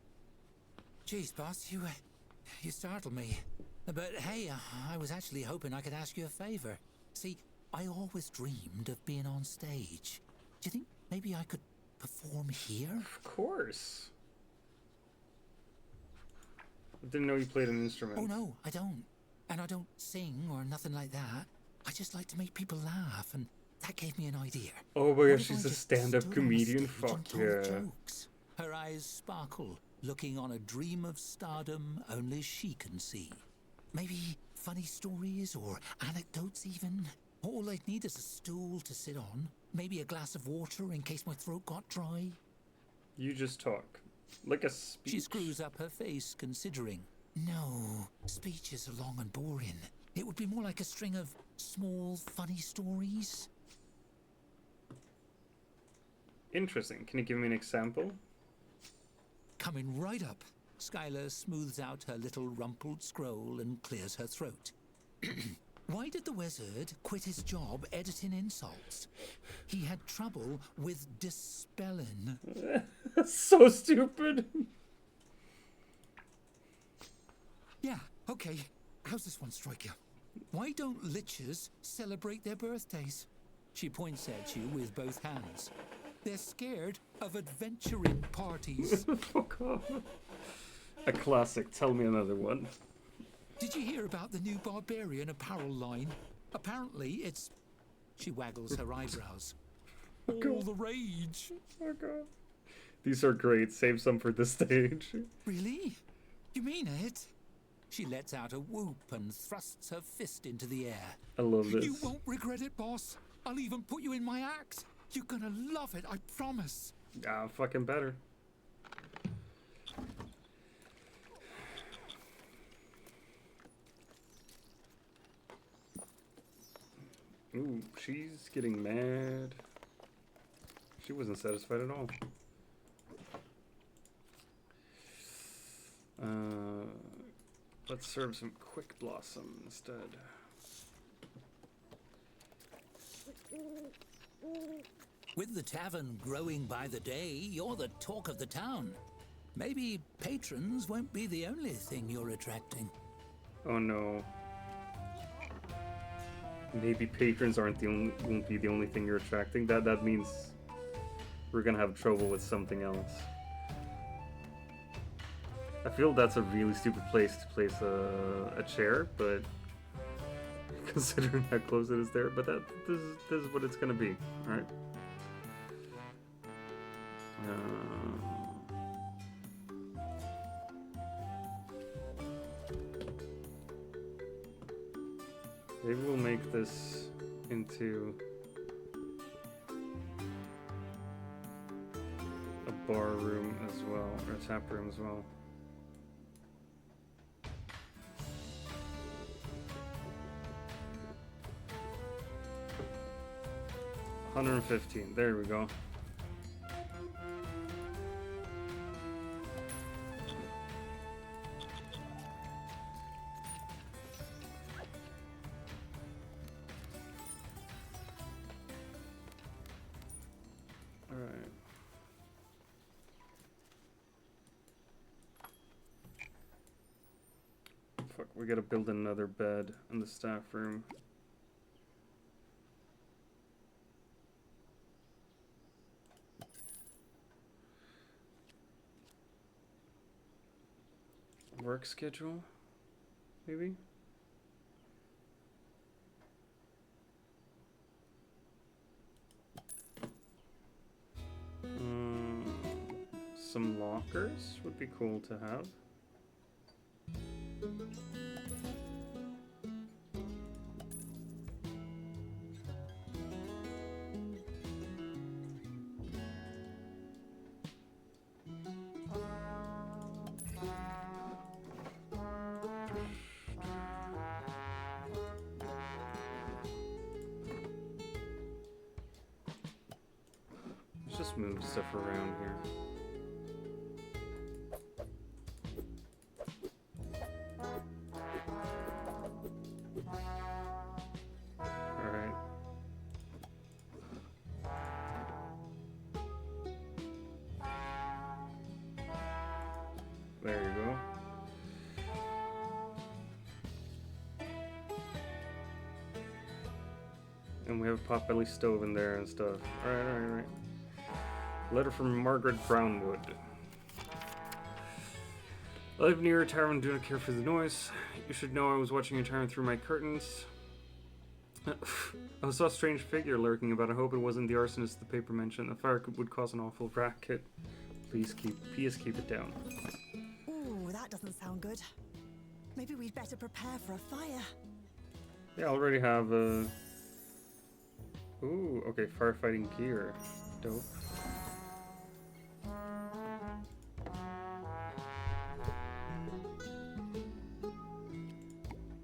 "Geez, boss, you startled me. But hey, I was actually hoping I could ask you a favor. See, I always dreamed of being on stage. Do you think maybe I could perform here?" Of course. I didn't know you played an instrument. "Oh no, I don't. And I don't sing or nothing like that. I just like to make people laugh, and that gave me an idea." Oh my What gosh, if I she's a just stand-up stood on the comedian? stage and Fuck told yeah. jokes? Her eyes sparkle, looking on a dream of stardom only she can see. Maybe funny stories or anecdotes even. All I'd need is a stool to sit on, maybe a glass of water in case my throat got dry. You just talk. Like a speech. She screws up her face, considering. "No, speeches are long and boring. It would be more like a string of small, funny stories." Interesting. Can you give me an example? Coming right up, Skylar smooths out her little rumpled scroll and clears her throat. Why did the wizard quit his job editing insults? He had trouble with dispelling. So stupid. Yeah, okay. How's this one strike you? Why don't lichens celebrate their birthdays? She points at you with both hands. They're scared of adventuring parties. Fuck off. A classic. Tell me another one. Did you hear about the new barbarian apparel line? Apparently it's... She waggles her eyebrows. All the rage. Fuck off. These are great. Save some for the stage. Really? You mean it? She lets out a whoop and thrusts her fist into the air. I love this. You won't regret it, boss. I'll even put you in my act. You're gonna love it, I promise. Ah, fucking better. Ooh, she's getting mad. She wasn't satisfied at all. Let's serve some quick blossom instead. With the tavern growing by the day, you're the talk of the town. Maybe patrons won't be the only thing you're attracting. Oh no. Maybe patrons won't be the only thing you're attracting. That means we're gonna have trouble with something else. I feel that's a really stupid place to place a chair, but considering how close it is there, but this is what it's gonna be. All right. Maybe we'll make this into a bar room as well, or a tap room as well. $115. There we go. Alright. Fuck, we gotta build another bed in the staff room. work schedule, maybe? Some lockers would be cool to have. Let's just move stuff around here. Alright. There you go. And we have a potbelly stove in there and stuff. Alright. Letter from Margaret Brownwood. I live near a tavern and do not care for the noise. You should know I was watching a tavern through my curtains. I saw a strange figure lurking about. I hope it wasn't the arsonist the paper mentioned. The fire would cause an awful racket. Please keep it down. Ooh, that doesn't sound good. Maybe we'd better prepare for a fire. Yeah, I already have a... Ooh, okay, firefighting gear. Dope.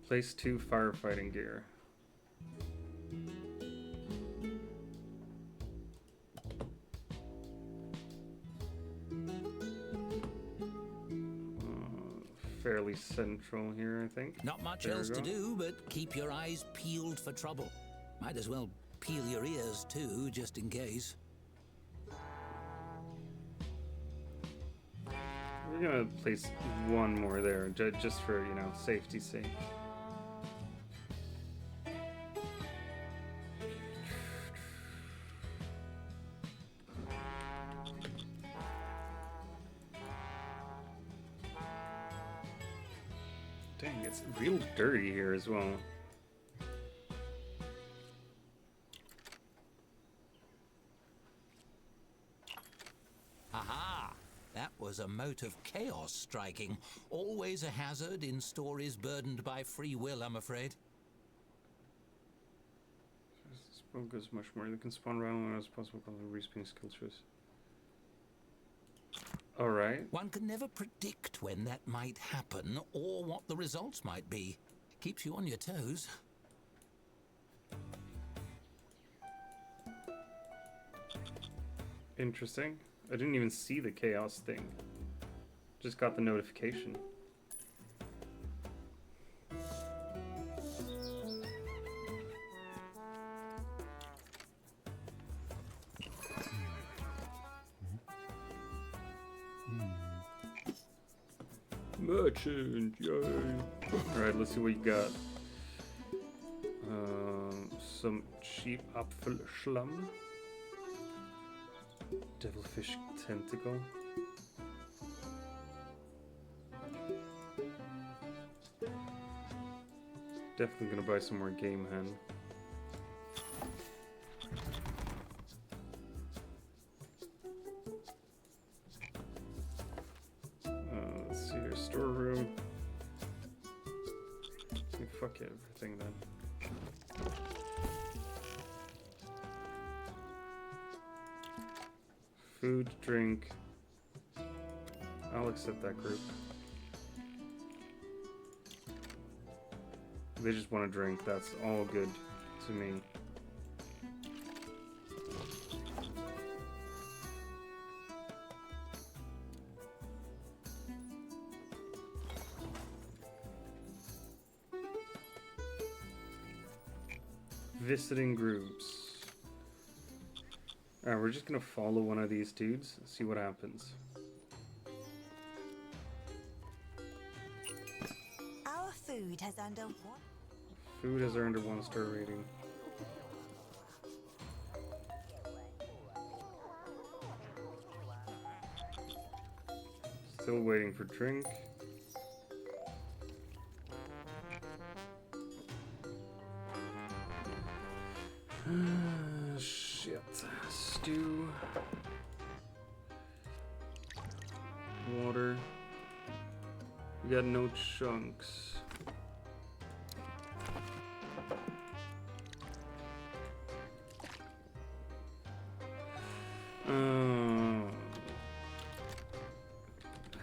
Place 2 firefighting gear. Fairly central here, I think. Not much There else we to go. do, but keep your eyes peeled for trouble. Might as well peel your ears too, just in case. We're gonna place one more there, just for, you know, safety's sake. Dang, it's real dirty here as well. Aha! That was a mote of chaos striking. Always a hazard in stories burdened by free will, I'm afraid. Smoke goes much more. They can spawn around as possible by respawning sculptures. Alright. One can never predict when that might happen or what the results might be. Keeps you on your toes. Interesting. I didn't even see the chaos thing. Just got the notification. Merchant, yay! Alright, let's see what you got. Some cheap Apfelschlamm. Devilfish tentacle. Definitely gonna buy some more game hen. Let's see here, storeroom. Fuck everything then. Food, drink. I'll accept that group. They just want to drink. That's all good to me. Visiting groups. Alright, we're just gonna follow one of these dudes, see what happens. Our food has earned a one. Food has earned a 1-star rating. Still waiting for drink. stew. Water. We got no chunks.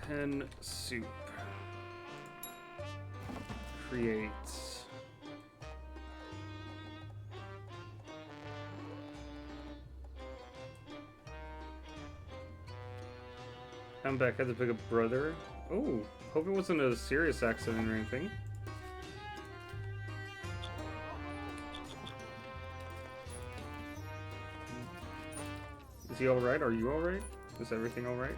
Hen soup. Creates. I'm back. I had to pick up brother. Oh, hope it wasn't a serious accident or anything. Is he alright? Are you alright? Is everything alright?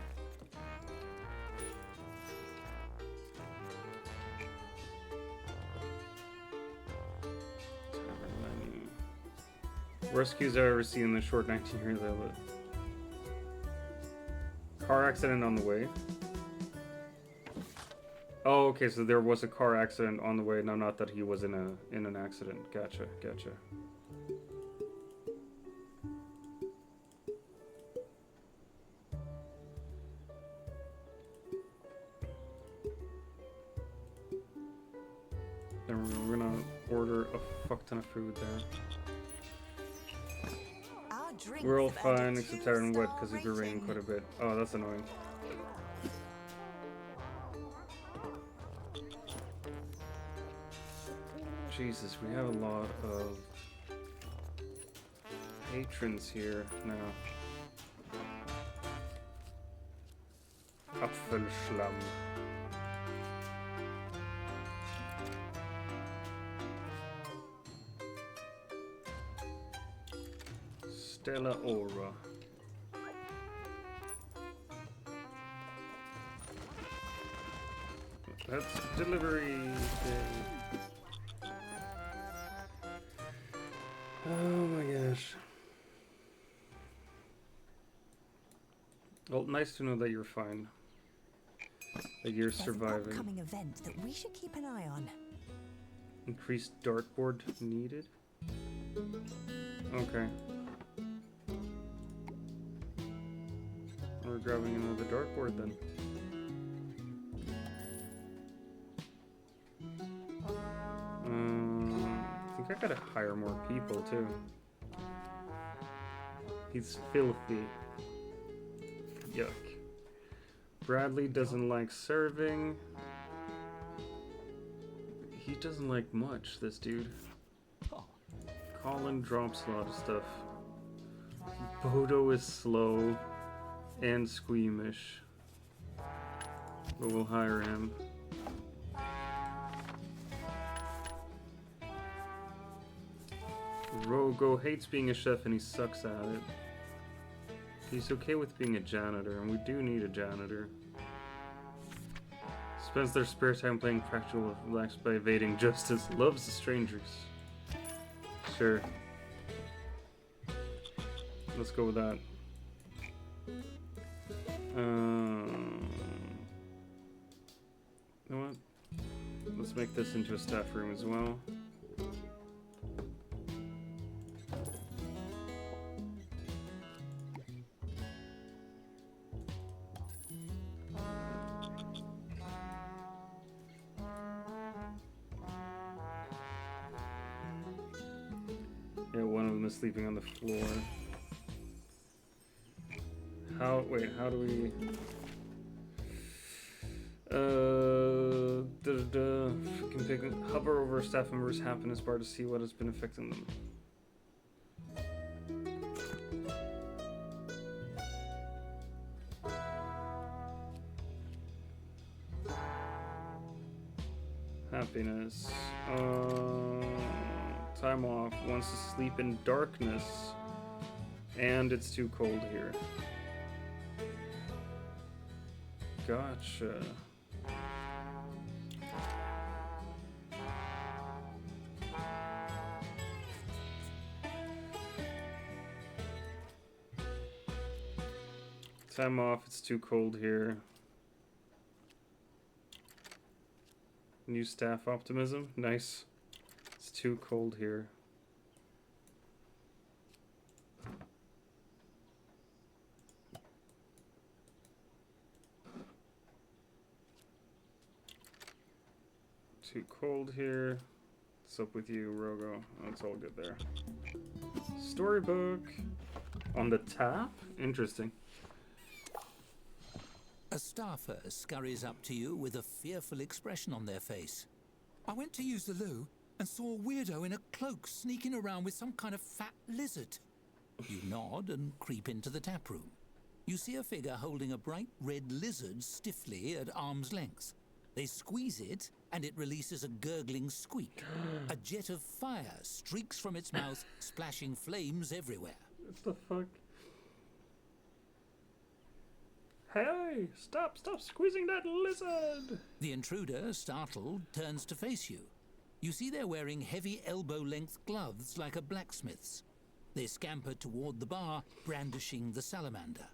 Worst cues I've ever seen in the short 19 years I lived. Car accident on the way. Oh, okay, so there was a car accident on the way. No, not that he was in an accident. Gotcha, gotcha. Then we're gonna order a fuck ton of food there. We're all fine except tired and wet because it rained quite a bit. Oh, that's annoying. Jesus, we have a lot of patrons here now. Apfelschlamm. Stella Aura. That's delivery day. Oh my gosh. Well, nice to know that you're fine. That you're surviving. There's an upcoming event that we should keep an eye on. Increased dartboard needed? Okay. We're grabbing another dartboard then. I think I gotta hire more people too. He's filthy. Yuck. Bradley doesn't like serving. He doesn't like much, this dude. Colin drops a lot of stuff. Bodo is slow and squeamish. But we'll hire him. Rogo hates being a chef and he sucks at it. He's okay with being a janitor, and we do need a janitor. Spends their spare time playing practical relaxed by evading justice. Loves the strangers. Sure. Let's go with that. You know what? Let's make this into a staff room as well. Yeah, one of them is sleeping on the floor. Wait, how do we... hover over a staff member's happiness bar to see what has been affecting them. Happiness. Time off. Wants to sleep in darkness. And it's too cold here. Gotcha. Time off, it's too cold here. New staff optimism, nice. It's too cold here. too cold here. What's up with you, Rogo? Oh, it's all good there. Storybook on the tap? Interesting. A staffer scurries up to you with a fearful expression on their face. I went to use the loo and saw a weirdo in a cloak sneaking around with some kind of fat lizard. You nod and creep into the tap room. You see a figure holding a bright red lizard stiffly at arm's length. They squeeze it, and it releases a gurgling squeak. A jet of fire streaks from its mouth, splashing flames everywhere. What the fuck? Hey! Stop squeezing that lizard! The intruder, startled, turns to face you. You see they're wearing heavy elbow-length gloves like a blacksmith's. They scamper toward the bar, brandishing the salamander.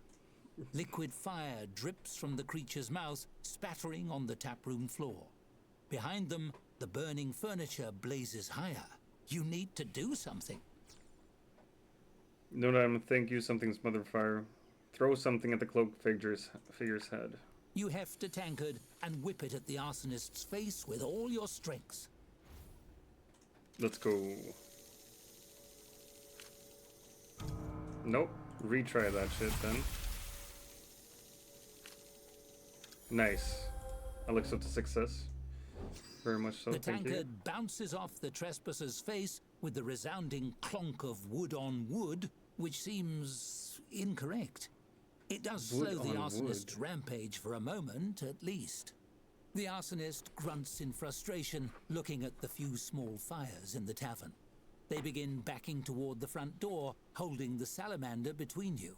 Liquid fire drips from the creature's mouth, spattering on the taproom floor. Behind them, the burning furniture blazes higher. You need to do something. No time to think, use something's mother fire. Throw something at the cloaked figure's head. You heft a tankard and whip it at the arsonist's face with all your strength. Let's go. Nope. Retry that shit then. Nice. Elixir to success. Very much so, The thank you. tankard bounces off the trespasser's face with the resounding clonk of wood on wood, which seems incorrect. It does Wood slow the on arsonist's wood. rampage for a moment, at least. The arsonist grunts in frustration, looking at the few small fires in the tavern. They begin backing toward the front door, holding the salamander between you.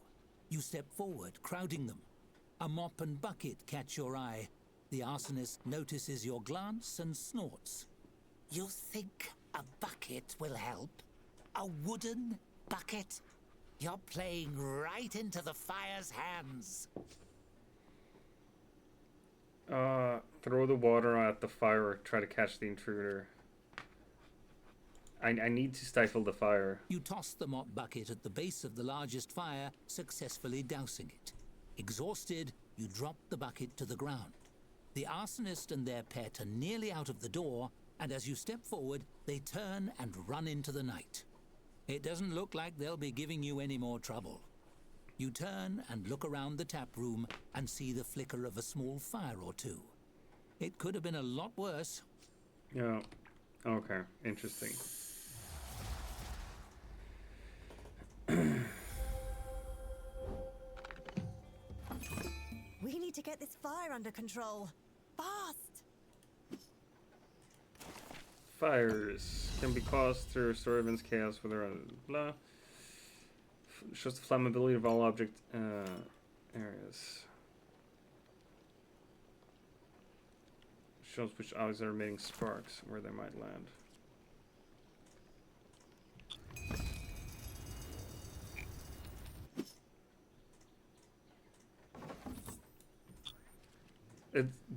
You step forward, crowding them. A mop and bucket catch your eye. The arsonist notices your glance and snorts. You think a bucket will help? A wooden bucket? You're playing right into the fire's hands. Throw the water at the fire or try to catch the intruder. I need to stifle the fire. You toss the mop bucket at the base of the largest fire, successfully dousing it. Exhausted, you drop the bucket to the ground. The arsonist and their pet are nearly out of the door, and as you step forward, they turn and run into the night. It doesn't look like they'll be giving you any more trouble. You turn and look around the tap room and see the flicker of a small fire or two. It could have been a lot worse. Yeah. Okay. Interesting. We need to get this fire under control. Fast! Fires can be caused through story events, chaos, whether blah. Shows the flammability of all object areas. Shows which objects are emitting sparks, where they might land.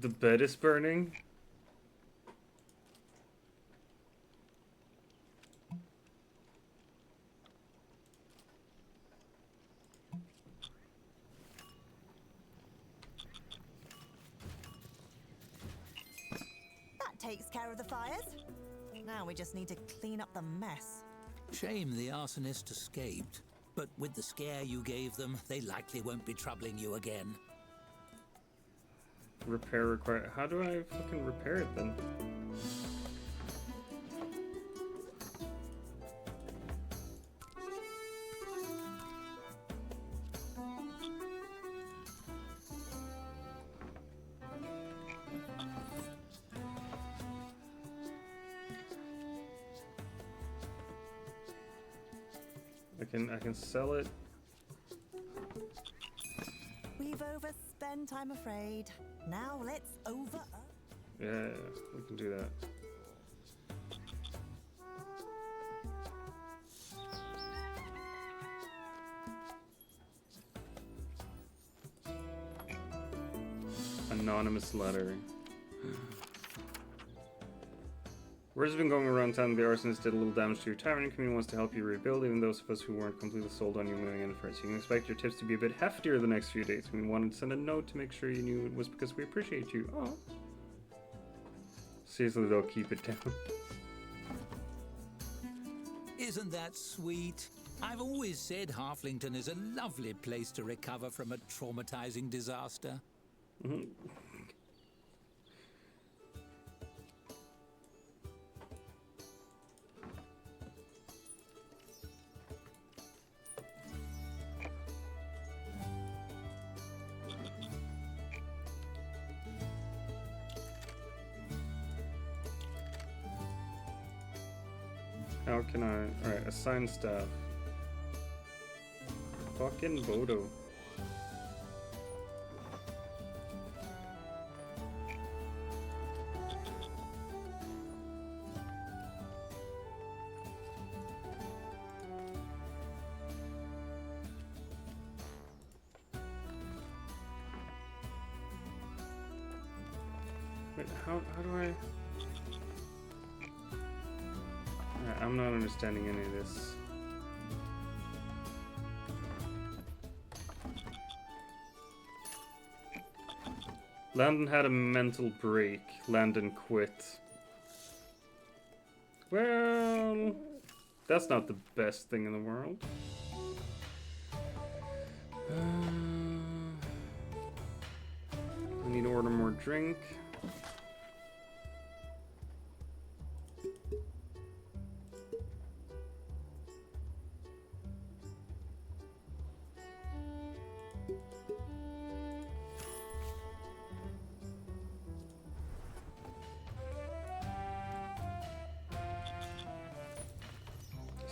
The bed is burning. That takes care of the fires. Now we just need to clean up the mess. Shame the arsonist escaped, but with the scare you gave them, they likely won't be troubling you again. Repair required. How do I fucking repair it then? I can sell it. We've overspent, I'm afraid. Now let's over. Yeah, we can do that. Anonymous letter. Word has been going around town that the arsonist did a little damage to your tavern and community wants to help you rebuild, even those of us who weren't completely sold on you moving in first. You can expect your tips to be a bit heftier the next few days. We wanted to send a note to make sure you knew it was because we appreciate you. Oh. Seriously, they'll keep it down. Isn't that sweet? I've always said Halflington is a lovely place to recover from a traumatizing disaster. Mhm. How can I... Alright, assign staff. Fucking Bodo. Wait, how do I... I'm not understanding any of this. Landon had a mental break. Landon quit. Well, that's not the best thing in the world. I need to order more drink.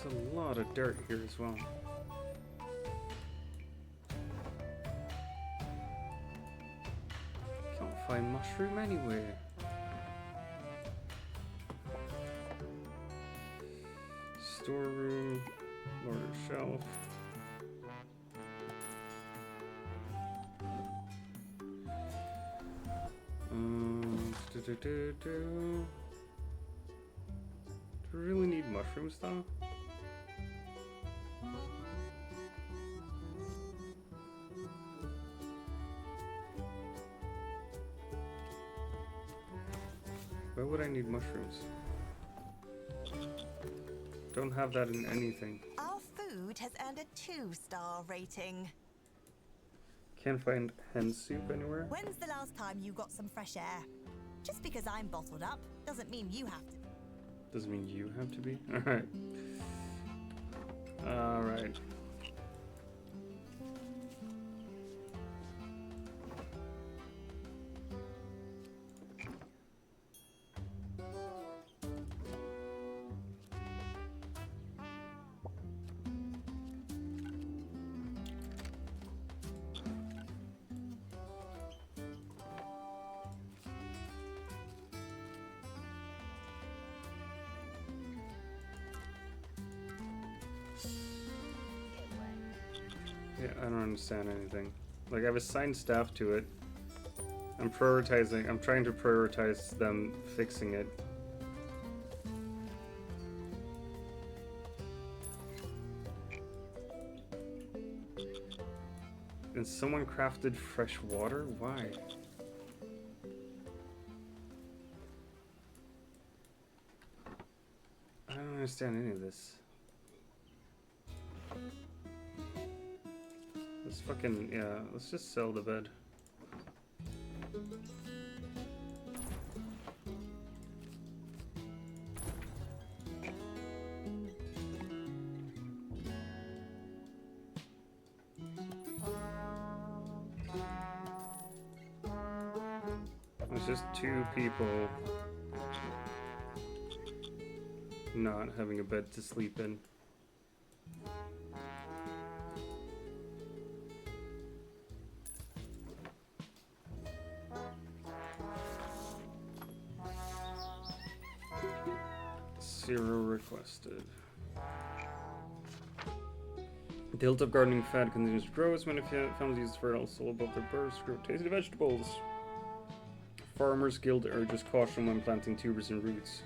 There's a lot of dirt here as well. Can't find mushroom anywhere. Storeroom, lower shelf. Do we really need mushrooms though? Why would I need mushrooms? Don't have that in anything. Our food has earned a 2-star rating. Can't find hen soup anywhere. When's the last time you got some fresh air? Just because I'm bottled up doesn't mean you have to. Doesn't mean you have to be. Alright. Alright. Yeah, I don't understand anything. Like, I've assigned staff to it. I'm trying to prioritize them fixing it. And someone crafted fresh water? Why? I don't understand any of this. Let's fucking, yeah, let's just sell the bed. There's just 2 people not having a bed to sleep in. Zero requested. The hilltop gardening fad continues to grow as many families use fertile soil above their birds to grow tasty vegetables. Farmers Guild urges caution when planting tubers and roots.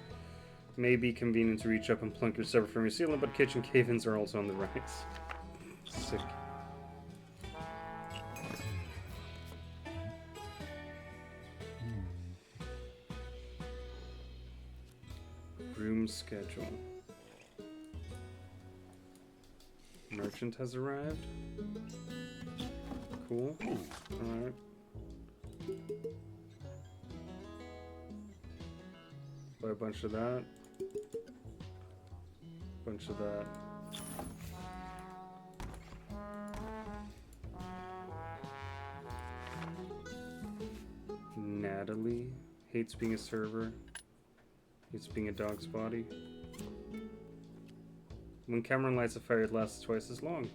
May be convenient to reach up and plunk your severed from your ceiling, but kitchen cave-ins are also on the rise. Sick. Stream schedule. Merchant has arrived. Cool. Alright. Buy a bunch of that. Bunch of that. Natalie hates being a server. Hates being a dog's body. When Cameron lights a fire, it lasts twice as long.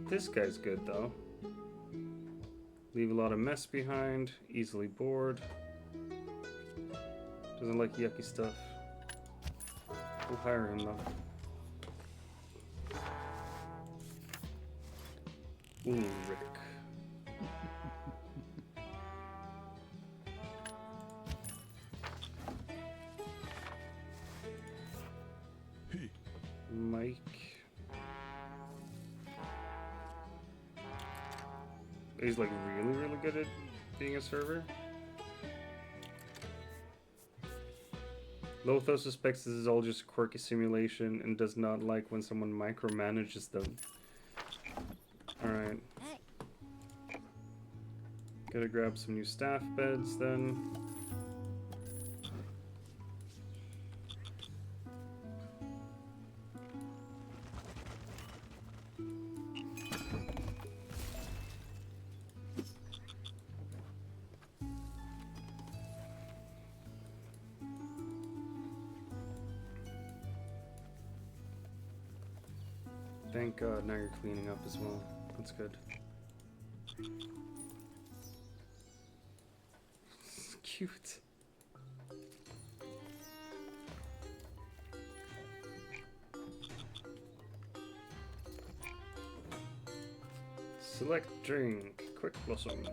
This guy's good though. Leave a lot of mess behind. Easily bored. Doesn't like yucky stuff. We'll hire him though. Ulrich. Mike. He's like really, really good at being a server. Lothos suspects this is all just a quirky simulation and does not like when someone micromanages them. Alright. Gotta grab some new staff beds then. Thank God, now you're cleaning up as well. That's good. It's cute. Select drink. Quick blossom.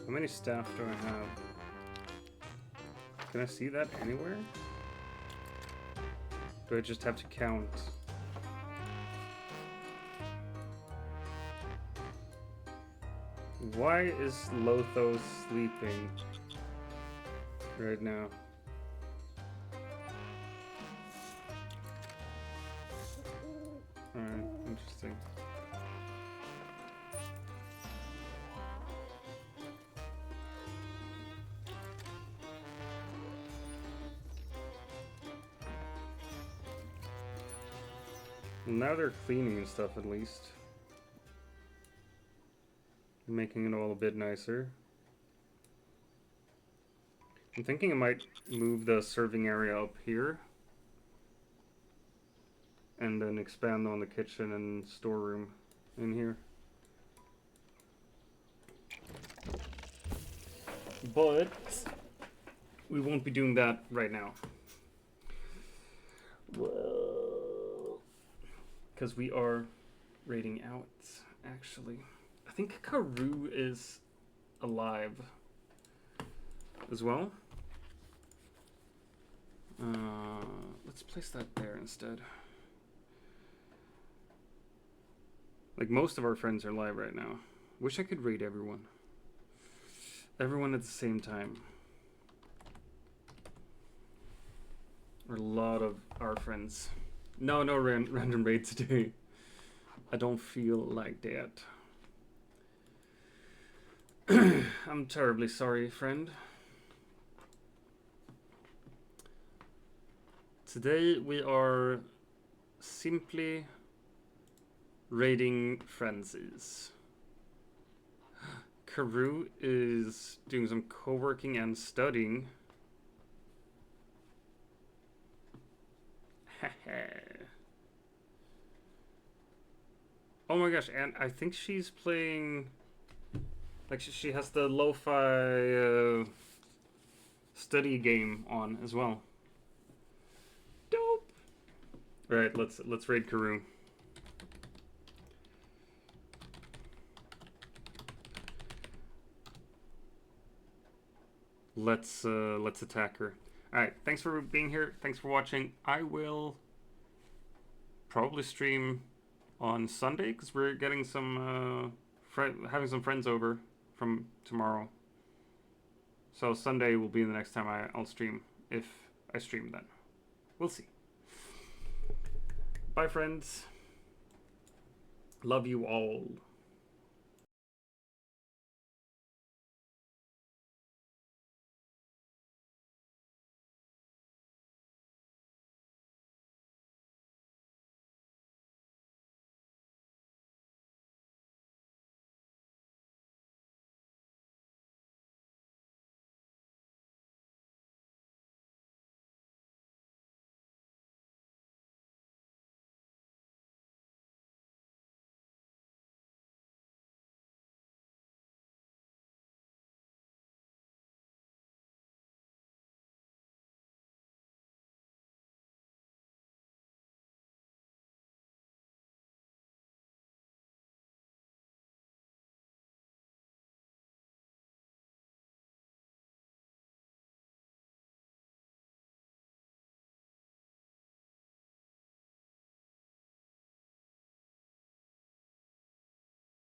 How many staff do I have? Can I see that anywhere? Do I just have to count? Why is Lothos sleeping right now? Alright, interesting. Now they're cleaning and stuff, at least. Making it all a bit nicer. I'm thinking I might move the serving area up here. And then expand on the kitchen and storeroom in here. But we won't be doing that right now. Whoa. Because we are raiding out, actually. I think Karoo is alive as well. Let's place that there instead. Like, most of our friends are live right now. Wish I could raid everyone. Everyone at the same time. Or a lot of our friends. No random raid today. I don't feel like that. I'm terribly sorry, friend. Today we are simply raiding frenzies. Karoo is doing some co-working and studying. Oh my gosh, and I think she's playing, like, she has the lo-fi study game on as well. Dope. All right, let's raid Karoo. Let's attack her. All right, thanks for being here. Thanks for watching. I will probably stream on Sunday because we're getting some having some friends over from tomorrow. So Sunday will be the next time I'll stream, if I stream then. We'll see. Bye, friends. Love you all.